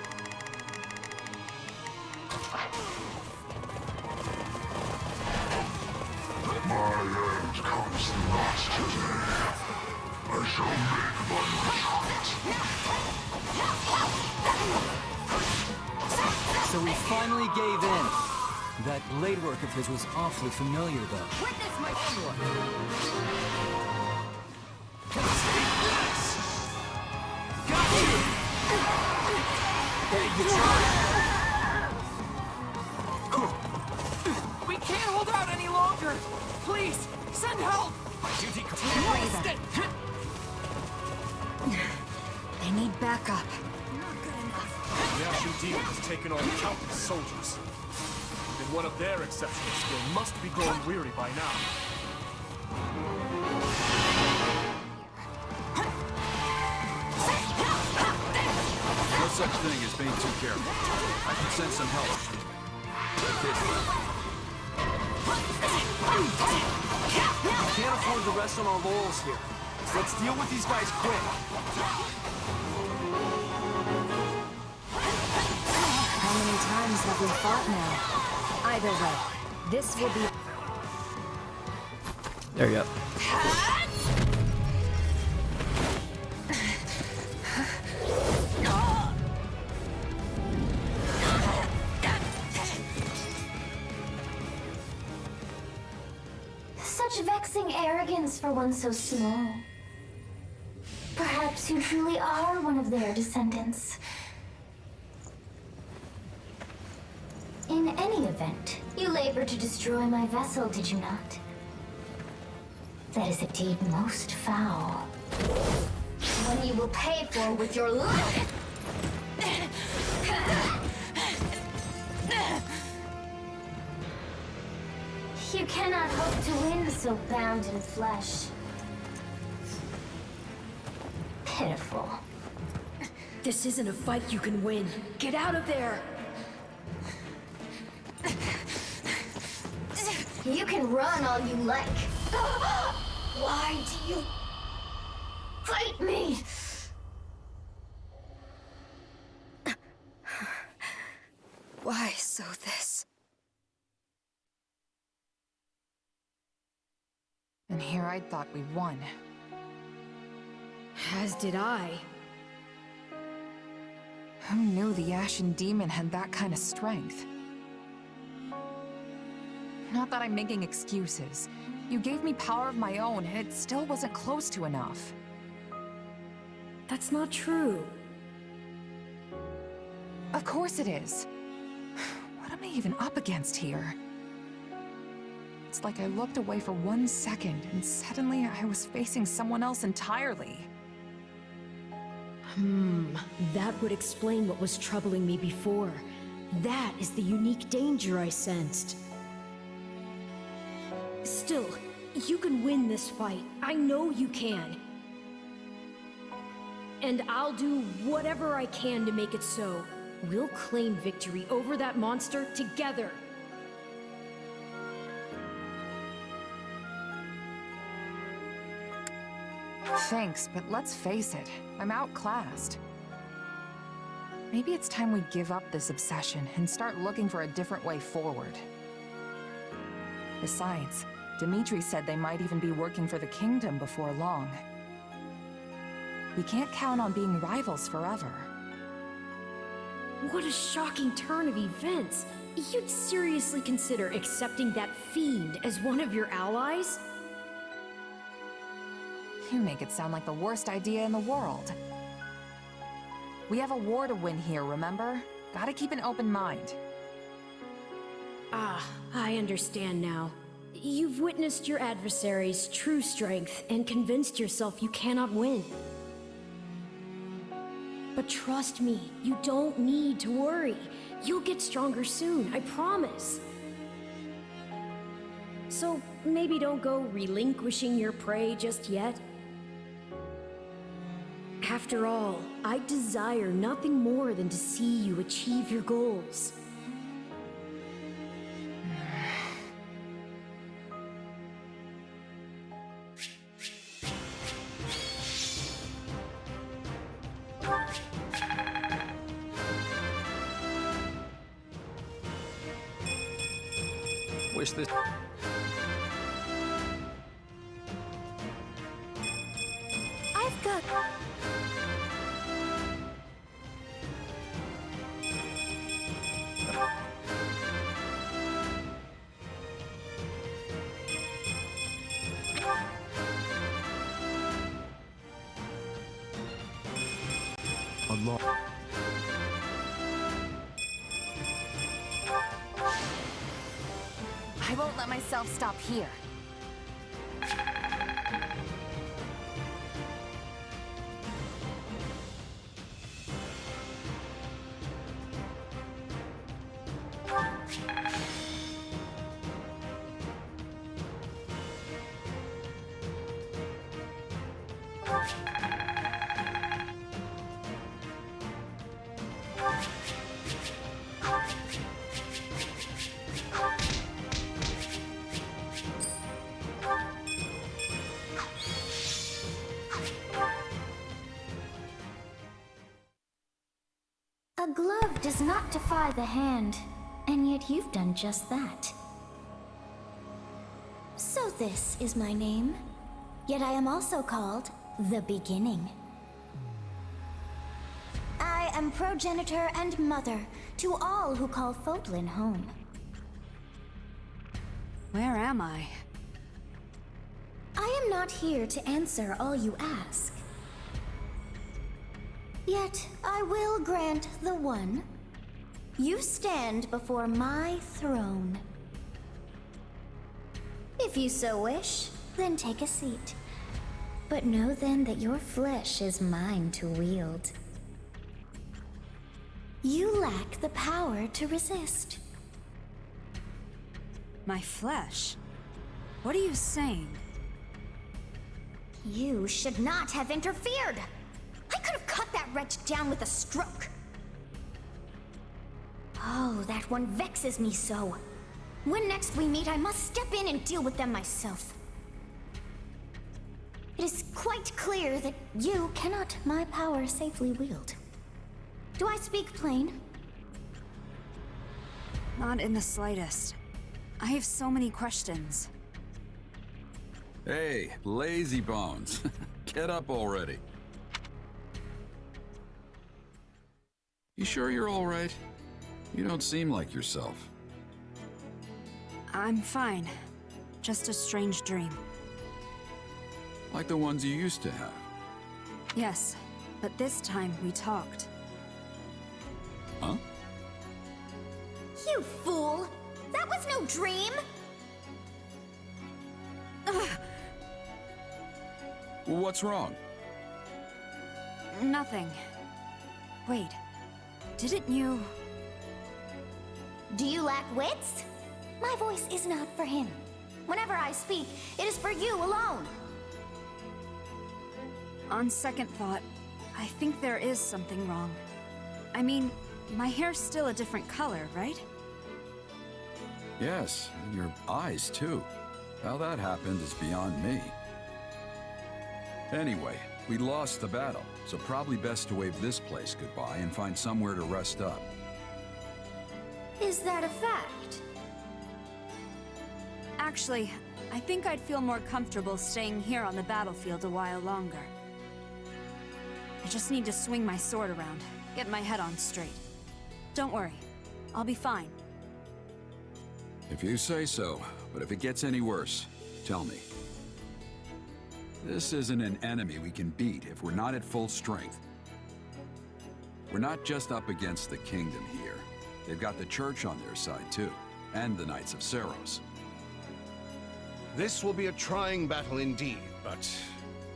My end comes not today. I shall make my retreat. So we finally gave in. That blade work of his was awfully familiar, though. Witness my onward. We can't hold out any longer! Please, send help! My duty No escape! They need backup. The Ashen Demon has taken on countless soldiers. And one of their exceptional skill must be growing weary by now. No such thing as being too careful. I can send some help. We can't afford to rest on our laurels here. Let's deal with these guys quick. How many times have we fought now? Either way, this will be... There you go. Such vexing arrogance for one so small. Perhaps you truly are one of their descendants. In any event, you labored to destroy my vessel, did you not? That is a deed most foul. One you will pay for with your life! You cannot hope to win so bound in flesh. Pitiful. This isn't a fight you can win. Get out of there! You can run all you like. Why do you fight me? Why so this? And here I thought we won. As did I. Who knew the Ashen Demon had that kind of strength? Not that I'm making excuses. You gave me power of my own, and it still wasn't close to enough. That's not true. Of course it is. What am I even up against here? It's like I looked away for 1 second, and suddenly I was facing someone else entirely. That would explain what was troubling me before. That is the unique danger I sensed. Still, you can win this fight. I know you can. And I'll do whatever I can to make it so. We'll claim victory over that monster together. Thanks, but let's face it, I'm outclassed. Maybe it's time we give up this obsession and start looking for a different way forward. Besides, Dimitri said they might even be working for the kingdom before long. We can't count on being rivals forever. What a shocking turn of events! You'd seriously consider accepting that fiend as one of your allies? You make it sound like the worst idea in the world. We have a war to win here, remember? Gotta keep an open mind. Ah, I understand now. You've witnessed your adversary's true strength and convinced yourself you cannot win. But trust me, you don't need to worry. You'll get stronger soon, I promise. So maybe don't go relinquishing your prey just yet. After all, I desire nothing more than to see you achieve your goals. Wish this... I've got... Allah. I won't let myself stop here. A glove does not defy the hand, and yet you've done just that. So this is my name, yet I am also called the Beginning. I am progenitor and mother to all who call Fodlan home. Where am I? I am not here to answer all you ask. Yet, I will grant the one. You stand before my throne. If you so wish, then take a seat. But know then that your flesh is mine to wield. You lack the power to resist. My flesh? What are you saying? You should not have interfered! I could have cut that wretch down with a stroke! Oh, that one vexes me so. When next we meet, I must step in and deal with them myself. It is quite clear that you cannot my power safely wield. Do I speak plain? Not in the slightest. I have so many questions. Hey, lazy bones. Get up already. You sure you're all right? You don't seem like yourself. I'm fine. Just a strange dream. Like the ones you used to have. Yes, but this time we talked. Huh? You fool! That was no dream! What's wrong? Nothing. Wait. Didn't you... Do you lack wits? My voice is not for him. Whenever I speak, it is for you alone. On second thought, I think there is something wrong. I mean, my hair's still a different color, right? Yes, and your eyes too. How that happened is beyond me. Anyway, we lost the battle, so probably best to wave this place goodbye and find somewhere to rest up. Is that a fact? Actually, I think I'd feel more comfortable staying here on the battlefield a while longer. I just need to swing my sword around, get my head on straight. Don't worry, I'll be fine. If you say so, but if it gets any worse, tell me. This isn't an enemy we can beat if we're not at full strength. We're not just up against the kingdom here. They've got the church on their side too, and the Knights of Seiros. This will be a trying battle indeed, but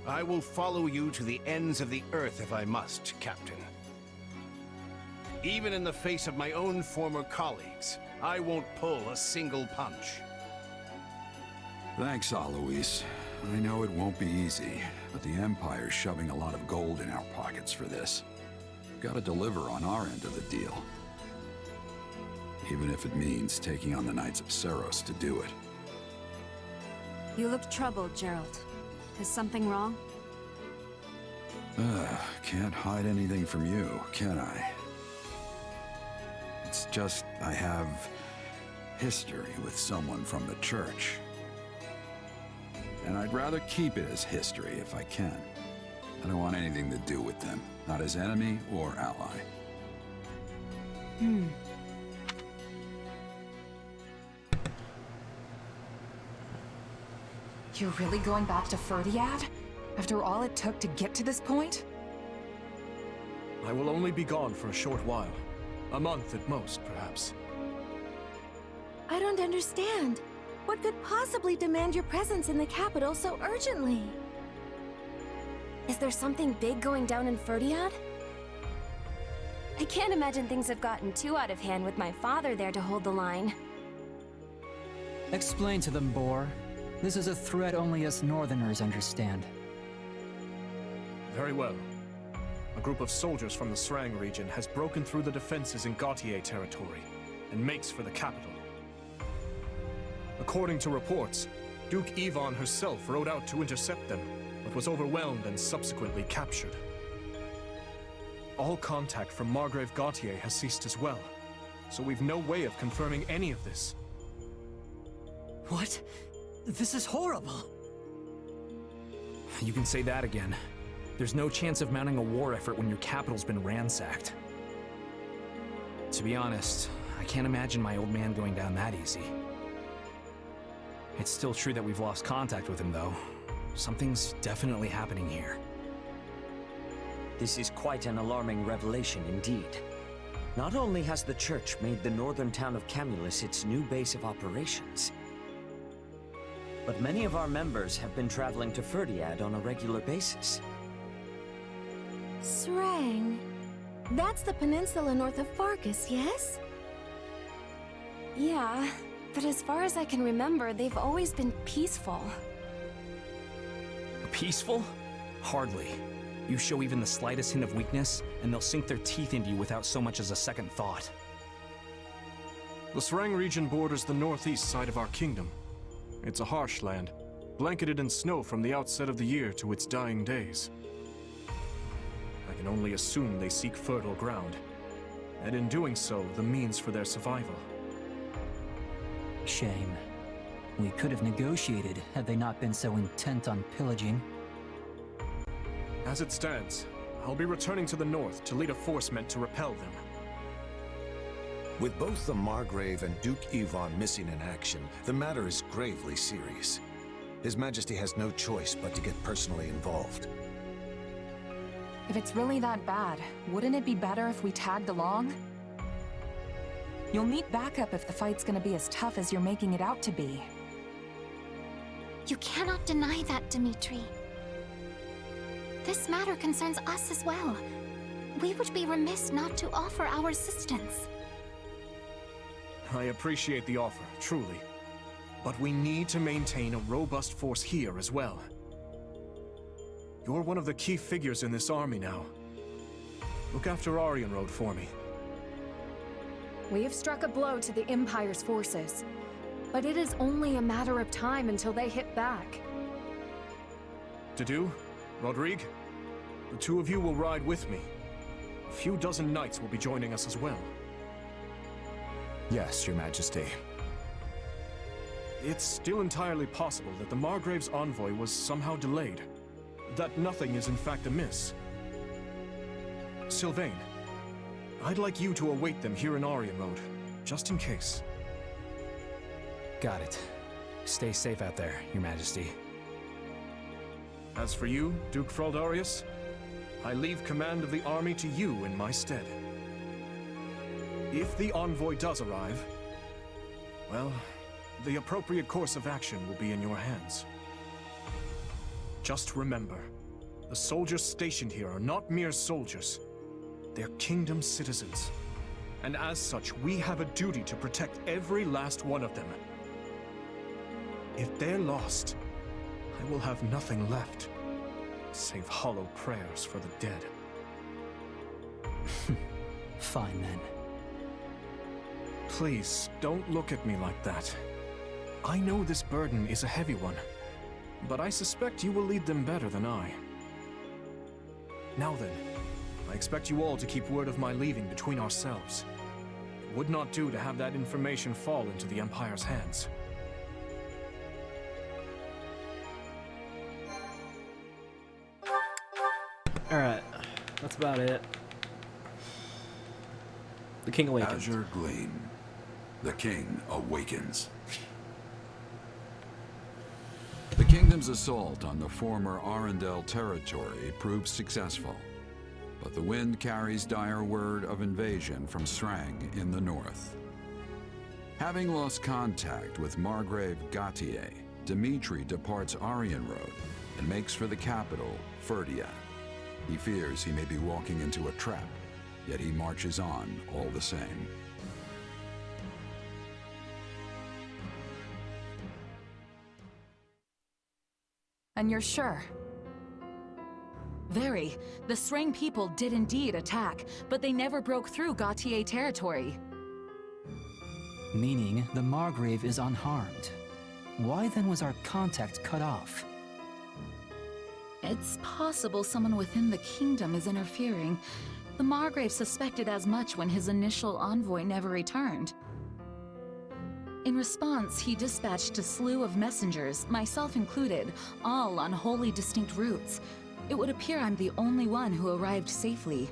I will follow you to the ends of the earth if I must, Captain. Even in the face of my own former colleagues, I won't pull a single punch. Thanks, Alois. I know it won't be easy, but the Empire's shoving a lot of gold in our pockets for this. Gotta deliver on our end of the deal. Even if it means taking on the Knights of Seiros to do it. You look troubled, Gerald. Is something wrong? Can't hide anything from you, can I? It's just I have history with someone from the church. And I'd rather keep it as history if I can. I don't want anything to do with them, not as enemy or ally. You're really going back to Ferdiad? After all it took to get to this point? I will only be gone for a short while. A month at most, perhaps. I don't understand. What could possibly demand your presence in the capital so urgently? Is there something big going down in Ferdiad? I can't imagine things have gotten too out of hand with my father there to hold the line. Explain to them, Boar. This is a threat only us Northerners understand. Very well. A group of soldiers from the Srang region has broken through the defenses in Gautier territory and makes for the capital. According to reports, Duke Yvonne herself rode out to intercept them, but was overwhelmed and subsequently captured. All contact from Margrave Gautier has ceased as well, so we've no way of confirming any of this. What? This is horrible. You can say that again. There's no chance of mounting a war effort when your capital's been ransacked. To be honest, I can't imagine my old man going down that easy. It's still true that we've lost contact with him, though. Something's definitely happening here. This is quite an alarming revelation indeed. Not only has the Church made the northern town of Camulus its new base of operations, but many of our members have been traveling to Ferdiad on a regular basis. Srang. That's the peninsula north of Farkas, yes? Yeah, but as far as I can remember, they've always been peaceful. Peaceful? Hardly. You show even the slightest hint of weakness, and they'll sink their teeth into you without so much as a second thought. The Srang region borders the northeast side of our kingdom. It's a harsh land, blanketed in snow from the outset of the year to its dying days. I can only assume they seek fertile ground, and in doing so, the means for their survival. Shame. We could have negotiated had they not been so intent on pillaging. As it stands, I'll be returning to the north to lead a force meant to repel them. With both the Margrave and Duke Ivan missing in action, the matter is gravely serious. His Majesty has no choice but to get personally involved. If it's really that bad, wouldn't it be better if we tagged along? You'll need backup if the fight's gonna be as tough as you're making it out to be. You cannot deny that, Dmitri. This matter concerns us as well. We would be remiss not to offer our assistance. I appreciate the offer, truly. But we need to maintain a robust force here as well. You're one of the key figures in this army now. Look after Aryan Road for me. We have struck a blow to the Empire's forces, but it is only a matter of time until they hit back. Dedu, Rodrigue, the two of you will ride with me. A few dozen knights will be joining us as well. Yes, Your Majesty. It's still entirely possible that the Margrave's envoy was somehow delayed. That nothing is in fact amiss. Sylvain, I'd like you to await them here in Aryan Road, just in case. Got it. Stay safe out there, Your Majesty. As for you, Duke Fraldarius, I leave command of the army to you in my stead. If the envoy does arrive, well, the appropriate course of action will be in your hands. Just remember, the soldiers stationed here are not mere soldiers. They're kingdom citizens. And as such, we have a duty to protect every last one of them. If they're lost, I will have nothing left, save hollow prayers for the dead. Fine then. Please, don't look at me like that. I know this burden is a heavy one, but I suspect you will lead them better than I. Now then, I expect you all to keep word of my leaving between ourselves. It would not do to have that information fall into the Empire's hands. Alright, that's about it. The king awakens. Azure Gleam. The king awakens. The kingdom's assault on the former Arundel territory proved successful, but the wind carries dire word of invasion from Strang in the north. Having lost contact with Margrave Gautier, Dmitri departs Aryan Road and makes for the capital, Ferdia. He fears he may be walking into a trap, yet he marches on all the same. And you're sure? Very. The Strang people did indeed attack, but they never broke through Gautier territory. Meaning the Margrave is unharmed. Why then was our contact cut off? It's possible someone within the kingdom is interfering. The Margrave suspected as much when his initial envoy never returned. In response, he dispatched a slew of messengers, myself included, all on wholly distinct routes. It would appear I'm the only one who arrived safely.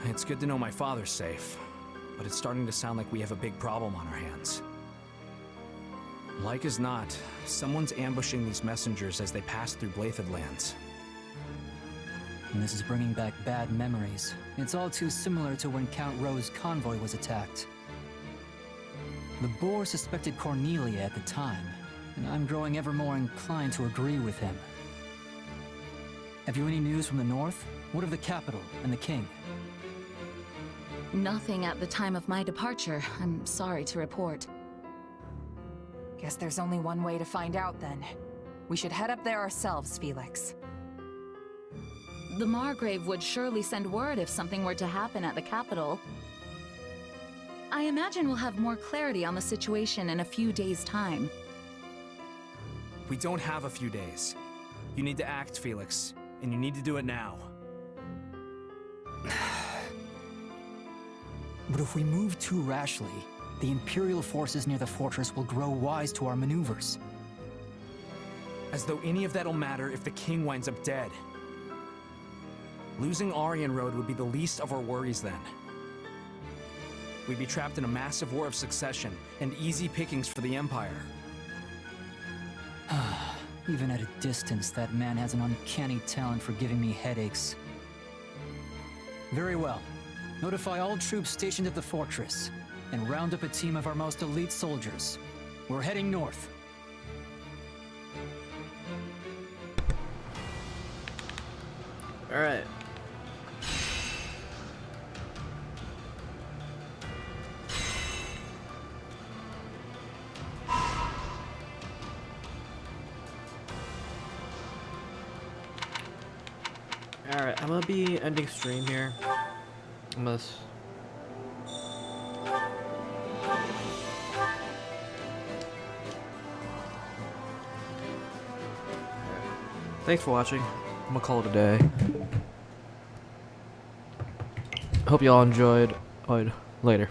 It's good to know my father's safe, but it's starting to sound like we have a big problem on our hands. Like as not, someone's ambushing these messengers as they pass through Blathed lands. And this is bringing back bad memories. It's all too similar to when Count Rowe's convoy was attacked. The Boar suspected Cornelia at the time, and I'm growing ever more inclined to agree with him. Have you any news from the north? What of the capital and the king? Nothing at the time of my departure, I'm sorry to report. Guess there's only one way to find out then. We should head up there ourselves, Felix. The Margrave would surely send word if something were to happen at the capital. I imagine we'll have more clarity on the situation in a few days' time. We don't have a few days. You need to act, Felix, and you need to do it now. But if we move too rashly, the Imperial forces near the fortress will grow wise to our maneuvers. As though any of that'll matter if the king winds up dead. Losing Aryan Road would be the least of our worries then. We'd be trapped in a massive war of succession, and easy pickings for the Empire. Even at a distance, that man has an uncanny talent for giving me headaches. Very well. Notify all troops stationed at the fortress, and round up a team of our most elite soldiers. We're heading north. Alright. Alright, I'm gonna be ending stream here. Unless... Thanks for watching. I'm gonna call it a day. Hope y'all enjoyed. Later.